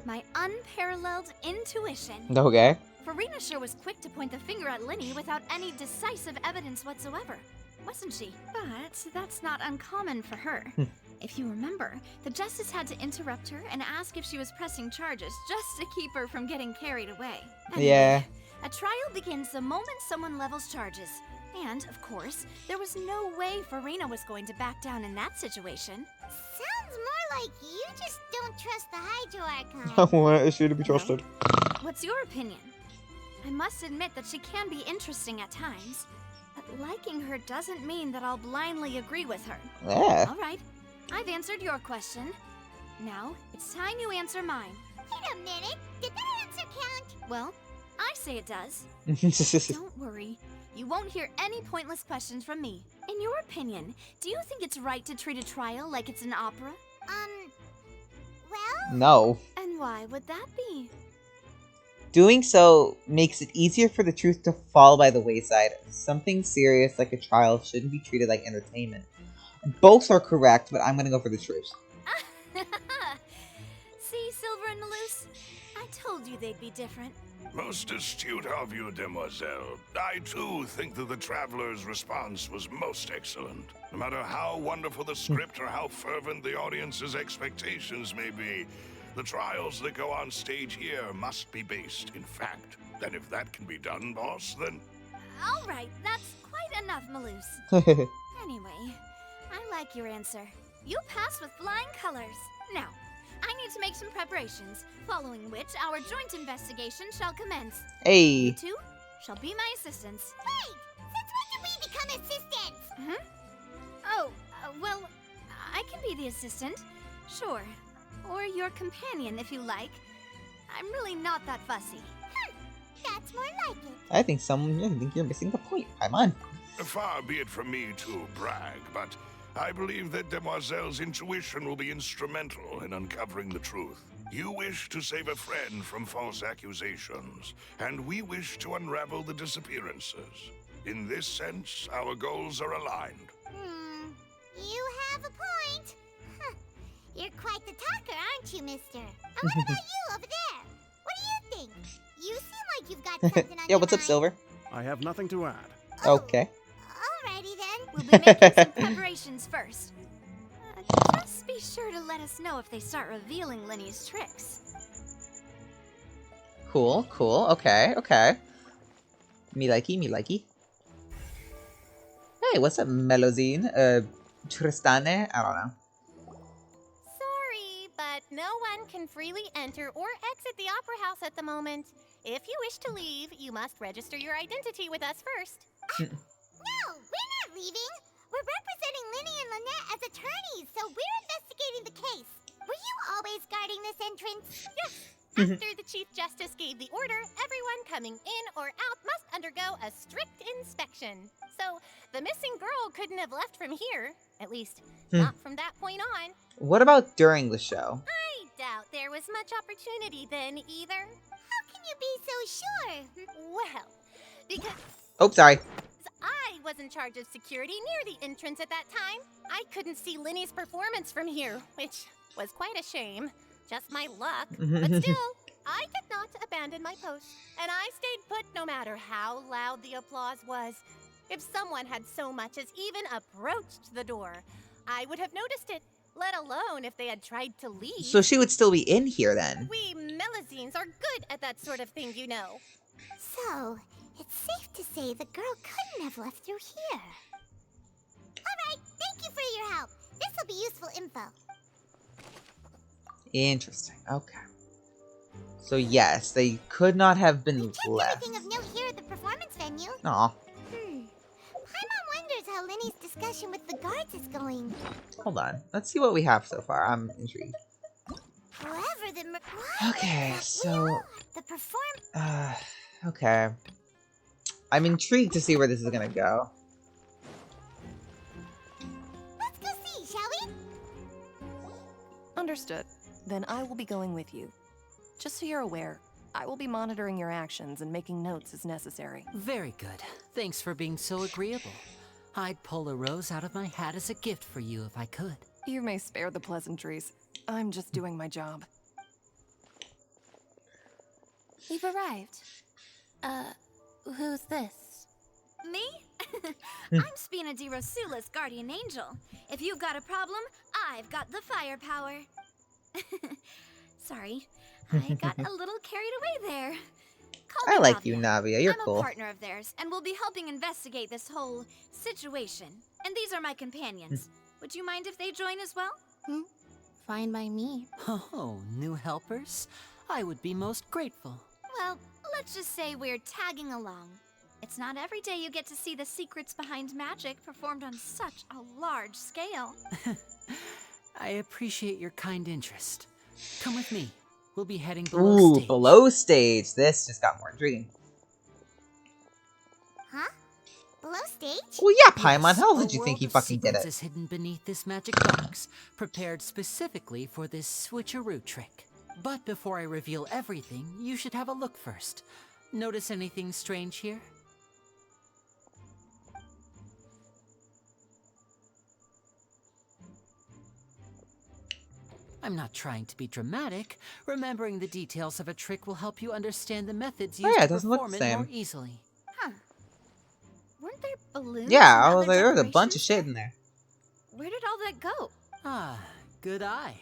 My unparalleled intuition. Okay. Farina sure was quick to point the finger at Linny without any decisive evidence whatsoever, wasn't she? But that's not uncommon for her. If you remember, the justice had to interrupt her and ask if she was pressing charges just to keep her from getting carried away. Anyway, Yeah. a trial begins the moment someone levels charges. And, of course, there was no way Farina was going to back down in that situation. Sounds more like you just don't trust the Hydro Archon. Why is she to be trusted? What's your opinion? I must admit that she can be interesting at times, but liking her doesn't mean that I'll blindly agree with her. Yeah. All right, I've answered your question. Now, it's time you answer mine. Wait a minute, did that answer count? Well, I say it does. Don't worry. You won't hear any pointless questions from me. In your opinion, do you think it's right to treat a trial like it's an opera? Well? No. And why would that be? Doing so makes it easier for the truth to fall by the wayside. Something serious like a trial shouldn't be treated like entertainment. Both are correct, but I'm gonna go for the truth. See, Silver and Malus? I told you they'd be different. Most astute of you, demoiselle. I too think that the traveler's response was most excellent. No matter how wonderful the script or how fervent the audience's expectations may be, the trials that go on stage here must be based in fact. And if that can be done, boss, then... All right, that's quite enough, Malus. Anyway, I like your answer. You passed with flying colors. Now, I need to make some preparations, following which our joint investigation shall commence. Hey. You two shall be my assistants. Wait! Since when did we become assistants? Oh, well, I can be the assistant. Sure. Or your companion, if you like. I'm really not that fussy. That's more like it. I think you're missing the point. I'm on. Far be it from me to brag, but I believe that Demoiselle's intuition will be instrumental in uncovering the truth. You wish to save a friend from false accusations, and we wish to unravel the disappearances. In this sense, our goals are aligned. You have a point. You're quite the talker, aren't you, mister? And what about you over there? What do you think? You seem like you've got something on Yeah, what's up, Silver? I have nothing to add. Okay. Alrighty then. We'll be making some preparations first. Just be sure to let us know if they start revealing Lenny's tricks. Cool. Okay. Me likey. Hey, what's up, Melozine? Tristane? I don't know. Sorry, but no one can freely enter or exit the Opera House at the moment. If you wish to leave, you must register your identity with us first. No, we're not leaving. We're representing Linny and Lynette as attorneys, so we're investigating the case. Were you always guarding this entrance? Yes. After the Chief Justice gave the order, everyone coming in or out must undergo a strict inspection. So, the missing girl couldn't have left from here. At least, not from that point on. What about during the show? I doubt there was much opportunity then, either. How can you be so sure? Well, because... Oh, sorry. I was in charge of security near the entrance at that time. I couldn't see Linny's performance from here, which was quite a shame. Just my luck. But still, I did not abandon my post. And I stayed put no matter how loud the applause was. If someone had so much as even approached the door, I would have noticed it, let alone if they had tried to leave. So she would still be in here then. We Melazines are good at that sort of thing, you know. So, it's safe to say the girl couldn't have left through here. Alright, thank you for your help. This'll be useful info. Interesting. Okay. So yes, they could not have been left. Everything of note here at the performance venue. Aw. Paimon wonders how Linny's discussion with the guards is going. Hold on. Let's see what we have so far. I'm intrigued. Whoever the Okay, so... The perform... Okay. I'm intrigued to see where this is gonna go. Let's go see, shall we? Understood. Then I will be going with you. Just so you're aware, I will be monitoring your actions and making notes as necessary. Very good. Thanks for being so agreeable. I'd pull a rose out of my hat as a gift for you if I could. You may spare the pleasantries. I'm just doing my job. You've arrived. Who's this? Me? I'm Spina di Rosula's guardian angel. If you've got a problem, I've got the firepower. Sorry, I got a little carried away there. Call I me like Navia. you, Navia. You're I'm cool. a partner of theirs, and we'll be helping investigate this whole situation. And these are my companions. Would you mind if they join as well? Fine by me. Oh, new helpers? I would be most grateful. Well, let's just say we're tagging along. It's not every day you get to see the secrets behind magic performed on such a large scale. I appreciate your kind interest. Come with me. We'll be heading below Ooh, stage. below stage. This just got more intriguing. Huh? demo stage? Well, yeah, Paimon. Yes, How a did you think world he of fucking did secrets it? is hidden beneath this magic box, prepared specifically for this switcheroo trick. But before I reveal everything, you should have a look first. Notice anything strange here? I'm not trying to be dramatic. Remembering the details of a trick will help you understand the methods Oh used yeah, it to doesn't look perform the it same. more easily. Huh. Weren't there balloons Yeah, and I was other like, there was a bunch decorations of shit there? in there. Where did all that go? Ah, good eye.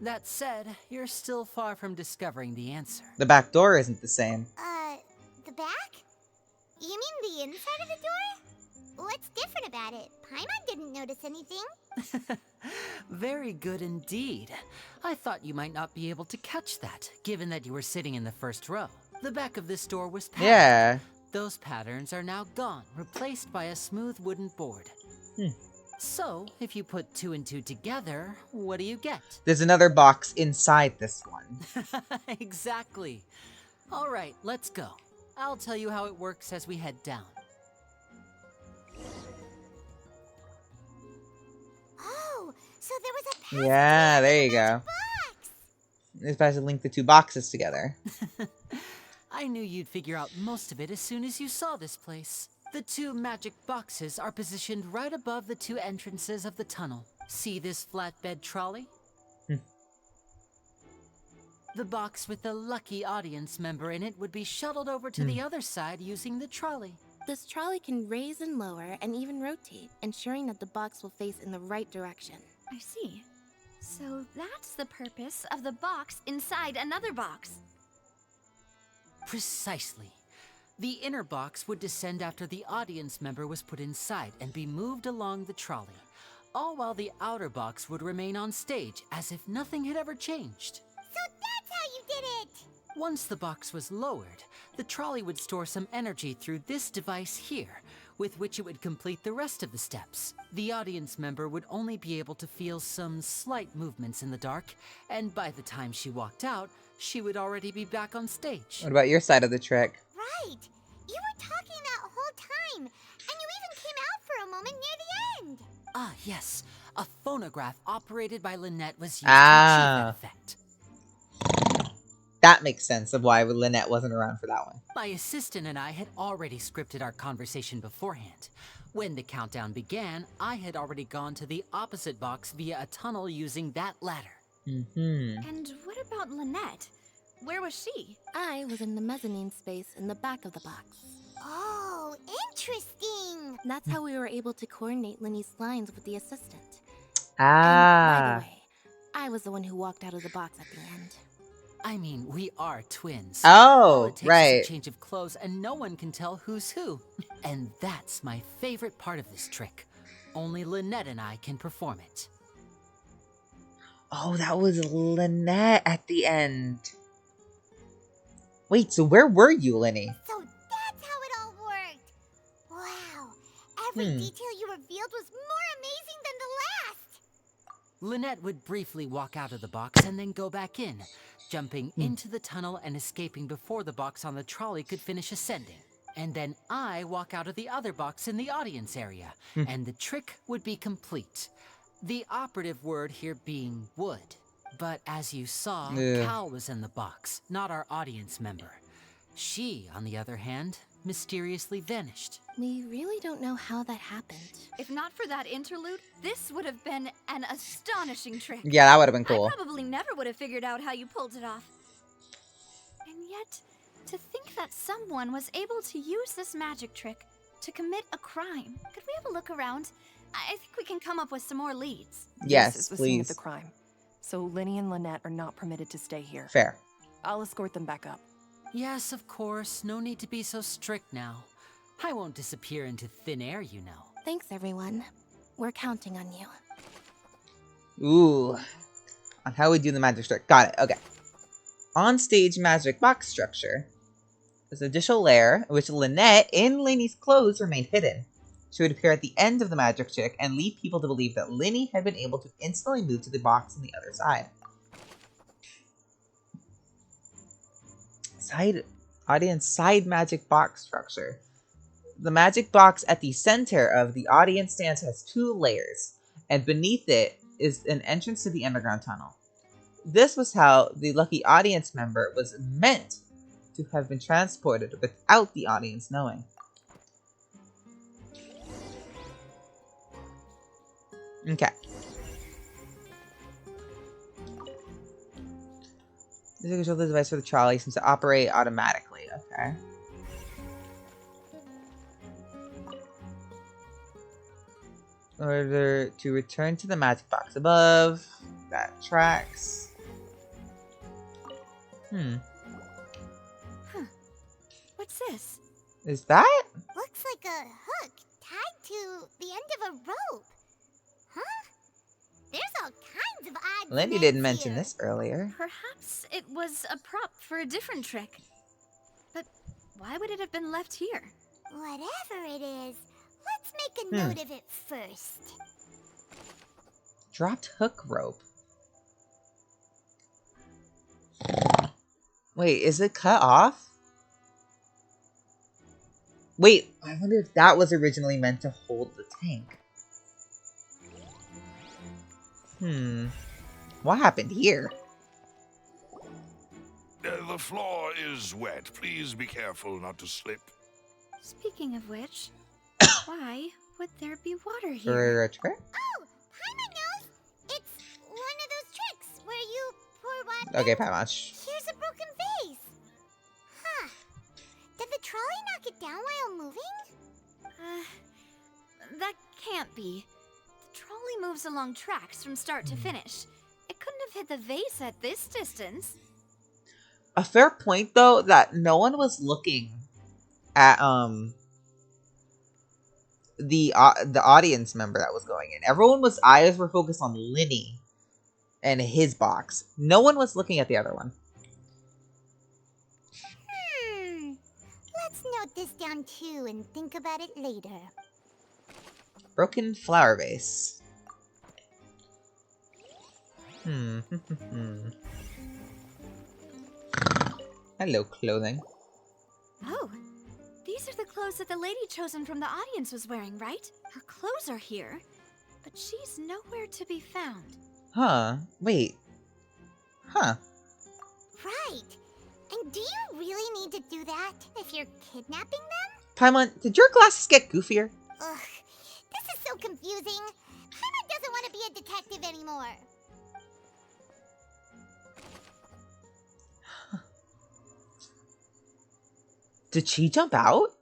That said, you're still far from discovering the answer. The back door isn't the same. The back? You mean the inside of the door? What's different about it? Paimon didn't notice anything. Very good indeed. I thought you might not be able to catch that, given that you were sitting in the first row. The back of this door was patterned. Yeah. Those patterns are now gone, replaced by a smooth wooden board. So, if you put 2 and 2 together, what do you get? There's another box inside this one. Exactly. All right, let's go. I'll tell you how it works as we head down. Oh, so there was a passage Yeah, there you go. box. It's supposed to link the two boxes together. I knew you'd figure out most of it as soon as you saw this place. The 2 magic boxes are positioned right above the 2 entrances of the tunnel. See this flatbed trolley? The box with the lucky audience member in it would be shuttled over to the other side using the trolley. This trolley can raise and lower and even rotate, ensuring that the box will face in the right direction. I see. So that's the purpose of the box inside another box. Precisely. The inner box would descend after the audience member was put inside and be moved along the trolley, all while the outer box would remain on stage as if nothing had ever changed. So that's how you did it! Once the box was lowered, the trolley would store some energy through this device here, with which it would complete the rest of the steps. The audience member would only be able to feel some slight movements in the dark, and by the time she walked out, she would already be back on stage. What about your side of the trick? Right! You were talking that whole time, and you even came out for a moment near the end! Ah, yes. A phonograph operated by Lynette was used to Ah. achieve that effect. That makes sense of why Lynette wasn't around for that one. My assistant and I had already scripted our conversation beforehand. When the countdown began, I had already gone to the opposite box via a tunnel using that ladder. And what about Lynette? Where was she? I was in the mezzanine space in the back of the box. Oh, interesting! That's how we were able to coordinate Linny's lines with the assistant. Ah. And by the way, I was the one who walked out of the box at the end. I mean, we are twins. Oh, All it takes right. is a change of clothes and no one can tell who's who. And that's my favorite part of this trick. Only Lynette and I can perform it. Oh, that was Lynette at the end. Wait, so where were you, Linny? So that's how it all worked! Wow, every detail you revealed was more amazing than the last! Lynette would briefly walk out of the box and then go back in, jumping into the tunnel and escaping before the box on the trolley could finish ascending. And then I walk out of the other box in the audience area, and the trick would be complete. The operative word here being would. But as you saw, Yeah. Cal was in the box, not our audience member. She, on the other hand, mysteriously vanished. We really don't know how that happened. If not for that interlude, this would have been an astonishing trick. Yeah, that would have been cool. I probably never would have figured out how you pulled it off. And yet, to think that someone was able to use this magic trick to commit a crime. Could we have a look around? I think we can come up with some more leads. Yes, This is the scene of please. the crime. So Linny and Lynette are not permitted to stay here. Fair. I'll escort them back up. Yes, of course. No need to be so strict now. I won't disappear into thin air, you know. Thanks, everyone. We're counting on you. Ooh. On how we do the magic trick. Got it. Okay. On stage magic box structure. There's an additional layer in which Lynette, in Linny's clothes, remained hidden. She would appear at the end of the magic trick and lead people to believe that Linny had been able to instantly move to the box on the other side. Audience side magic box structure. The magic box at the center of the audience stands has 2 layers, and beneath it is an entrance to the underground tunnel. This was how the lucky audience member was meant to have been transported without the audience knowing. Okay. This is control the device for the trolley seems to operate automatically. Okay. In order to return to the magic box above, that tracks. Huh. What's this? Is that? Looks like a hook tied to the end of a rope. Huh? There's all kinds of odds. Lindy didn't mention this earlier. Perhaps it was a prop for a different trick. But why would it have been left here? Whatever it is, let's make a note of it first. Dropped hook rope. Wait, is it cut off? Wait, I wonder if that was originally meant to hold the tank. What happened here? The floor is wet. Please be careful not to slip. Speaking of which, why would there be water here? For a trick? Oh, Paimon knows. It's one of those tricks where you pour water. Okay, Paimon. Here's a broken vase. Huh. Did the trolley knock it down while moving? That can't be. The trolley moves along tracks from start to finish. It couldn't have hit the vase at this distance. A fair point, though, that no one was looking at the audience member that was going in. Everyone's eyes were focused on Linny and his box. No one was looking at the other one. Let's note this down too and think about it later. Broken flower vase. Hello, clothing. Oh, these are the clothes that the lady chosen from the audience was wearing, right? Her clothes are here, but she's nowhere to be found. Huh. Wait. Huh. Right. And do you really need to do that if you're kidnapping them? Paimon, did your glasses get goofier? Ugh. This is so confusing. Paimon doesn't want to be a detective anymore. Did she jump out?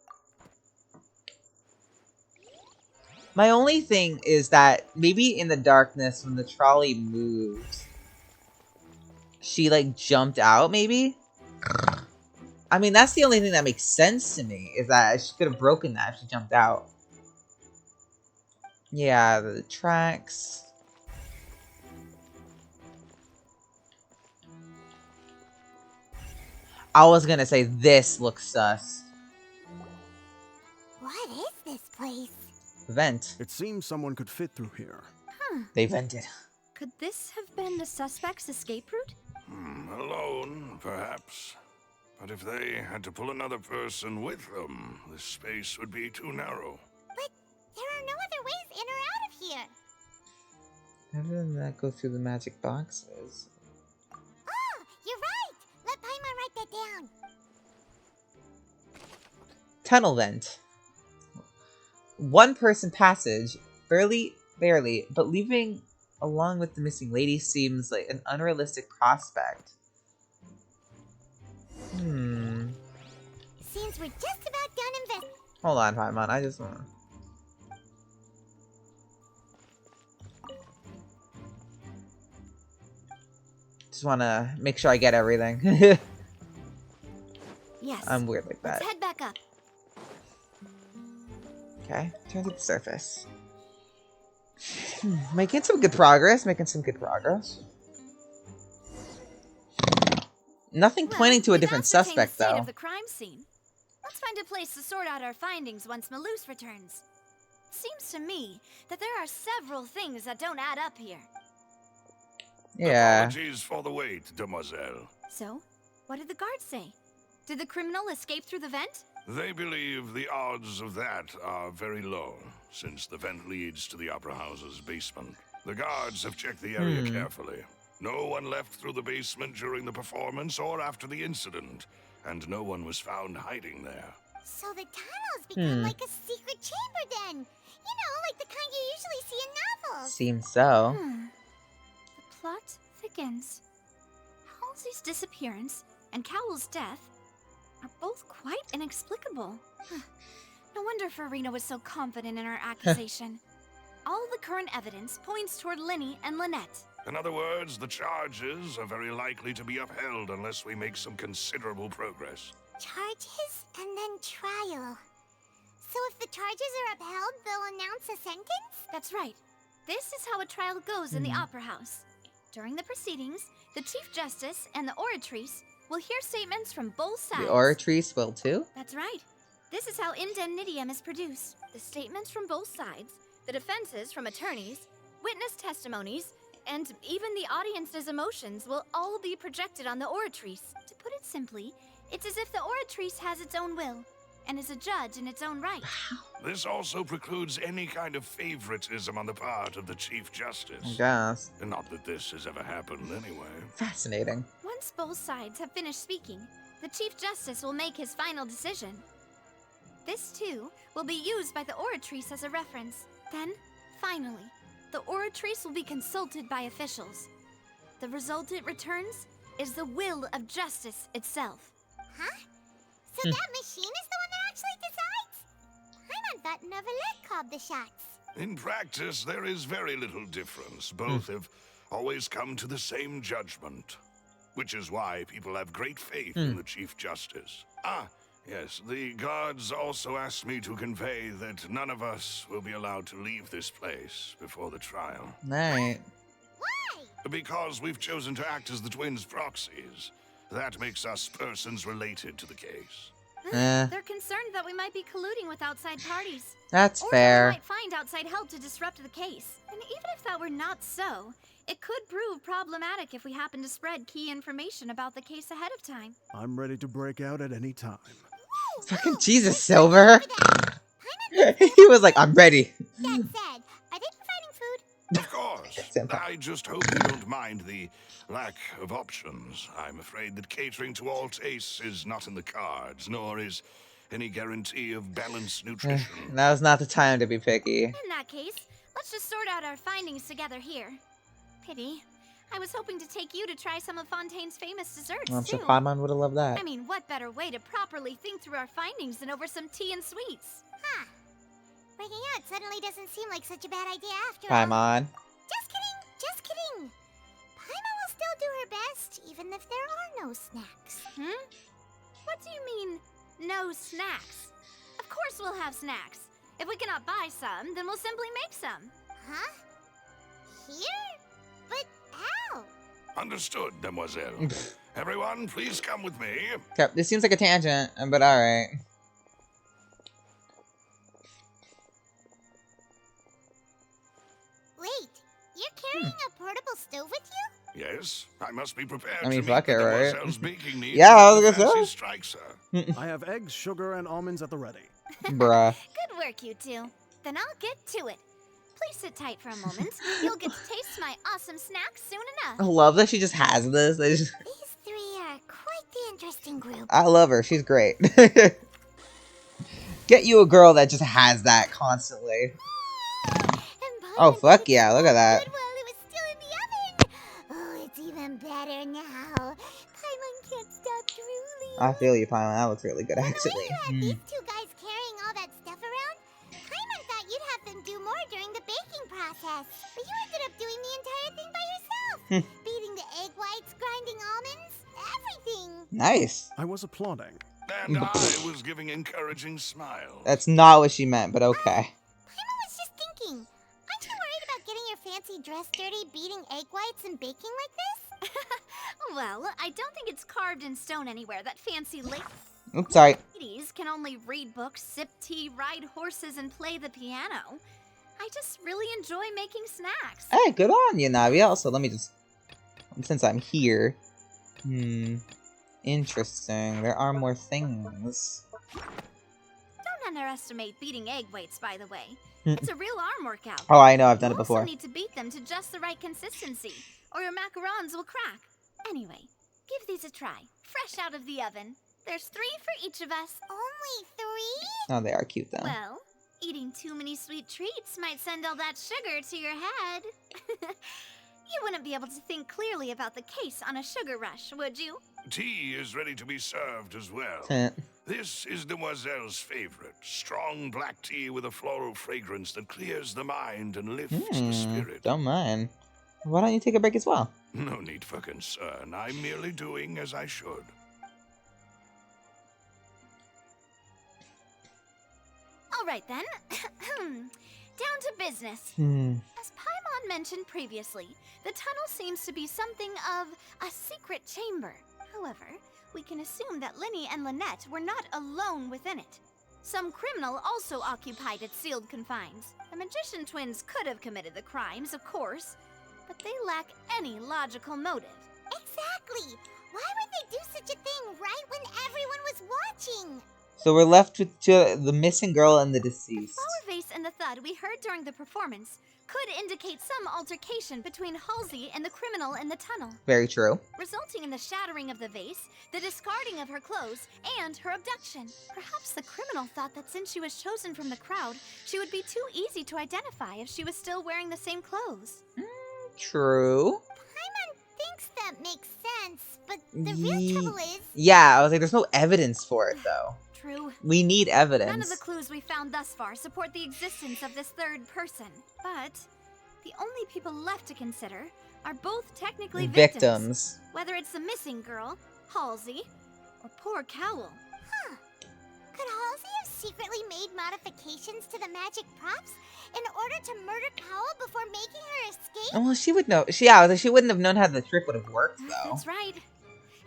My only thing is that maybe in the darkness when the trolley moved, she like jumped out maybe? I mean, that's the only thing that makes sense to me, is that she could have broken that if she jumped out. Yeah, the tracks. I was gonna say this looks sus. What is this place? Vent. It seems someone could fit through here. They vented. Could this have been the suspect's escape route? Alone, perhaps. But if they had to pull another person with them, the space would be too narrow. But there are no other ways in or out of here. How did that go through the magic boxes? Oh, you're right. Let Paimon write that down. Tunnel vent. One person passage, barely, but leaving along with the missing lady seems like an unrealistic prospect. Seems we're just about done investing. Hold on, Paimon. I just want to make sure I get everything. Yes. I'm weird like that. Let's head back up. Okay, turn to the surface. Making some good progress. Nothing pointing to a different suspect, The scene though. of the crime scene. Let's find a place to sort out our findings once Malus returns. Seems to me that there are several things that don't add up here. Yeah. Apologies for the wait, demoiselle. So, what did the guards say? Did the criminal escape through the vent? They believe the odds of that are very low, since the vent leads to the Opera House's basement. The guards have checked the area carefully. No one left through the basement during the performance or after the incident, and no one was found hiding there. So the tunnels become like a secret chamber then. You know, like the kind you usually see in novels. Seems so. The plot thickens. Halsey's disappearance and Cowell's death are both quite inexplicable. No wonder Farina was so confident in her accusation. All the current evidence points toward Linny and Lynette. In other words, the charges are very likely to be upheld unless we make some considerable progress. Charges and then trial. So if the charges are upheld, they'll announce a sentence? That's right. This is how a trial goes in the Opera House. During the proceedings, the Chief Justice and the Oratrice will hear statements from both sides. The Oratrice will too? That's right. This is how indemnitium is produced. The statements from both sides, the defenses from attorneys, witness testimonies, and even the audience's emotions will all be projected on the Oratrice. To put it simply, it's as if the Oratrice has its own will, and is a judge in its own right. This also precludes any kind of favoritism on the part of the Chief Justice. I guess. And not that this has ever happened anyway. Fascinating. Once both sides have finished speaking, the Chief Justice will make his final decision. This, too, will be used by the Oratrice as a reference. Then, finally, the Oratrice will be consulted by officials. The result it returns is the will of justice itself. Huh? So that machine is the one that actually decides? Paimon thought Neuvillette called the shots. In practice, there is very little difference. Both have always come to the same judgment. Which is why people have great faith in the Chief Justice. Yes, the guards also asked me to convey that none of us will be allowed to leave this place before the trial. Right. Why? Because we've chosen to act as the twins' proxies. That makes us persons related to the case. They're concerned that we might be colluding with outside parties. That's or fair. That we might find outside help to disrupt the case. And even if that were not so, it could prove problematic if we happen to spread key information about the case ahead of time. I'm ready to break out at any time. Fucking Jesus, Silver. He was like, I'm ready. That said, are they providing food? Of course. I just hope you don't mind the lack of options. I'm afraid that catering to all tastes is not in the cards, nor is any guarantee of balanced nutrition. Now's not the time to be picky. In that case, let's just sort out our findings together here. Pity. I was hoping to take you to try some of Fontaine's famous desserts, I'm sure too. Paimon would have loved that. I mean, what better way to properly think through our findings than over some tea and sweets? Huh. Breaking out suddenly doesn't seem like such a bad idea after all. Paimon. Just kidding, just kidding. Paimon will still do her best, even if there are no snacks. What do you mean, no snacks? Of course we'll have snacks. If we cannot buy some, then we'll simply make some. Huh? Here? But how? Understood, Demoiselle. Everyone, please come with me. Okay, this seems like a tangent, but alright. Wait, you're carrying a portable stove with you? Yes, I must be prepared I mean, to fuck meet it, the right? Demoiselle's baking needs. Yeah, I was when the gonna fancy say. strikes her. I have eggs, sugar, and almonds at the ready. Bruh. Good work, you two. Then I'll get to it. Please sit tight for a moment. You'll get to taste my awesome snacks soon I enough. love that she just has this. These three are quite the interesting group. I love her. She's great. Get you a girl that just has that constantly. Oh, fuck yeah. Look at that. While it was still in the oven. Oh, it's even better now. Paimon can't stop drooling. I feel you, Paimon. That looks really good, actually. These two guys carrying all that stuff around? Paimon thought you'd have them do more during the baking process. But you ended up doing the entire thing by yourself. Beating the egg whites, grinding almonds, everything. Nice. I was applauding. And I was giving encouraging smiles. That's not what she meant, but okay. Paimon was just thinking. Aren't you worried about getting your fancy dress dirty, beating egg whites and baking like this? Well, I don't think it's carved in stone anywhere that fancy Oops, sorry. ladies can only read books, sip tea, ride horses, and play the piano. I just really enjoy making snacks. Hey, good on you, Navi. Also, let me just... Since I'm here... Interesting. There are more things. underestimate beating egg weights, by the way. Hmm. It's a real arm workout. Oh, I know, I've done You it before. also need to beat them to just the right consistency, or your macarons will crack. Anyway, give these a try. Fresh out of the oven. There's 3 for each of us. Only 3? Oh, they are cute though. Well, eating too many sweet treats might send all that sugar to your head. You wouldn't be able to think clearly about the case on a sugar rush, would you? Tea is ready to be served as well. Heh. This is Demoiselle's favorite. Strong black tea with a floral fragrance that clears the mind and lifts the spirit. Don't mind. Why don't you take a break as well? No need for concern. I'm merely doing as I should. All right then. Down to business. As Paimon mentioned previously, the tunnel seems to be something of a secret chamber. However, we can assume that Linny and Lynette were not alone within it. Some criminal also occupied its sealed confines. The magician twins could have committed the crimes, of course, but they lack any logical motive. Exactly! Why would they do such a thing right when everyone was watching? So we're left with the missing girl and the deceased. The flower vase and the thud we heard during the performance could indicate some altercation between Halsey and the criminal in the tunnel. Very true. Resulting in the shattering of the vase, the discarding of her clothes, and her abduction. Perhaps the criminal thought that since she was chosen from the crowd, she would be too easy to identify if she was still wearing the same clothes. True. Paimon thinks that makes sense, but the real trouble is... Yeah, I was like, there's no evidence for it, though. True. We need evidence. None of the clues we found thus far support the existence of this third person. But the only people left to consider are both technically victims. Whether it's the missing girl, Halsey, or poor Cowl. Huh. Could Halsey have secretly made modifications to the magic props in order to murder Cowl before making her escape? Oh, well, she would know. I was like, she wouldn't have known how the trick would have worked, though. That's right.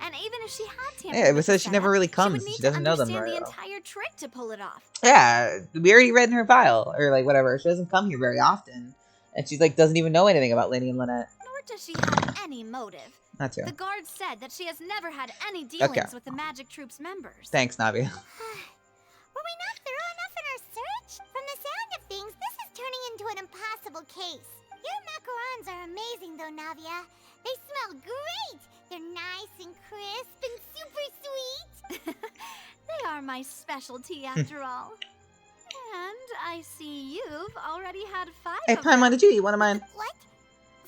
And even if she had tampered Yeah, it with says the she never setup, really comes. She She doesn't know them understand very the well. entire trick to pull it off. Yeah, we already read in her file, or like whatever. She doesn't come here very often, and she's like doesn't even know anything about Linny and Lynette. Nor does she have any motive. Not true. The guard said that she has never had any dealings Okay. with the Magic Troop's members. Thanks, Navi. Were we not thorough enough in our search? From the sound of things, this is turning into an impossible case. Your macarons are amazing though, Navia. They smell great! They're nice and crisp and super sweet! They are my specialty after all. And I see you've already had 5 Hey, of Paimon, them. did you eat one of mine? What?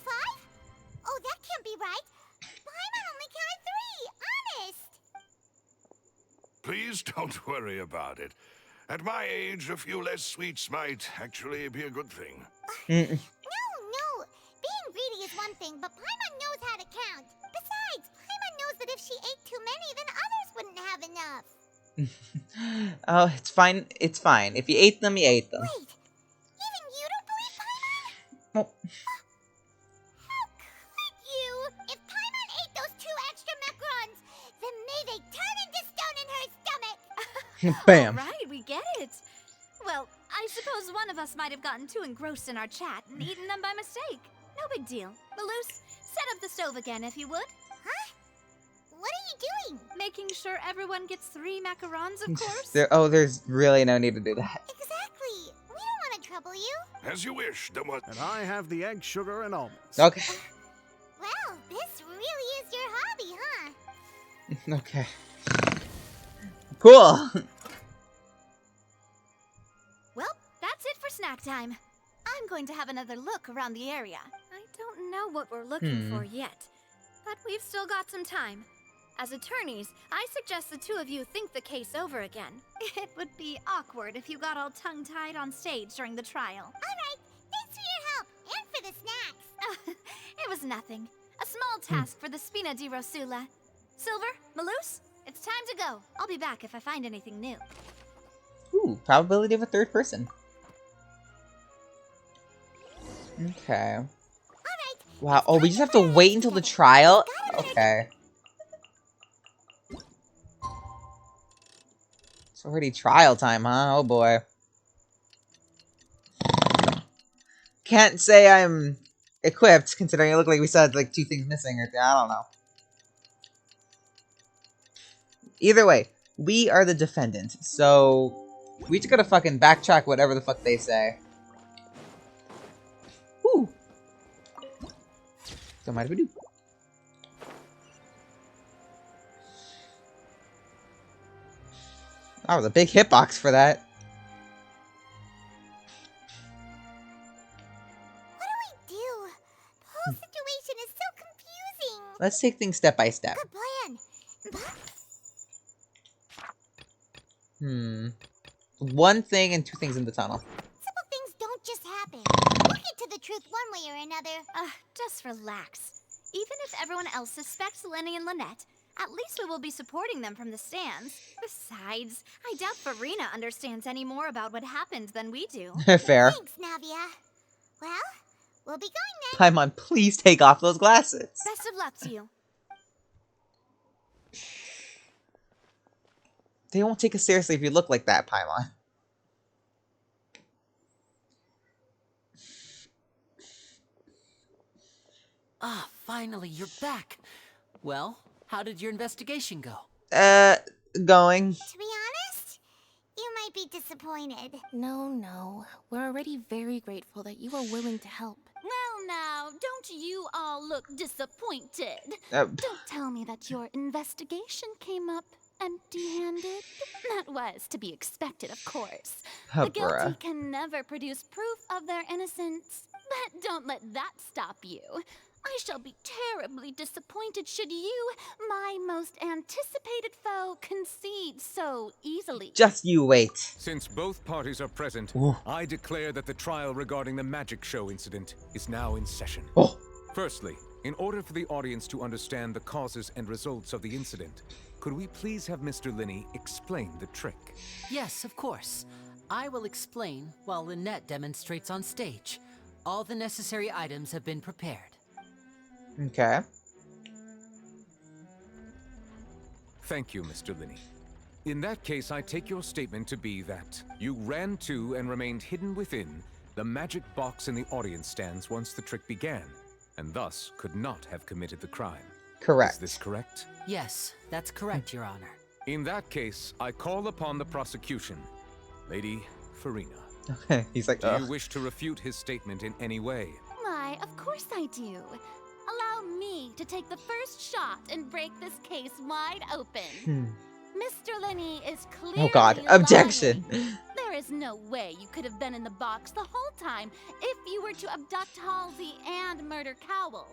5? Oh, that can't be right. Paimon only counted 3, honest! Please don't worry about it. At my age, a few less sweets might actually be a good thing. No. Being greedy is one thing, but Paimon knows how to count. Besides, Paimon knows that if she ate too many, then others wouldn't have enough. Oh, it's fine. It's fine. If you ate them, you ate them. Wait, even you don't believe Paimon? Well, How could you? If Paimon ate those 2 extra macarons, then may they turn into stone in her stomach. Bam. All right, we get it. Well, I suppose one of us might have gotten too engrossed in our chat and eaten them by mistake. No big deal. Maloose, set up the stove again if you would. Huh? What are you doing? Making sure everyone gets 3 macarons, of course. There's really no need to do that. Exactly. We don't want to trouble you. As you wish, Demoiselle. And I have the egg, sugar, and almonds. Okay. Well, this really is your hobby, huh? Okay. Cool. Well, that's it for snack time. I'm going to have another look around the area. I don't know what we're looking for yet, but we've still got some time. As attorneys, I suggest the 2 of you think the case over again. It would be awkward if you got all tongue-tied on stage during the trial. All right. Thanks for your help and for the snacks. It was nothing. A small task for the Spina di Rosula. Silver, Maloose, it's time to go. I'll be back if I find anything new. Ooh, probability of a third person. Okay. Wow. Oh, we just have to wait until the trial? Okay. It's already trial time, huh? Oh boy. Can't say I'm equipped, considering it looked like we still had like 2 things missing or I don't know. Either way, we are the defendant, so We just gotta fucking backtrack whatever the fuck they say. Woo! So might we do. That was a big hitbox for that. What do we do? The whole situation is so confusing. Let's take things step by step. Good plan. One thing and two things in the tunnel. Simple things don't just happen. We'll get to the truth one way or another. Just relax. Even if everyone else suspects Lenny and Lynette, at least we will be supporting them from the stands. Besides, I doubt Farina understands any more about what happened than we do. Fair. Thanks, Navia. Well, we'll be going then. Paimon, please take off those glasses. Best of luck to you. They won't take us seriously if you look like that, Paimon. Ah, finally, you're back. Well, how did your investigation go? Going. To be honest, you might be disappointed. No. We're already very grateful that you are willing to help. Well, now, don't you all look disappointed. Yep. Don't tell me that your investigation came up empty-handed. That was to be expected, of course. Oh, The guilty bruh. can never produce proof of their innocence. But don't let that stop you. I shall be terribly disappointed should you, my most anticipated foe, concede so easily. Just you wait. Since both parties are present, Ooh. I declare that the trial regarding the magic show incident is now in session. Oh. Firstly, in order for the audience to understand the causes and results of the incident, could we please have Mr. Linney explain the trick? Yes, of course. I will explain while Lynette demonstrates on stage. All the necessary items have been prepared. Okay. Thank you, Mr. Linney. In that case, I take your statement to be that you ran to and remained hidden within the magic box in the audience stands once the trick began, and thus could not have committed the crime. Correct. Is this correct? Yes, that's correct, Your Honor. In that case, I call upon the prosecution. Lady Farina. Okay. He's like, Do you ugh. wish to refute his statement in any way? Why, of course I do. Allow me to take the first shot and break this case wide open. Mr. Linney is clearly Oh god. lying. Objection. There is no way you could have been in the box the whole time if you were to abduct Halsey and murder Cowell.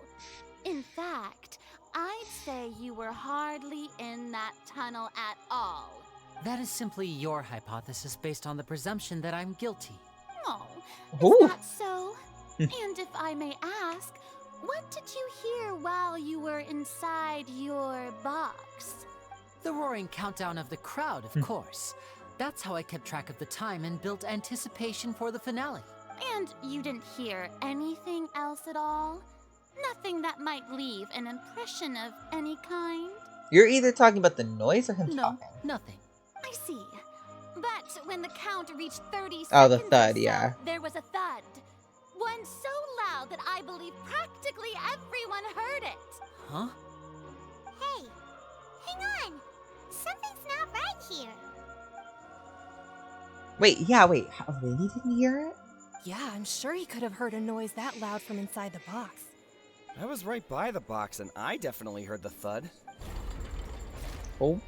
In fact, I'd say you were hardly in that tunnel at all. That is simply your hypothesis based on the presumption that I'm guilty. Oh, Ooh. is that so? And if I may ask, what did you hear while you were inside your box? The roaring countdown of the crowd, of course. That's how I kept track of the time and built anticipation for the finale. And you didn't hear anything else at all? Nothing that might leave an impression of any kind? You're either talking about the noise or him No, talking. nothing. I see. But when the count reached 30 Oh, the seconds or thud, so, yeah. there was a thud. One so loud that I believe practically everyone heard it. Huh? Hey, hang on. Something's not right here. Wait. How Lindy didn't hear it? Yeah, I'm sure he could have heard a noise that loud from inside the box. I was right by the box and I definitely heard the thud. Oh.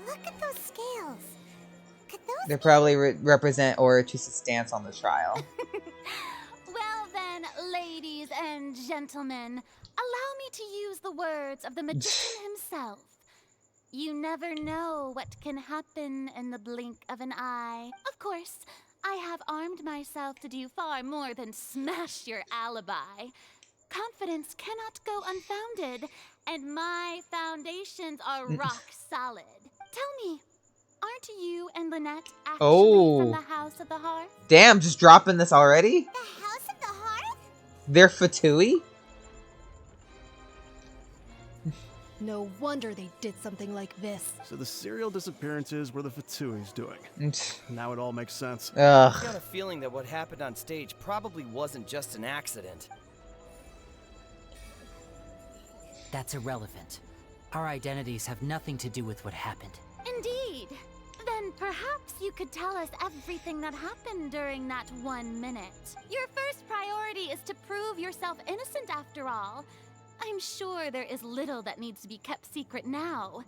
Look at those scales. Could those They probably represent Orochi's stance on the trial. Well then, ladies and gentlemen, allow me to use the words of the magician himself. You never know what can happen in the blink of an eye. Of course, I have armed myself to do far more than smash your alibi. Confidence cannot go unfounded, and my foundations are rock solid. Tell me, aren't you and Lynette actually from the House of the Hearth? Damn, just dropping this already? The House of the Hearth? They're Fatui? No wonder they did something like this. So the serial disappearances were the Fatui's doing. Now it all makes sense. Ugh. I got a feeling that what happened on stage probably wasn't just an accident. That's irrelevant. Our identities have nothing to do with what happened. Indeed. Then perhaps you could tell us everything that happened during that 1 minute. Your first priority is to prove yourself innocent after all. I'm sure there is little that needs to be kept secret now.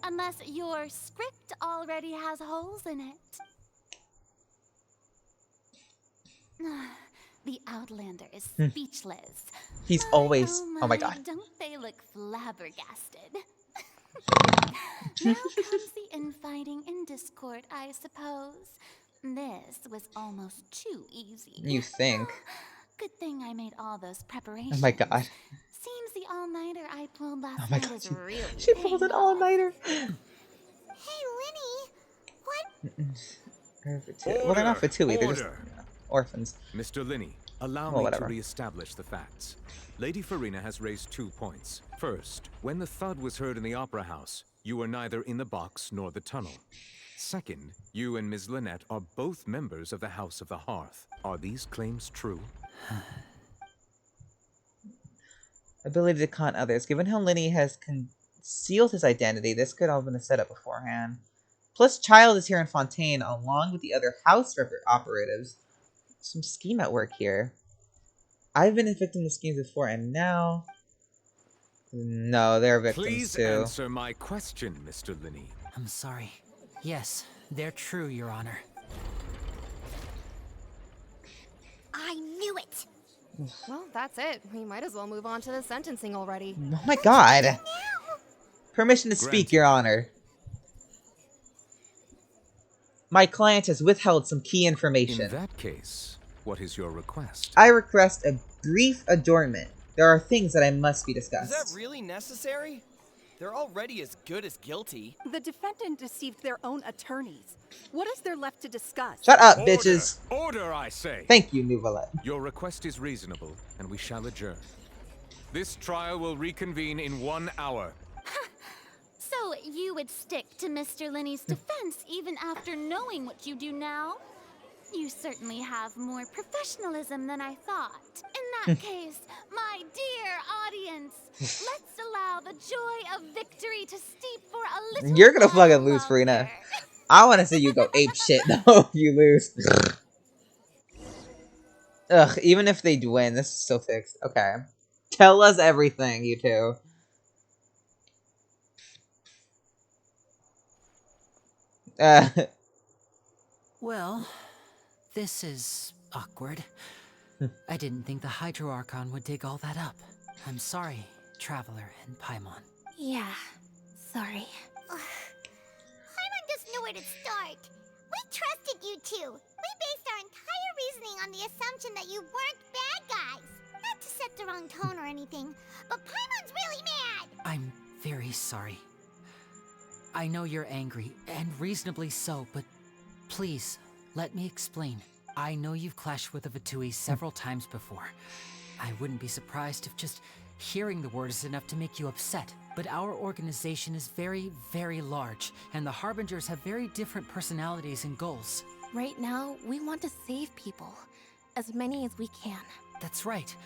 Unless your script already has holes in it. The Outlander is speechless. He's always... Oh my god. Don't they look flabbergasted? Now comes the infighting in Discord, I suppose. This was almost too easy. You think? Good thing I made all those preparations. Oh my god. Seems the all-nighter I pulled last Oh my night god. is really She pulled an all-nighter. Hey, Linny, what? Well, they're not Fatui, they're just orphans. Mr. Linney, allow Well, me whatever. to re-establish the facts. Lady Farina has raised 2 points. First, when the thud was heard in the Opera House, you were neither in the box nor the tunnel. Second, you and Ms. Lynette are both members of the House of the Hearth. Are these claims true? Ability to con others. Given how Linny has concealed his identity, this could all have been a setup beforehand. Plus, Child is here in Fontaine, along with the other house operatives. Some scheme at work here. I've been inflicting the schemes before, and now... No, they're victims Please too. answer my question, Mr. Linney. I'm sorry. Yes, they're true, Your Honor. I knew it. Well, that's it. We might as well move on to the sentencing already. Oh my god. Permission to speak, Your Honor. My client has withheld some key information. In that case, what is your request? I request a brief adjournment. There are things that I must be discussed. Is that really necessary? They're already as good as guilty. The defendant deceived their own attorneys. What is there left to discuss? Shut up, bitches. Order, I say. Thank you, Nouvelette. Your request is reasonable, and we shall adjourn. This trial will reconvene in 1 hour. So you would stick to Mr. Linney's defense even after knowing what you do now? You certainly have more professionalism than I thought. In that case, my dear audience, let's allow the joy of victory to steep for a little You're gonna while fucking lose, Farina. I want to see you go ape shit, though, if you lose. Ugh, even if they win, this is still fixed. Okay. Tell us everything, you two. Well, this is awkward. I didn't think the Hydro Archon would dig all that up. I'm sorry, Traveler and Paimon. Yeah, sorry. Paimon doesn't know where to start. We trusted you two. We based our entire reasoning on the assumption that you weren't bad guys. Not to set the wrong tone or anything, but Paimon's really mad. I'm very sorry. I know you're angry, and reasonably so, but please, let me explain. I know you've clashed with the Fatui several times before. I wouldn't be surprised if just hearing the word is enough to make you upset. But our organization is very, very large, and the Harbingers have very different personalities and goals. Right now, we want to save people. As many as we can. That's right.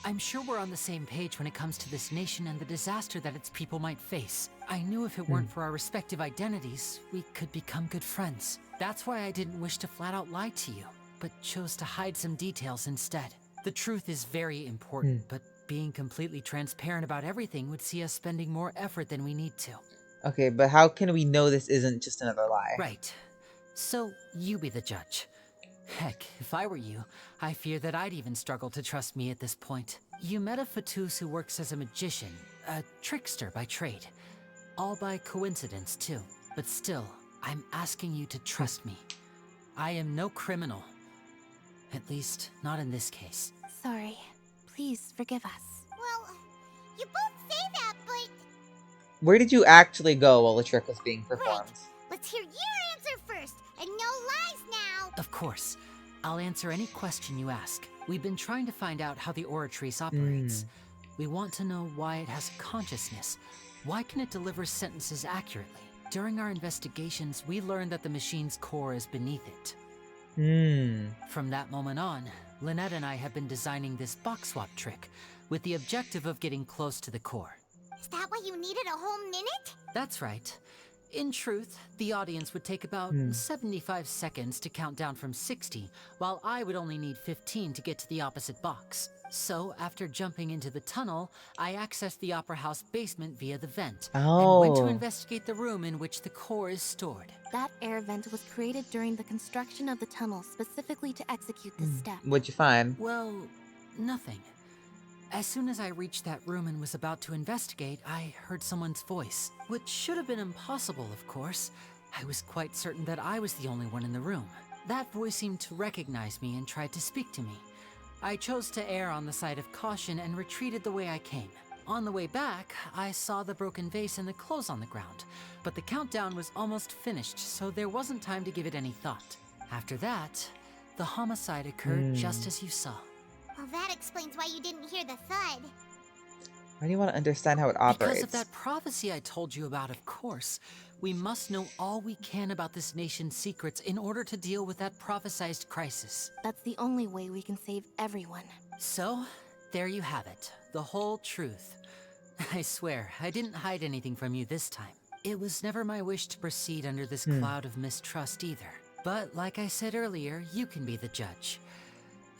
I'm sure we're on the same page when it comes to this nation and the disaster that its people might face. I knew if it weren't for our respective identities, we could become good friends. That's why I didn't wish to flat out lie to you, but chose to hide some details instead. The truth is very important, but being completely transparent about everything would see us spending more effort than we need to. Okay, but how can we know this isn't just another lie? Right. So, you be the judge. Heck, if I were you, I fear that I'd even struggle to trust me at this point. You met a Fatus who works as a magician, a trickster by trade. All by coincidence, too. But still, I'm asking you to trust me. I am no criminal. At least, not in this case. Sorry. Please forgive us. Well, you both say that, but Where did you actually go while the trick was being performed? let's hear your answer first, and no lies now. Of course. I'll answer any question you ask. We've been trying to find out how the Oratrice operates. We want to know why it has consciousness. Why can it deliver sentences accurately? During our investigations, we learned that the machine's core is beneath it. From that moment on, Lynette and I have been designing this box swap trick with the objective of getting close to the core. Is that why you needed a whole minute? That's right. In truth, the audience would take about 75 seconds to count down from 60, while I would only need 15 to get to the opposite box. So, after jumping into the tunnel, I accessed the Opera House basement via the vent, and went to investigate the room in which the core is stored. That air vent was created during the construction of the tunnel specifically to execute this step. What'd you find? Well, nothing. As soon as I reached that room and was about to investigate, I heard someone's voice, which should have been impossible, of course. I was quite certain that I was the only one in the room. That voice seemed to recognize me and tried to speak to me. I chose to err on the side of caution and retreated the way I came. On the way back, I saw the broken vase and the clothes on the ground, but the countdown was almost finished, so there wasn't time to give it any thought. After that, the homicide occurred just as you saw. Well, that explains why you didn't hear the thud. Why do you want to understand how it operates? Because of that prophecy I told you about, of course. We must know all we can about this nation's secrets in order to deal with that prophesized crisis. That's the only way we can save everyone. So, there you have it. The whole truth. I swear, I didn't hide anything from you this time. It was never my wish to proceed under this cloud of mistrust either. But like I said earlier, you can be the judge.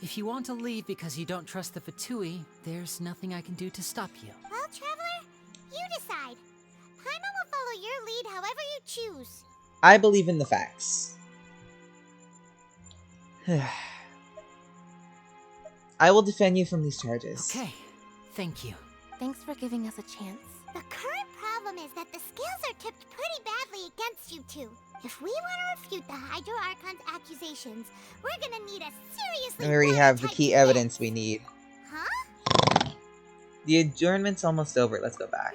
If you want to leave because you don't trust the Fatui, there's nothing I can do to stop you. Well, Traveler, you decide. Paimon will follow your lead however you choose. I believe in the facts. I will defend you from these charges. Okay, thank you. Thanks for giving us a chance. The current problem is that the scales are tipped pretty badly against you two. If we want to refute the Hydro Archon's accusations, we're gonna need a seriously We already have the key evidence we need. Huh? The adjournment's almost over. Let's go back.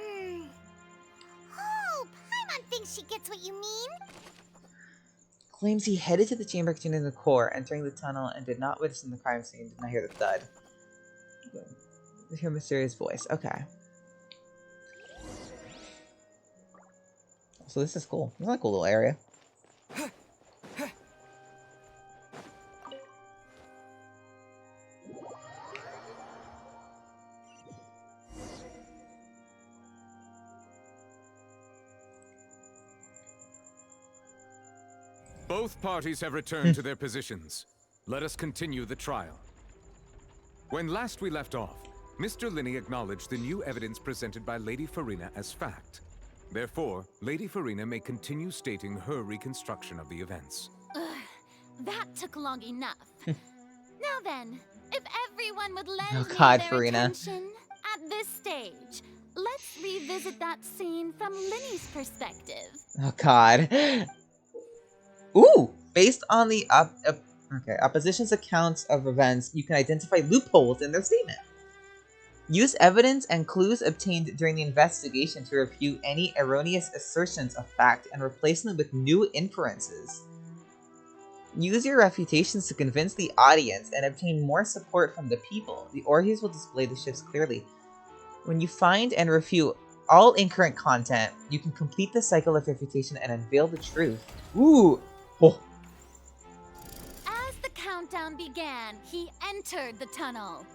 Oh, Paimon thinks she gets what you mean. Claims he headed to the chamber containing the core, entering the tunnel, and did not witness the crime scene. Did not hear the thud. Did hear a mysterious voice. Okay. So this is cool. This is a cool little area. Both parties have returned to their positions. Let us continue the trial. When last we left off, Mr. Linney acknowledged the new evidence presented by Lady Farina as fact. Therefore, Lady Farina may continue stating her reconstruction of the events. That took long enough. Now then, if everyone would lend Oh me God, their Farina. attention at this stage, let's revisit that scene from Linny's perspective. Oh God. Ooh! Based on the opposition's accounts of events, you can identify loopholes in their statement. Use evidence and clues obtained during the investigation to refute any erroneous assertions of fact and replace them with new inferences. Use your reputations to convince the audience and obtain more support from the people. The orgies will display the shifts clearly. When you find and refute all incorrect content, you can complete the cycle of refutation and unveil the truth. Ooh! Oh. As the countdown began, he entered the tunnel.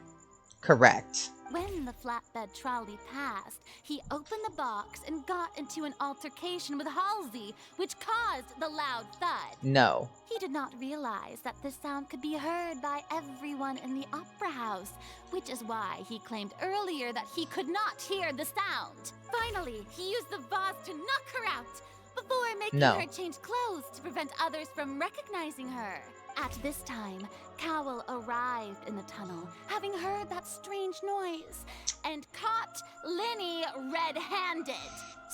Correct. When the flatbed trolley passed, he opened the box and got into an altercation with Halsey, which caused the loud thud. No. He did not realize that the sound could be heard by everyone in the opera house, which is why he claimed earlier that he could not hear the sound. Finally, he used the vase to knock her out, before making her change clothes to prevent others from recognizing her. At this time, Cowell arrived in the tunnel, having heard that strange noise, and caught Linny red-handed.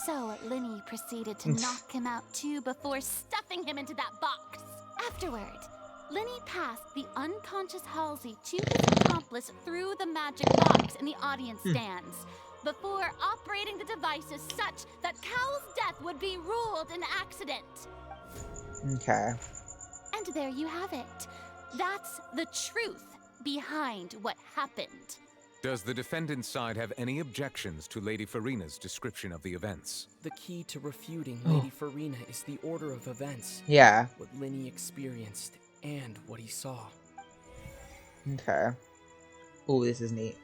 So Linny proceeded to knock him out too before stuffing him into that box. Afterward, Linny passed the unconscious Halsey to his accomplice through the magic box in the audience stands, before operating the devices such that Cowell's death would be ruled an accident. Okay. And there you have it. That's the truth behind what happened. Does the defendant's side have any objections to Lady Farina's description of the events? The key to refuting Lady Farina is the order of events. Yeah. What Linny experienced and what he saw. Okay. Ooh, this is neat.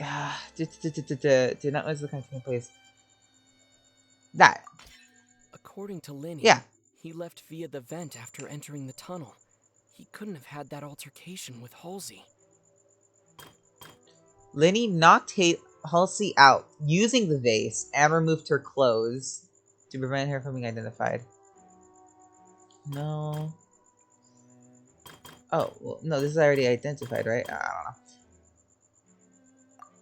Do not lose the kind of place. That. According to Linny, Yeah. he left via the vent after entering the tunnel. He couldn't have had that altercation with Halsey. Linny knocked Halsey out using the vase and removed her clothes to prevent her from being identified. No. Oh, well, no, this is already identified, right? I don't know.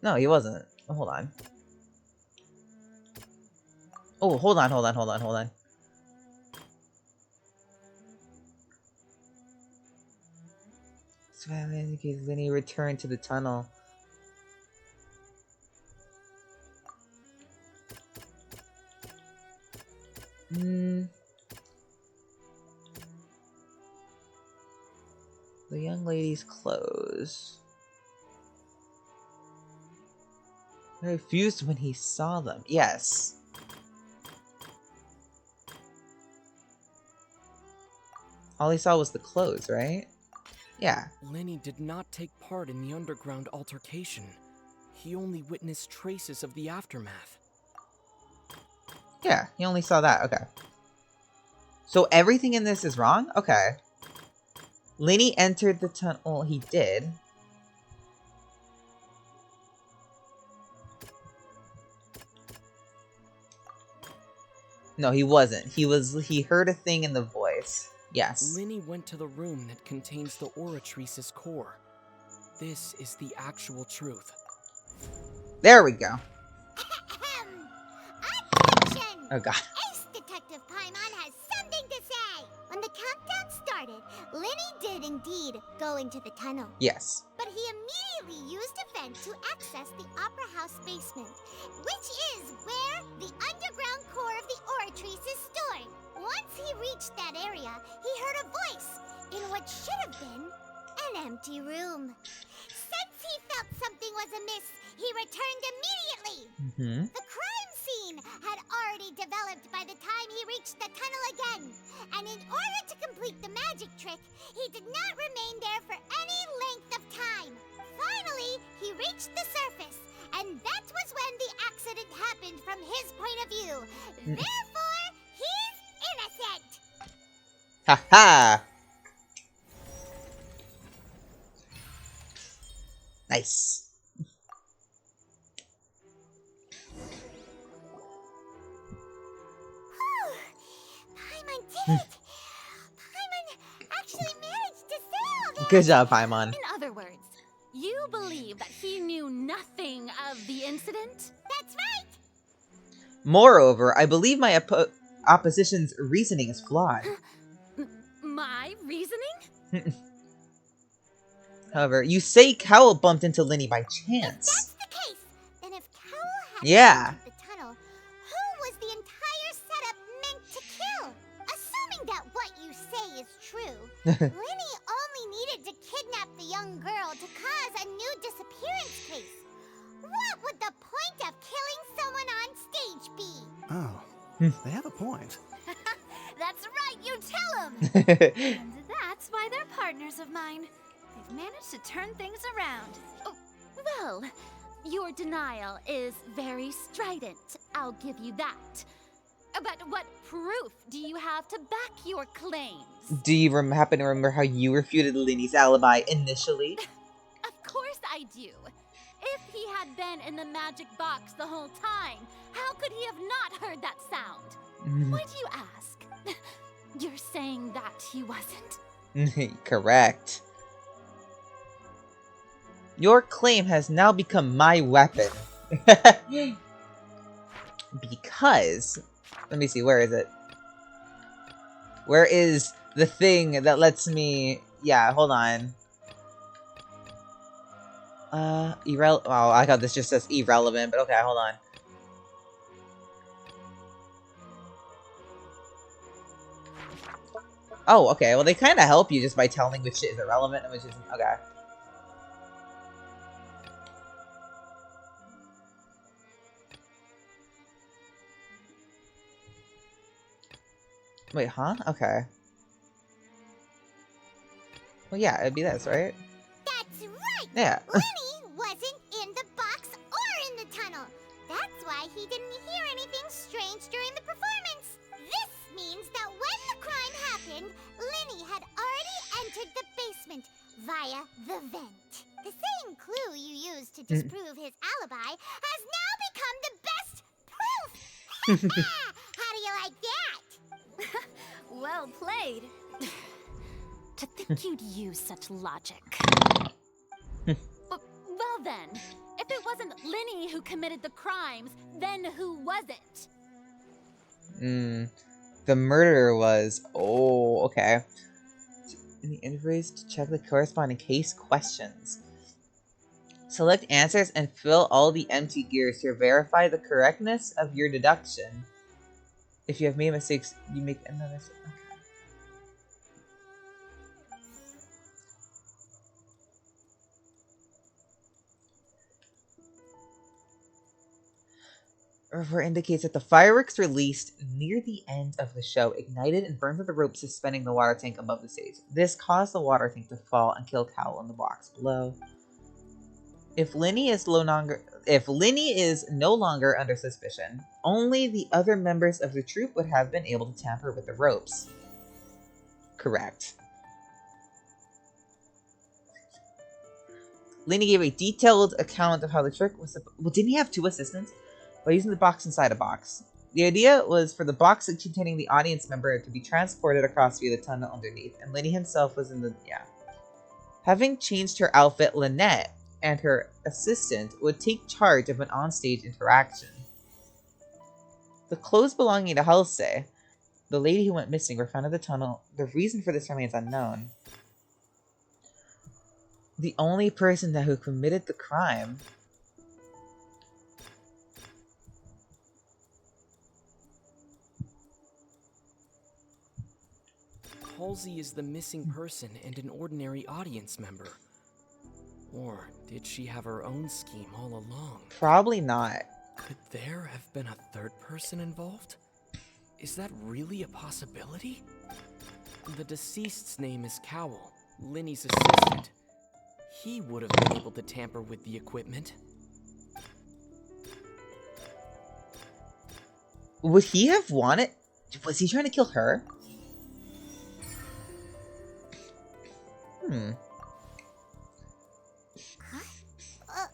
No, he wasn't. Oh, hold on. Oh, hold on. So that indicates Linny returned to the tunnel. The young lady's clothes. He refused when he saw them. Yes. All he saw was the clothes, right? Yeah. Linny did not take part in the underground altercation. He only witnessed traces of the aftermath. Yeah, he only saw that. Okay. So everything in this is wrong? Okay. Linny entered the tunnel. Well, he did. No, he wasn't. He heard a thing in the voice. Yes. Linny went to the room that contains the Oratrice's core. This is the actual truth. There we go. Objection! Oh god. Ace Detective Paimon has something to say. When the countdown started, Linny did indeed go into the tunnel. Yes. But he immediately used a vent to access the Opera House basement, which is where the underground core of the Oratrice is stored. Once he reached that area, he heard a voice in what should have been an empty room. Since he felt something was amiss, he returned immediately. The crime scene had already developed by the time he reached the tunnel again, and in order to complete the magic trick, he did not remain there for any length of time. Finally, he reached the surface, and that was when the accident happened from his point of view. Therefore, he's innocent. Ha. Nice. Paimon did it! Paimon actually managed to say all that! Good job, Paimon. In other words, you believe that he knew nothing of the incident? That's right! Moreover, I believe my opposition's reasoning is flawed. My reasoning? However, you say Cowell bumped into Linny by chance. If that's the case, then if Cowell had entered the tunnel, who was the entire setup meant to kill? Assuming that what you say is true, Linny only needed to kidnap the young girl to cause a new disappearance case. What would the point of killing someone on stage be? Oh, they have a point. That's right, you tell him! And that's why they're partners of mine. They've managed to turn things around. Oh, well, your denial is very strident. I'll give you that. But what proof do you have to back your claims? Do you happen to remember how you refuted Linny's alibi initially? Of course I do. If he had been in the magic box the whole time, how could he have not heard that sound? Why do you ask? You're saying that he wasn't? Correct. Your claim has now become my weapon. Because... Let me see, where is it? Where is the thing that lets me... Yeah, hold on. Oh, I thought this just says irrelevant, but okay, hold on. Oh, okay, well they kind of help you just by telling which shit is irrelevant and which isn't. Okay. Wait, huh? Okay. Well, yeah, it'd be this, right? That's right! Yeah. Linny wasn't in the box disprove his alibi has now become the best proof! How do you like that? Well played. To think you'd use such logic. Well then, if it wasn't Linny who committed the crimes, then who was it? The murderer was... Oh, okay. In the interface to check the corresponding case questions. Select answers and fill all the empty gears to verify the correctness of your deduction. If you have made mistakes, you make another... Okay. Report indicates that the fireworks released near the end of the show ignited and burned the rope suspending the water tank above the stage. This caused the water tank to fall and kill Cowell in the box below. If Linny is no longer under suspicion, only the other members of the troupe would have been able to tamper with the ropes. Correct. Linny gave a detailed account of how the trick was... Well, didn't he have 2 assistants? By using the box inside a box. The idea was for the box containing the audience member to be transported across via the tunnel underneath, and Linny himself was in the... yeah. Having changed her outfit, Lynette and her assistant would take charge of an onstage interaction. The clothes belonging to Halsey, the lady who went missing, were found in the tunnel. The reason for this remains unknown. The only person who committed the crime... Halsey is the missing person and an ordinary audience member. Or did she have her own scheme all along? Probably not. Could there have been a third person involved? Is that really a possibility? The deceased's name is Cowell, Linny's assistant. He would have been able to tamper with the equipment. Would he have wanted... Was he trying to kill her? Huh?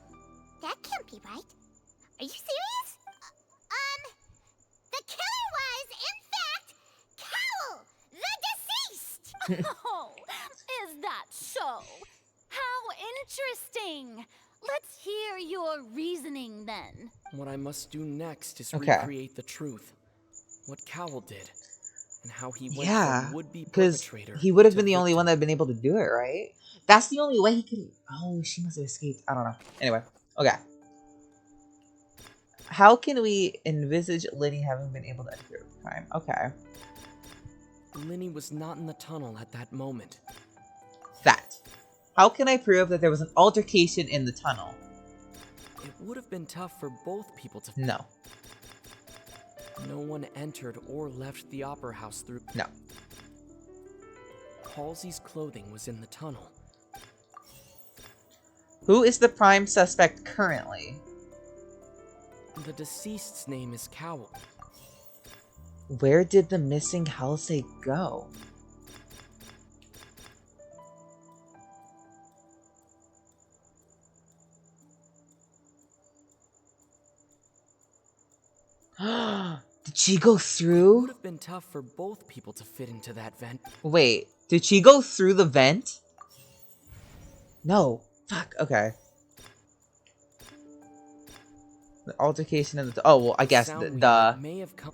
That can't be right. Are you serious? The killer was, in fact, Cowell, the deceased! Oh, is that so? How interesting! Let's hear your reasoning then. What I must do next is Okay. recreate the truth. What Cowell did, and how he went Yeah, from would-be because perpetrator he would have to been the only victim. one that had been able to do it, right? That's the only way he could... Oh, she must have escaped. I don't know. Anyway, okay. How can we envisage Linny having been able to execute the crime? Okay. Linny was not in the tunnel at that moment. Fact. How can I prove that there was an altercation in the tunnel? It would have been tough for both people to... No. No one entered or left the opera house through... No. Halsey's clothing was in the tunnel. Who is the prime suspect currently? The deceased's name is Cowell. Where did the missing Halsey go? Did she go It through? would have been tough for both people to fit into that vent. Wait, did she go through the vent? No. Fuck, okay. The altercation in the... Oh, well, I guess Sound the... wave may have come...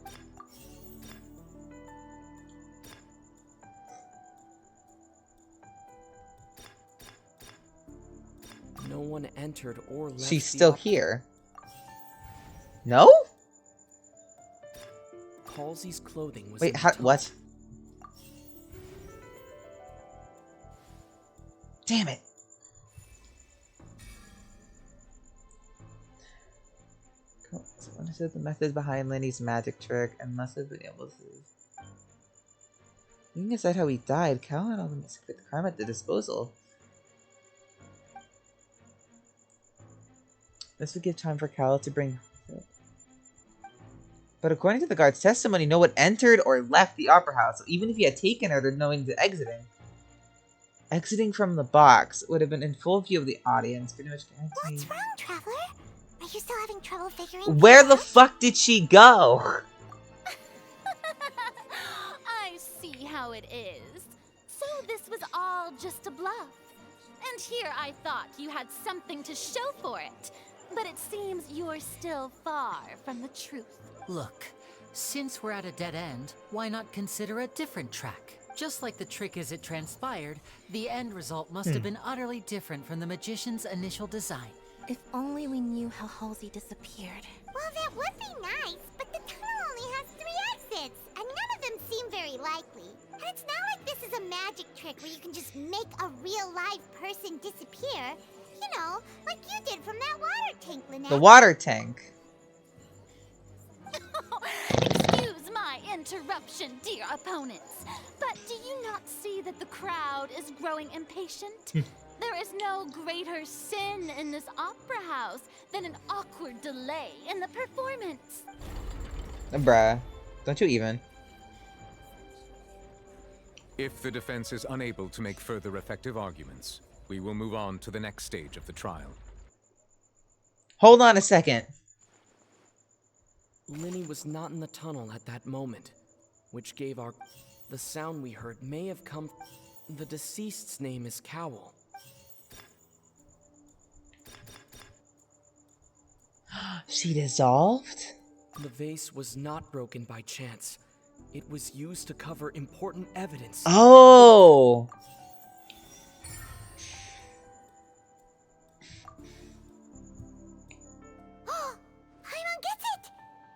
No one entered or left. She's the still opera. here. No? Halsey's clothing was Wait, in how... the tunnel. What? Damn it. So understood the method behind Lenny's magic trick and must have been able to... You can decide how he died. Cal had all the secret crime at the disposal. This would give time for Cal to bring... But according to the guard's testimony, no one entered or left the opera house. So even if he had taken her, there's no one to exiting. Exiting from the box would have been in full view of the audience. Pretty much guaranteed. What's wrong, Traveler? Are you still having trouble figuring Where things the out? fuck did she go? I see how it is. So this was all just a bluff. And here I thought you had something to show for it. But it seems you're still far from the truth. Look, since we're at a dead end, why not consider a different track? Just like the trick as it transpired, the end result must have been utterly different from the magician's initial design. If only we knew how Halsey disappeared. Well, that would be nice, but the tunnel only has 3 exits, and none of them seem very likely. And it's not like this is a magic trick where you can just make a real live person disappear. You know, like you did from that water tank, Lynette. The water tank. Excuse my interruption, dear opponents. But do you not see that the crowd is growing impatient? There is no greater sin in this opera house than an awkward delay in the performance. Bruh. Don't you even. If the defense is unable to make further effective arguments, we will move on to the next stage of the trial. Hold on a second. Linny was not in the tunnel at that moment, which gave our... The sound we heard may have come... The deceased's name is Cowl. She dissolved? The vase was not broken by chance. It was used to cover important evidence. Oh! Paimon gets it!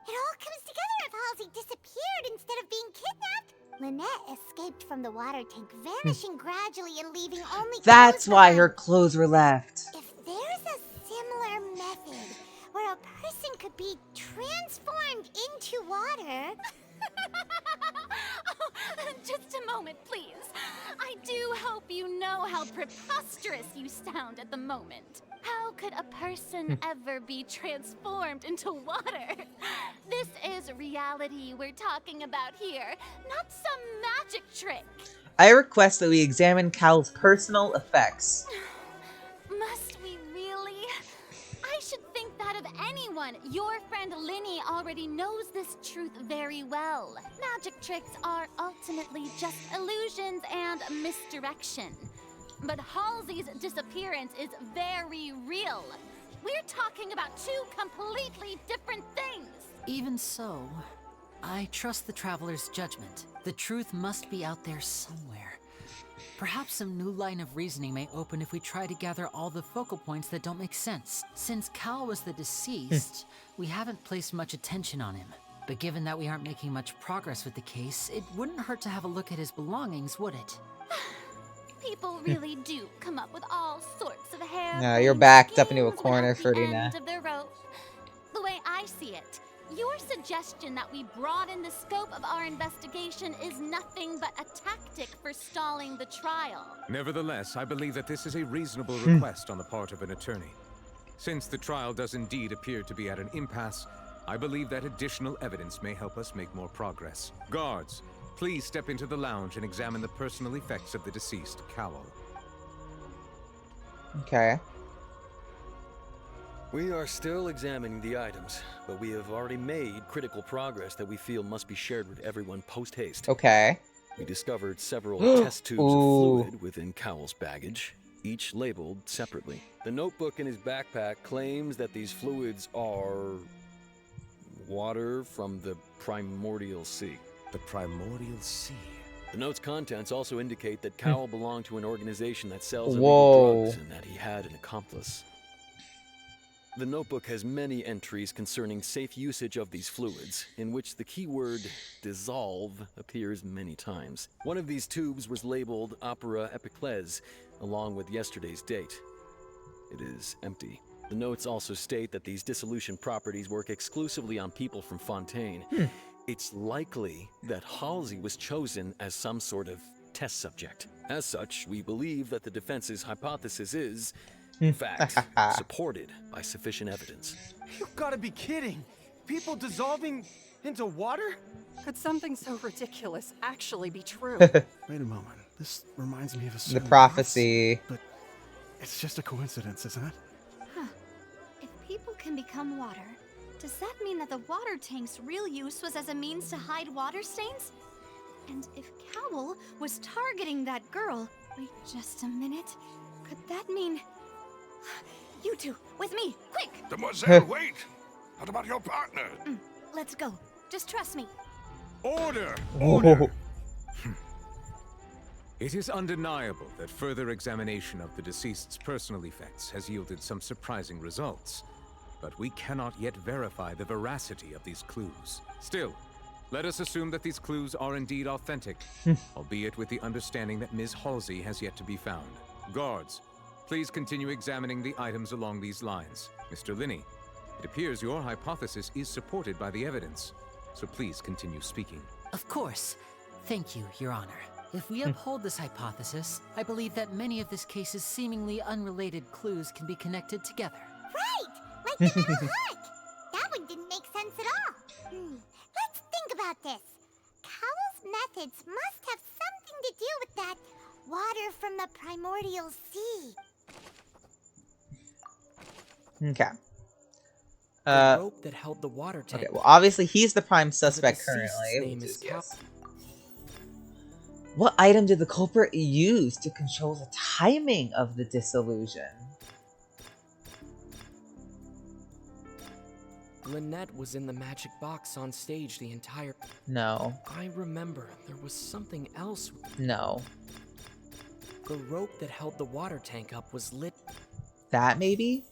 It all comes together if Halsey disappeared instead of being kidnapped. Lynette escaped from the water tank, vanishing gradually and leaving only That's clothes why behind. her clothes were left. If there's a similar method where a person could be transformed into water... Oh, just a moment, please. I do hope you know how preposterous you sound at the moment. How could a person ever be transformed into water? This is reality we're talking about here, not some magic trick. I request that we examine Cal's personal effects. Must we really? I should think that of anyone. Your friend Linny already knows this truth very well. Magic tricks are ultimately just illusions and misdirection. But Halsey's disappearance is very real. We're talking about 2 completely different things. Even so, I trust the Traveler's judgment. The truth must be out there somewhere. Perhaps some new line of reasoning may open if we try to gather all the focal points that don't make sense. Since Cal was the deceased, we haven't placed much attention on him. But given that we aren't making much progress with the case, it wouldn't hurt to have a look at his belongings, would it? People really do come up with all sorts of hair. No, you're backed up into a corner, Ferdinand. End of the rope. The way I see it, your suggestion that we broaden the scope of our investigation is nothing but a tactic for stalling the trial. Nevertheless, I believe that this is a reasonable request on the part of an attorney. Since the trial does indeed appear to be at an impasse, I believe that additional evidence may help us make more progress. Guards, please step into the lounge and examine the personal effects of the deceased, Cowell. Okay. We are still examining the items, but we have already made critical progress that we feel must be shared with everyone post-haste. Okay. We discovered several test tubes Ooh. of fluid within Cowell's baggage, each labeled separately. The notebook in his backpack claims that these fluids are... water from the primordial sea. The primordial sea? The note's contents also indicate that Cowell belonged to an organization that sells Whoa. illegal drugs and that he had an accomplice. The notebook has many entries concerning safe usage of these fluids, in which the keyword dissolve appears many times. One of these tubes was labeled Opera Epiclese, along with yesterday's date. It is empty. The notes also state that these dissolution properties work exclusively on people from Fontaine. It's likely that Halsey was chosen as some sort of test subject. As such, we believe that the defense's hypothesis is, in fact, supported by sufficient evidence. You gotta be kidding! People dissolving into water? Could something so ridiculous actually be true? Wait a moment. This reminds me of a The certain prophecy. goddess, but it's just a coincidence, isn't it? Huh. If people can become water, does that mean that the water tank's real use was as a means to hide water stains? And if Cowl was targeting that girl... Wait just a minute. Could that mean... You two, with me, quick! Demoiselle, wait! What about your partner? Let's go. Just trust me. Order! Order! It is undeniable that further examination of the deceased's personal effects has yielded some surprising results. But we cannot yet verify the veracity of these clues. Still, let us assume that these clues are indeed authentic, albeit with the understanding that Ms. Halsey has yet to be found. Guards, please continue examining the items along these lines. Mr. Linney, it appears your hypothesis is supported by the evidence, so please continue speaking. Of course. Thank you, Your Honor. If we uphold this hypothesis, I believe that many of this case's seemingly unrelated clues can be connected together. Right! Like the metal hook! That one didn't make sense at all. Let's think about this. Cowell's methods must have something to do with that water from the primordial sea. Okay. The rope that held the water tank. Okay, well, obviously he's the prime suspect The currently. name is Yes. What item did the culprit use to control the timing of the disillusion? Lynette was in the magic box on stage the entire... No. I remember there was something else. No. The rope that held the water tank up was lit. That maybe?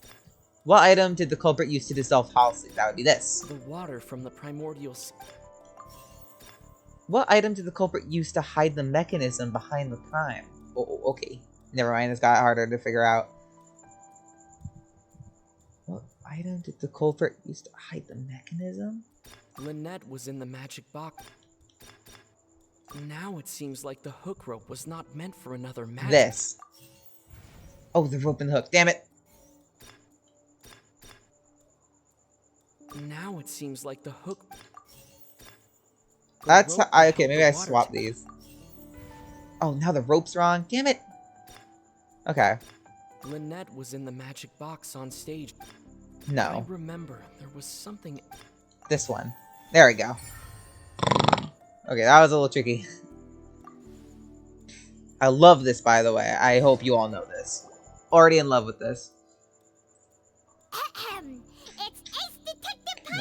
What item did the culprit use to dissolve Halsey? That would be this. The water from the primordial sea. What item did the culprit use to hide the mechanism behind the crime? Oh, okay. Never mind, this got harder to figure out. What item did the culprit use to hide the mechanism? Lynette was in the magic box. Now it seems like the hook rope was not meant for another magic. This. Oh, the rope and the hook. Damn it. Now it seems like the hook... That's how, okay, maybe I swap these. Oh, now the rope's wrong. Damn it. Okay. Lynette was in the magic box on stage. No. I remember there was something... This one. There we go. Okay, that was a little tricky. I love this, by the way. I hope you all know this. Already in love with this.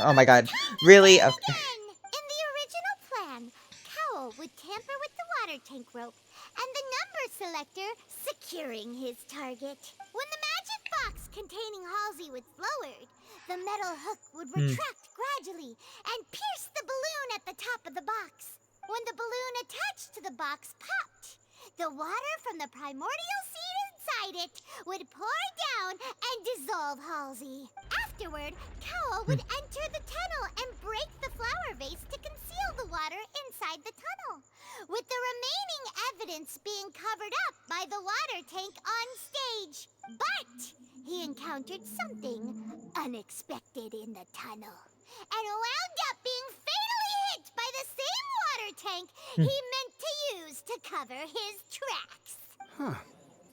Oh my god. Really? Okay. In the original plan, Cowell would tamper with the water tank rope and the number selector securing his target. When the magic box containing Halsey was lowered, the metal hook would retract gradually and pierce the balloon at the top of the box. When the balloon attached to the box popped, the water from the primordial seed inside it would pour down and dissolve Halsey. Afterward, Cowell would enter the tunnel and break the flower vase to conceal the water inside the tunnel, with the remaining evidence being covered up by the water tank on stage. But he encountered something unexpected in the tunnel and wound up being fatally hit by the same water tank he meant to use to cover his tracks. Huh.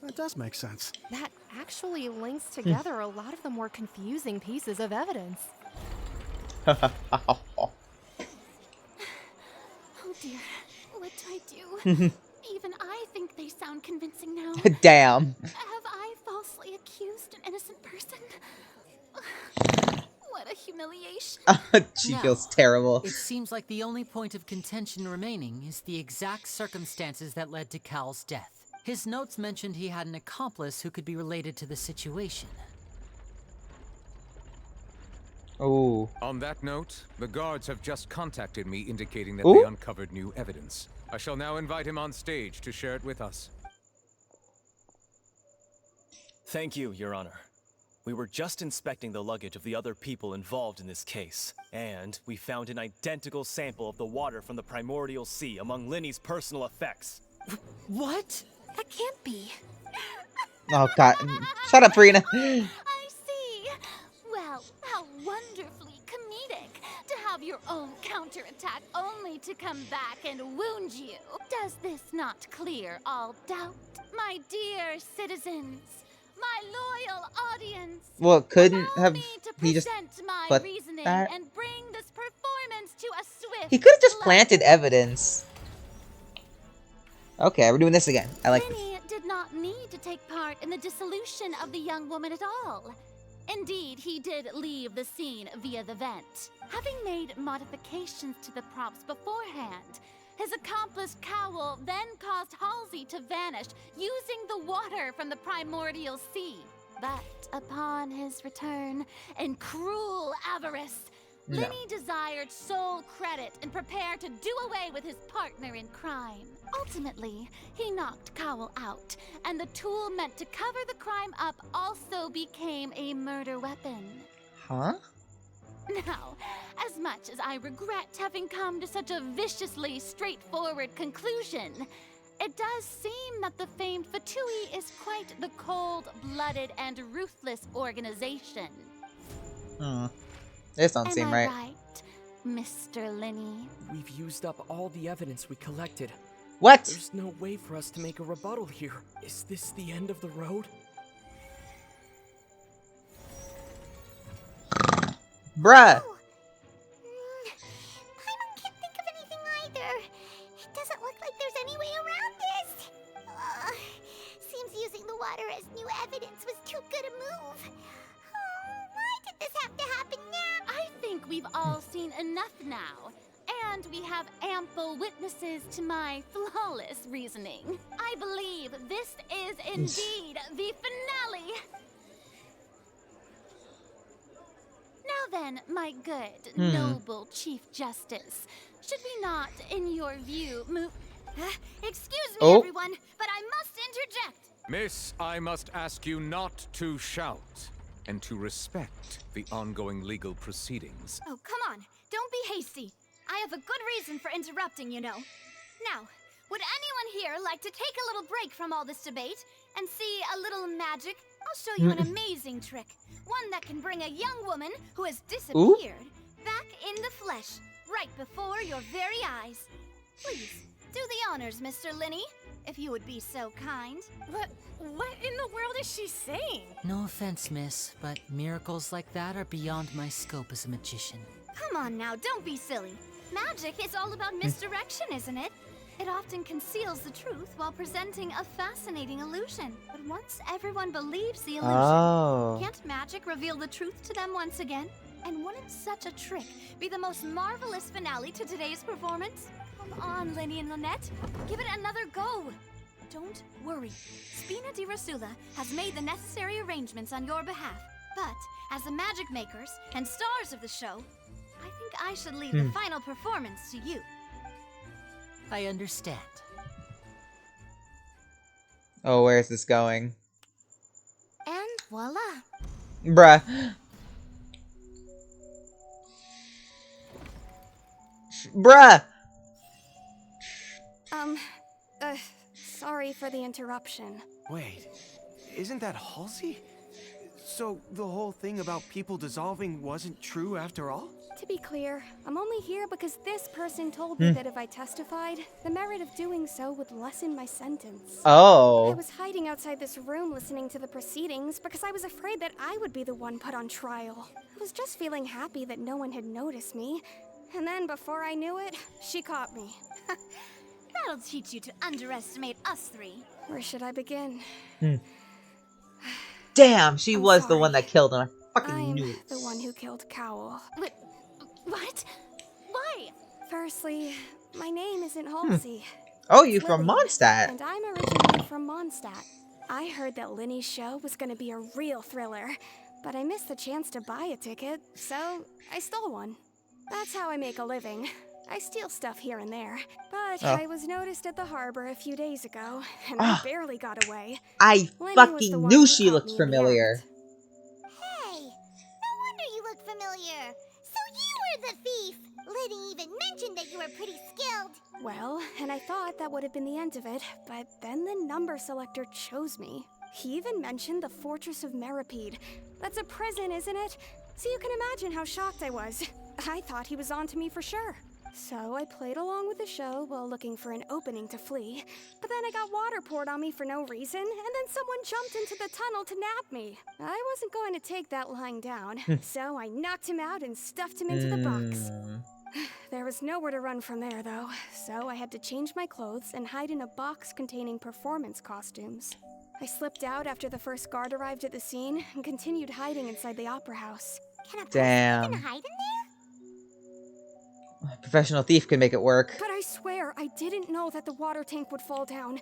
That does make sense. That actually links together a lot of the more confusing pieces of evidence. Oh dear, what do I do? Even I think they sound convincing now. Damn. Have I falsely accused an innocent person? What a humiliation. She feels terrible. It seems like the only point of contention remaining is the exact circumstances that led to Cal's death. His notes mentioned he had an accomplice who could be related to the situation. Oh. On that note, the guards have just contacted me indicating that they uncovered new evidence. I shall now invite him on stage to share it with us. Thank you, Your Honor. We were just inspecting the luggage of the other people involved in this case, and we found an identical sample of the water from the primordial sea among Linny's personal effects. What? That can't be. Oh god. Shut up, Rena. I see. Well, how wonderfully comedic to have your own counterattack only to come back and wound you. Does this not clear all doubt? My dear citizens, my loyal audience, Well, couldn't have me to he just present my put reasoning that? and bring this performance to a swift He could have just planted evidence. Okay, we're doing this again. I like this. Lenny did not need to take part in the dissolution of the young woman at all. Indeed, he did leave the scene via the vent. Having made modifications to the props beforehand, his accomplice Cowl then caused Halsey to vanish using the water from the primordial sea. But upon his return, in cruel avarice, No. Lenny desired sole credit and prepared to do away with his partner in crime. Ultimately, he knocked Cowl out, and the tool meant to cover the crime up also became a murder weapon. Huh? Now, as much as I regret having come to such a viciously straightforward conclusion, it does seem that the famed Fatui is quite the cold-blooded and ruthless organization. This don't Am seem I right. Mr. Lenny? We've used up all the evidence we collected. What? There's no way for us to make a rebuttal here. Is this the end of the road? Bruh. Paimon can't think of anything either. It doesn't look like there's any way around this. Seems using the water as new evidence was too good a move. Why did this have to happen now? I think we've all seen enough now. And we have ample witnesses to my flawless reasoning. I believe this is indeed the finale. Now then, my good, noble Chief Justice, should we not, in your view, move... excuse me, everyone, but I must interject. Miss, I must ask you not to shout and to respect the ongoing legal proceedings. Oh, come on. Don't be hasty. I have a good reason for interrupting, you know. Now, would anyone here like to take a little break from all this debate and see a little magic? I'll show you an amazing trick. One that can bring a young woman who has disappeared back in the flesh, right before your very eyes. Please, do the honors, Mr. Lenny, if you would be so kind. What in the world is she saying? No offense, miss, but miracles like that are beyond my scope as a magician. Come on now, don't be silly. Magic is all about misdirection, isn't it? It often conceals the truth while presenting a fascinating illusion. But once everyone believes the illusion, can't magic reveal the truth to them once again? And wouldn't such a trick be the most marvelous finale to today's performance? Come on, Lenny and Lynette, give it another go. Don't worry. Spina di Rasula has made the necessary arrangements on your behalf. But as the magic makers and stars of the show, I think I should leave the final performance to you. I understand. Oh, where's this going? And voila. Bruh. Bruh! Sorry for the interruption. Wait, isn't that Halsey? So the whole thing about people dissolving wasn't true after all? To be clear, I'm only here because this person told me that if I testified, the merit of doing so would lessen my sentence. Oh. I was hiding outside this room listening to the proceedings because I was afraid that I would be the one put on trial. I was just feeling happy that no one had noticed me. And then before I knew it, she caught me. That'll teach you to underestimate us three. Where should I begin? Damn, she I'm was the sorry. one that killed him. I fucking I'm knew it. the one who killed Cowl. What? Why? Firstly, my name isn't Halsey. Oh, you It's from Lily, Mondstadt. And I'm originally from Mondstadt. I heard that Lenny's show was gonna be a real thriller, but I missed the chance to buy a ticket, so I stole one. That's how I make a living. I steal stuff here and there, but I was noticed at the harbor a few days ago, and I barely got away. I Lenny was the fucking one knew who she caught looked me in the familiar. act. Hey, no wonder you look familiar. So you were the thief. Lenny even mentioned that you were pretty skilled. Well, and I thought that would have been the end of it, but then the number selector chose me. He even mentioned the Fortress of Meripede. That's a prison, isn't it? So you can imagine how shocked I was. I thought he was on to me for sure. So I played along with the show while looking for an opening to flee. But then I got water poured on me for no reason, and then someone jumped into the tunnel to nab me. I wasn't going to take that lying down, so I knocked him out and stuffed him into the box. There was nowhere to run from there, though, so I had to change my clothes and hide in a box containing performance costumes. I slipped out after the first guard arrived at the scene and continued hiding inside the opera house. Damn. hide in there? Professional thief could make it work. But I swear I didn't know that the water tank would fall down.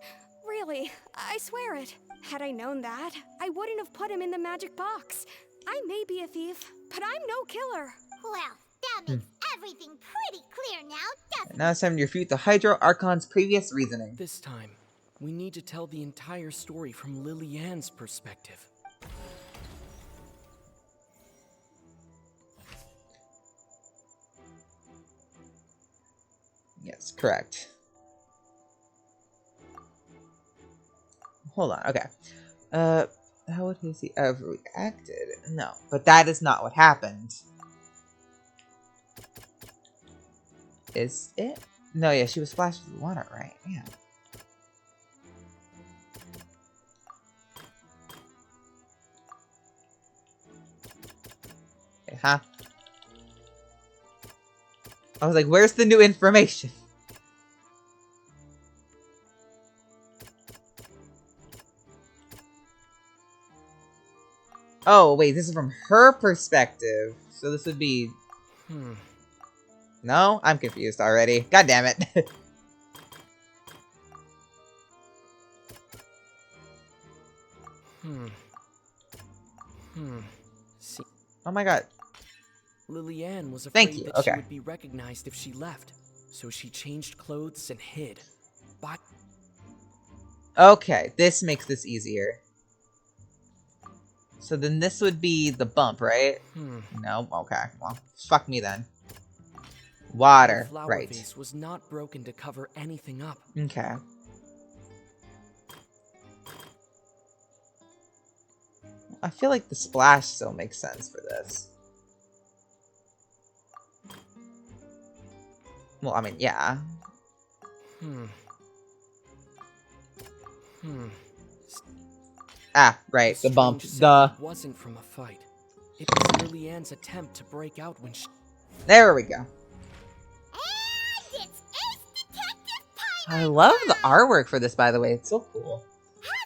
Really, I swear it. Had I known that, I wouldn't have put him in the magic box. I may be a thief, but I'm no killer. Well, that makes everything pretty clear now, doesn't it? Now it's time to refute the Hydro Archon's previous reasoning. This time, we need to tell the entire story from Lily-Ann's perspective. Yes, correct. Hold on, okay. How would he have reacted? No, but that is not what happened. Is it? No, yeah, she was splashed with water, right? Yeah. Okay, huh? I was like, where's the new information? Oh, wait, this is from her perspective. So this would be... No? I'm confused already. God damn it. See, Oh my god. Lily-Ann was Thank afraid you, that she okay. would be recognized if she left, so she changed clothes and hid. But Okay, this makes this easier. So then this would be the bump, right? No? Okay, well, fuck me then. Water, the flower right. vase was not broken to cover anything up. Okay. I feel like the splash still makes sense for this. Well, I mean, yeah. Ah, right, the bump. Duh. It wasn't from a fight. It was Lily-Ann's attempt to break out when she... There we go. I love the artwork for this, by the way. It's so cool.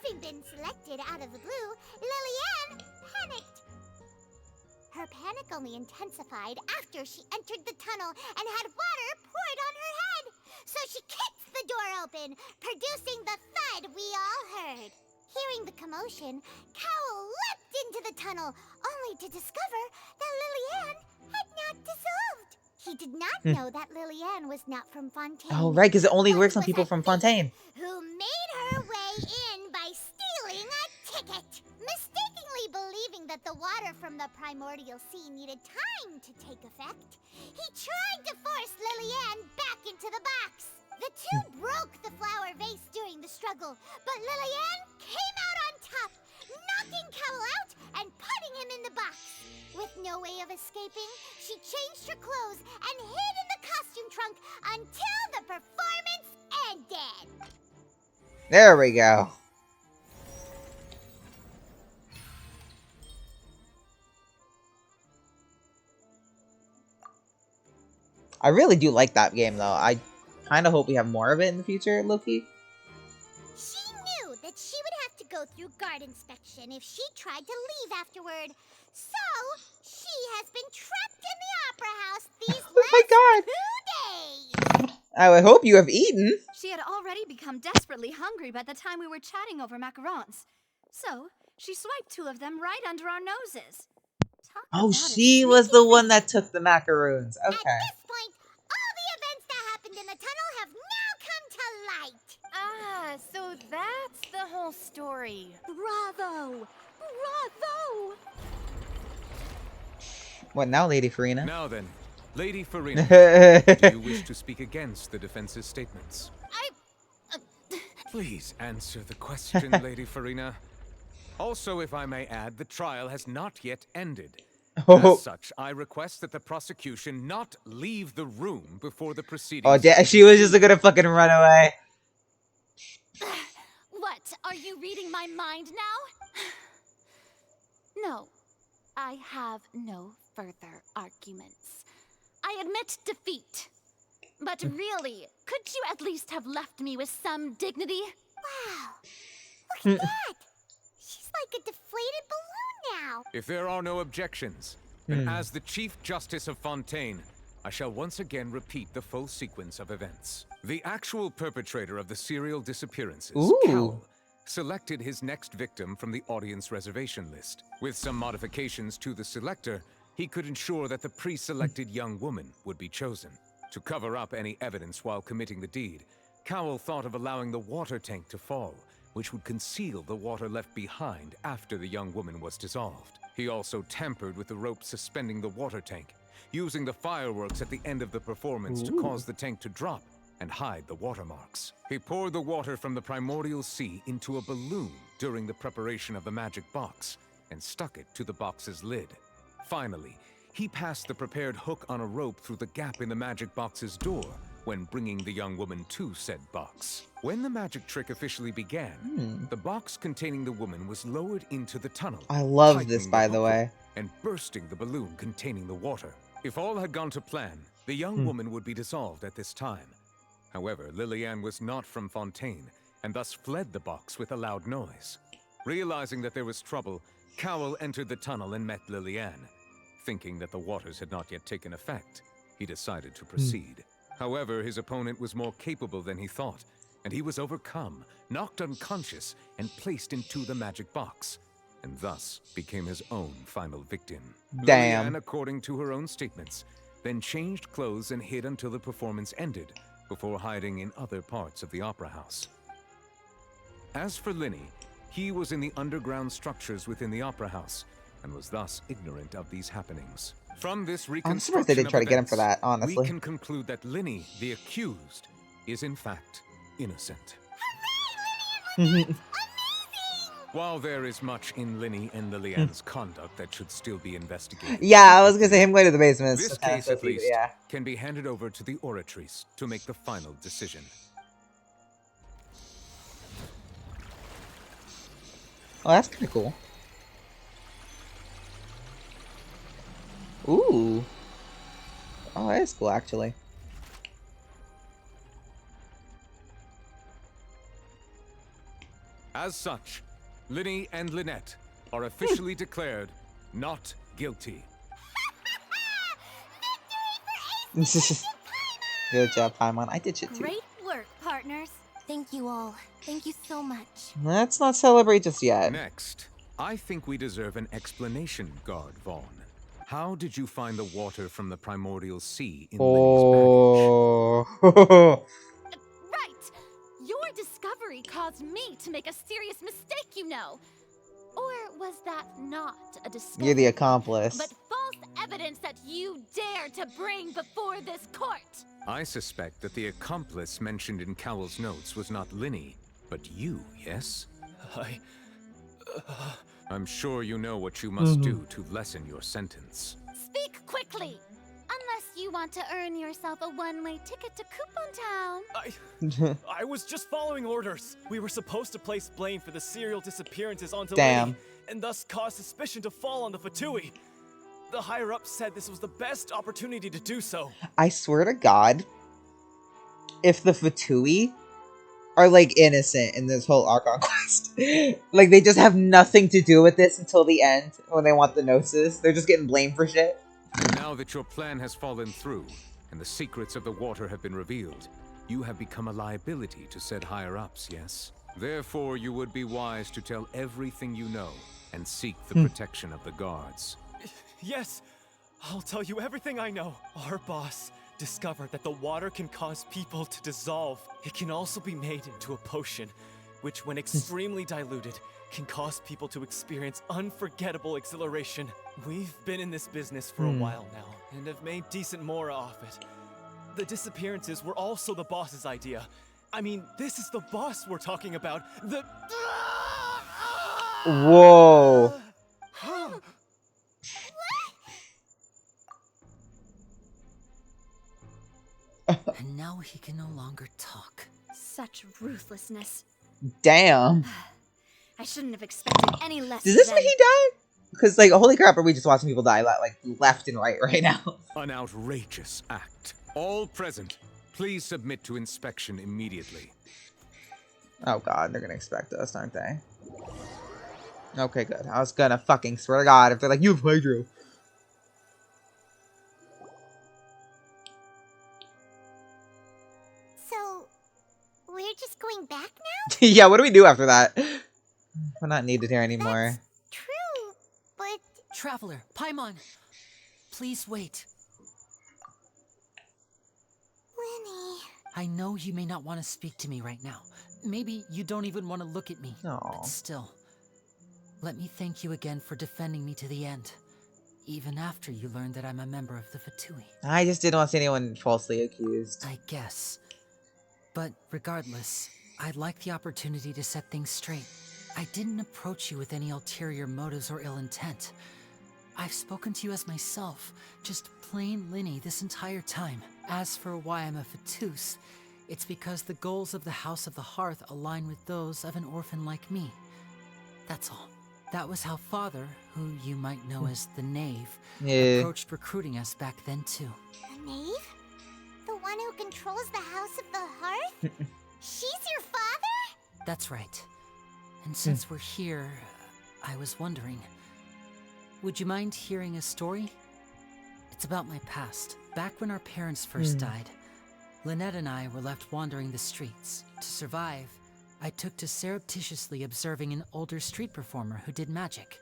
Having been selected out of the blue, Lily-Ann panicked. Her panic only intensified after she entered the tunnel and had water poured on her head. So she kicked the door open, producing the thud we all heard. Hearing the commotion, Cowl leapt into the tunnel, only to discover that Lily-Ann had not dissolved. He did not know that Lily-Ann was not from Fontaine. Oh, right, because it only works on people from Fontaine. Who made her way in by stealing a ticket. Mistakenly believing that the water from the primordial sea needed time to take effect, he tried to force Lily-Ann back into the box. The two broke the flower vase during the struggle, but Lily-Ann came out on top, knocking Cowl out and putting him in the box. With no way of escaping, she changed her clothes and hid in the costume trunk until the performance ended. There we go. I really do like that game, though. I kind of hope we have more of it in the future, Loki. She knew that she would have to go through guard inspection if she tried to leave afterward. So, she has been trapped in the opera house these last 2 days. I would hope you have eaten. She had already become desperately hungry by the time we were chatting over macarons. So, she swiped 2 of them right under our noses. Oh, she was the one that took the macaroons. Okay. At this point, all the events that happened in the tunnel have now come to light. Ah, so that's the whole story. Bravo! Bravo! What now, Lady Farina? Now then, Lady Farina, do you wish to speak against the defense's statements? Please answer the question, Lady Farina. Also, if I may add, the trial has not yet ended. As such, I request that the prosecution not leave the room before the proceedings. Oh, she was just gonna fucking run away. What? Are you reading my mind now? No, I have no further arguments. I admit defeat. But really, could you at least have left me with some dignity? Wow. Look at that. She's like a deflated balloon now. If there are no objections, then as the Chief Justice of Fontaine, I shall once again repeat the full sequence of events. The actual perpetrator of the serial disappearances, Cowl, selected his next victim from the audience reservation list. With some modifications to the selector, he could ensure that the pre-selected young woman would be chosen. To cover up any evidence while committing the deed, Cowl thought of allowing the water tank to fall, which would conceal the water left behind after the young woman was dissolved. He also tampered with the rope suspending the water tank, using the fireworks at the end of the performance to cause the tank to drop and hide the watermarks. He poured the water from the primordial sea into a balloon during the preparation of the magic box and stuck it to the box's lid. Finally, he passed the prepared hook on a rope through the gap in the magic box's door when bringing the young woman to said box. When the magic trick officially began, the box containing the woman was lowered into the tunnel. I love this, by the way. And bursting the balloon containing the water. If all had gone to plan, the young woman would be dissolved at this time. However, Lillian was not from Fontaine, and thus fled the box with a loud noise. Realizing that there was trouble, Cowl entered the tunnel and met Lillian. Thinking that the waters had not yet taken effect, he decided to proceed. However, his opponent was more capable than he thought, and he was overcome, knocked unconscious, and placed into the magic box, and thus became his own final victim. Damn. Lillian, according to her own statements, then changed clothes and hid until the performance ended, before hiding in other parts of the opera house. As for Linny, he was in the underground structures within the opera house, and was thus ignorant of these happenings. From this reconstruction I'm surprised they didn't try to get him for that, honestly. We can conclude that Linny, the accused, is in fact innocent. While there is much in Linny and Lillian's conduct that should still be investigated. Yeah, I was gonna say him going to the basement. This case, at least, can be handed over to the Oratrice to make the final decision. Oh, that's kind of cool. Ooh. Oh, that is cool, actually. As such, Linny and Lynette are officially declared not guilty. Good job, Paimon. I did shit too. Great work, partners. Thank you all. Thank you so much. Let's not celebrate just yet. Next, I think we deserve an explanation, Guard Vaughn. How did you find the water from the primordial sea in Linny's baggage? Right! Your discovery caused me to make a serious mistake, you know. Or was that not a discovery? You're the accomplice. But false evidence that you dare to bring before this court. I suspect that the accomplice mentioned in Cowell's notes was not Linny, but you, yes? I'm sure you know what you must do to lessen your sentence. Speak quickly! Unless you want to earn yourself a one-way ticket to Coupon Town. I was just following orders. We were supposed to place blame for the serial disappearances onto Damn. Linny, and thus cause suspicion to fall on the Fatui. The higher-ups said this was the best opportunity to do so. I swear to God, if the Fatui are like innocent in this whole Archon quest, like they just have nothing to do with this until the end when they want the Gnosis, they're just getting blamed for shit. Now that your plan has fallen through, and the secrets of the water have been revealed, you have become a liability to said higher-ups, yes? Therefore, you would be wise to tell everything you know, and seek the protection of the guards. Yes, I'll tell you everything I know. Our boss discovered that the water can cause people to dissolve. It can also be made into a potion, which when extremely diluted, can cause people to experience unforgettable exhilaration. We've been in this business for a while now, and have made decent mora off it. The disappearances were also the boss's idea. I mean, this is the boss we're talking about. The... Whoa. And now he can no longer talk. Such ruthlessness. Damn. I shouldn't have expected any less. Does this mean he died? Because, like, holy crap, are we just watching people die, like, left and right now? An outrageous act. All present, please submit to inspection immediately. Oh god, they're gonna expect us, aren't they? Okay, good. I was gonna fucking swear to god if they're like, you have hydro. So, we're just going back now? Yeah, what do we do after that? We're not needed here anymore. True, but... Traveler, Paimon, please wait. Lenny... I know you may not want to speak to me right now. Maybe you don't even want to look at me. But still, let me thank you again for defending me to the end. Even after you learned that I'm a member of the Fatui. I just didn't want to see anyone falsely accused. I guess. But regardless, I'd like the opportunity to set things straight. I didn't approach you with any ulterior motives or ill intent. I've spoken to you as myself, just plain Linny this entire time. As for why I'm a Fatus, it's because the goals of the House of the Hearth align with those of an orphan like me. That's all. That was how Father, who you might know as the Knave, approached recruiting us back then too. The Knave? The one who controls the House of the Hearth? She's your father? That's right. And since we're here, I was wondering, would you mind hearing a story? It's about my past. Back when our parents first died, Lynette and I were left wandering the streets. To survive, I took to surreptitiously observing an older street performer who did magic.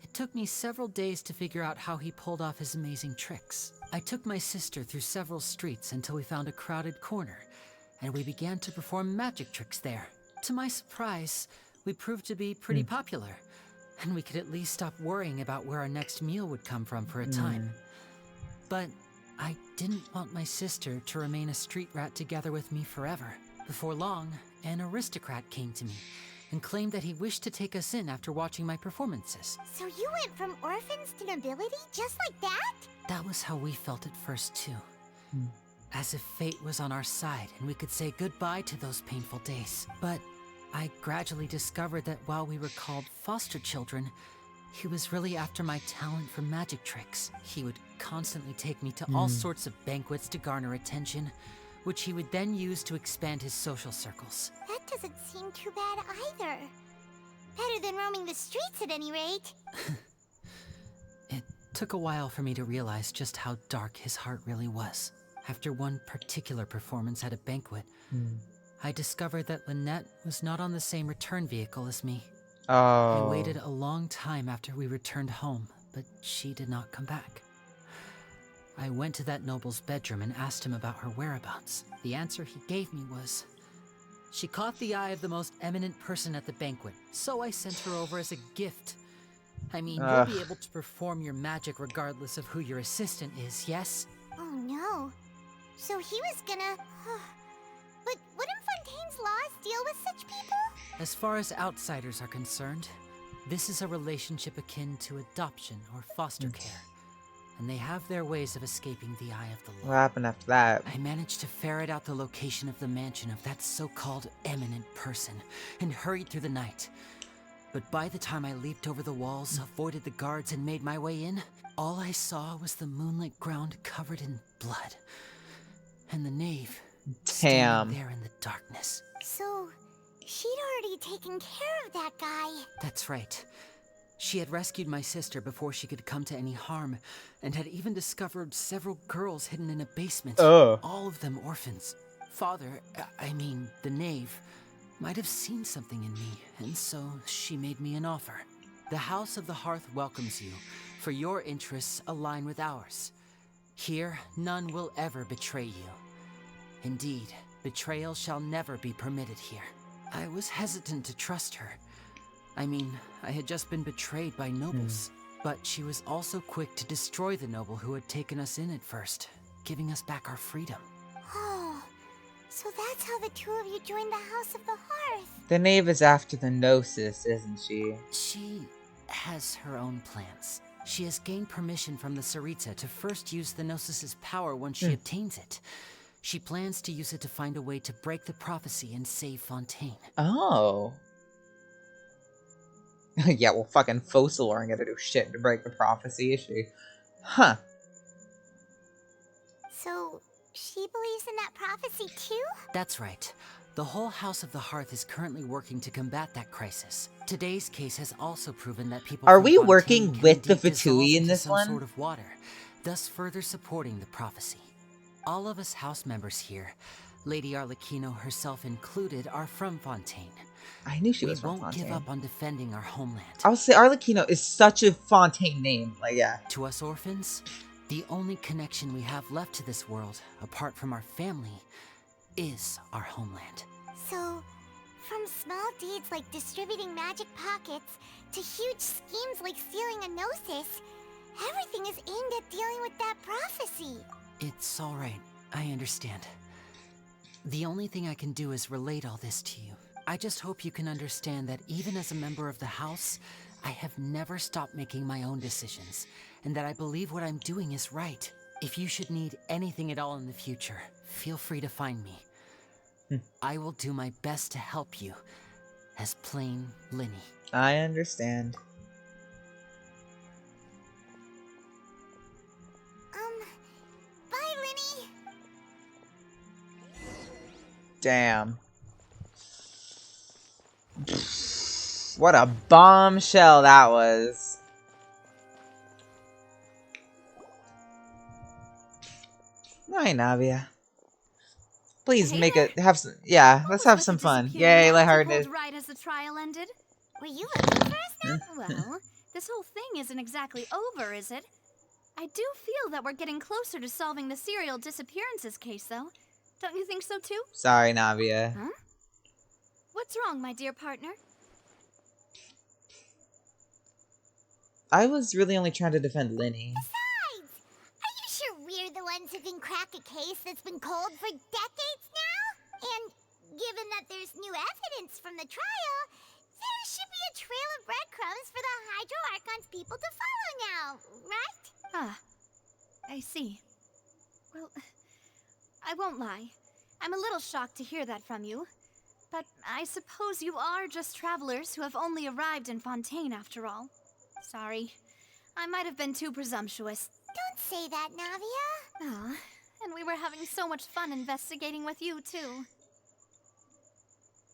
It took me several days to figure out how he pulled off his amazing tricks. I took my sister through several streets until we found a crowded corner, and we began to perform magic tricks there. To my surprise, we proved to be pretty popular, and we could at least stop worrying about where our next meal would come from for a time. But I didn't want my sister to remain a street rat together with me forever. Before long, an aristocrat came to me and claimed that he wished to take us in after watching my performances. So you went from orphans to nobility just like that? That was how we felt at first too. As if fate was on our side and we could say goodbye to those painful days. But I gradually discovered that while we were called foster children, he was really after my talent for magic tricks. He would constantly take me to all sorts of banquets to garner attention, which he would then use to expand his social circles. That doesn't seem too bad either. Better than roaming the streets at any rate. It took a while for me to realize just how dark his heart really was. After one particular performance at a banquet, I discovered that Lynette was not on the same return vehicle as me. I waited a long time after we returned home, but she did not come back. I went to that noble's bedroom and asked him about her whereabouts. The answer he gave me was, she caught the eye of the most eminent person at the banquet, so I sent her over as a gift. I mean, you'll be able to perform your magic regardless of who your assistant is, yes? Oh no. So he was gonna... But wouldn't Fontaine's laws deal with such people? As far as outsiders are concerned, this is a relationship akin to adoption or foster care, and they have their ways of escaping the eye of the law. What happened after that? I managed to ferret out the location of the mansion of that so-called eminent person and hurried through the night. But by the time I leaped over the walls, avoided the guards, and made my way in, all I saw was the moonlit ground covered in blood. And the knave standing there in the darkness. So, she'd already taken care of that guy. That's right. She had rescued my sister before she could come to any harm, and had even discovered several girls hidden in a basement. All of them orphans. Father, I mean, the knave, might have seen something in me, and so she made me an offer. The House of the Hearth welcomes you, for your interests align with ours. Here, none will ever betray you. Indeed, betrayal shall never be permitted here. I was hesitant to trust her. I mean, I had just been betrayed by nobles. But she was also quick to destroy the noble who had taken us in at first, giving us back our freedom. Oh, so that's how the two of you joined the House of the Hearth. The knave is after the Gnosis, isn't she? She has her own plans. She has gained permission from the Sarita to first use the Gnosis's power once she obtains it. She plans to use it to find a way to break the prophecy and save Fontaine. Oh. Yeah, well, fucking Fossil ain't gonna do shit to break the prophecy, is she? Huh. So, she believes in that prophecy too? That's right. The whole House of the Hearth is currently working to combat that crisis. Today's case has also proven that people Are from we Fontaine working can with the indeed dissolve Fatui in into this some one? sort of water, thus further supporting the prophecy. All of us house members here, Lady Arlecchino herself included, are from Fontaine. I knew she We was from won't give Fontaine. up on defending our homeland. I'll say Arlecchino is such a Fontaine name. Like, yeah. To us orphans, the only connection we have left to this world, apart from our family, is our homeland. So, from small deeds like distributing magic pockets to huge schemes like stealing a Gnosis, everything is aimed at dealing with that prophecy. It's all right. I understand. The only thing I can do is relate all this to you. I just hope you can understand that even as a member of the House, I have never stopped making my own decisions, and that I believe what I'm doing is right. If you should need anything at all in the future, feel free to find me. I will do my best to help you, as plain Linny. I understand. Bye, Linny. Damn. What a bombshell that was. Hi, Navia. Please make it have some. Yeah, let's have some fun. Yay, lighthearted. Right as the trial ended. Were you looking for us now? Well, this whole thing isn't exactly over, is it? I do feel that we're getting closer to solving the serial disappearances case, though. Don't you think so, too? Sorry, Navia. Huh? What's wrong, my dear partner? I was really only trying to defend Linny. Besides, are you sure we're the ones who can crack a case that's been cold for decades now? And given that there's new evidence from the trial, there should be a trail of breadcrumbs for the Hydro Archon's people to follow now, right? Ah, I see. Well, I won't lie. I'm a little shocked to hear that from you. But I suppose you are just travelers who have only arrived in Fontaine after all. Sorry. I might have been too presumptuous. Don't say that, Navia. Ah, and we were having so much fun investigating with you, too.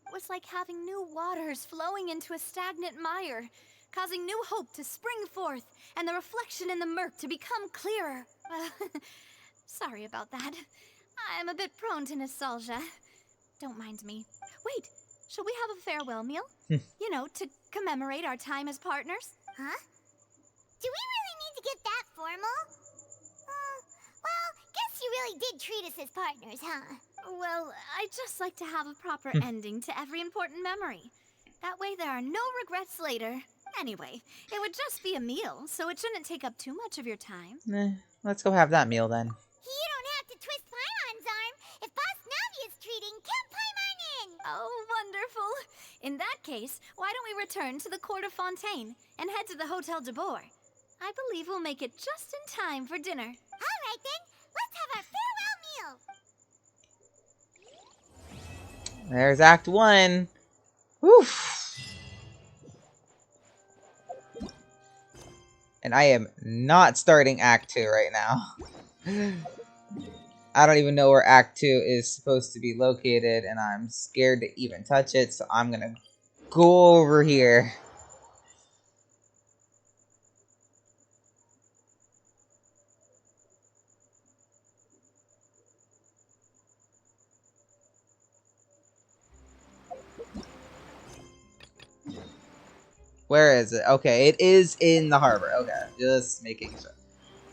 It was like having new waters flowing into a stagnant mire, causing new hope to spring forth, and the reflection in the murk to become clearer. Sorry about that. I'm a bit prone to nostalgia. Don't mind me. Wait, shall we have a farewell meal? You know, to commemorate our time as partners? Huh? Do we really need to get that formal? Well, guess you really did treat us as partners, huh? Well, I'd just like to have a proper ending to every important memory. That way there are no regrets later. Anyway, it would just be a meal, so it shouldn't take up too much of your time. Let's go have that meal then. You don't have to twist Paimon's arm. If Boss Navia's treating, count Paimon in! Oh, wonderful. In that case, why don't we return to the Court of Fontaine and head to the Hotel de Boer? I believe we'll make it just in time for dinner. All right, then. Let's have our farewell meal. There's Act 1. Woof. And I am not starting Act 2 right now. I don't even know where Act 2 is supposed to be located, and I'm scared to even touch it, so I'm gonna go over here. Where is it? Okay, it is in the harbor. Okay, just making sure.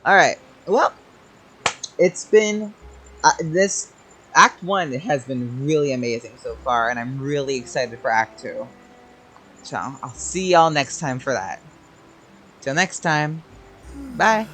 Alright, well, it's been... this Act 1 has been really amazing so far, and I'm really excited for Act 2. So, I'll see y'all next time for that. Till next time, bye!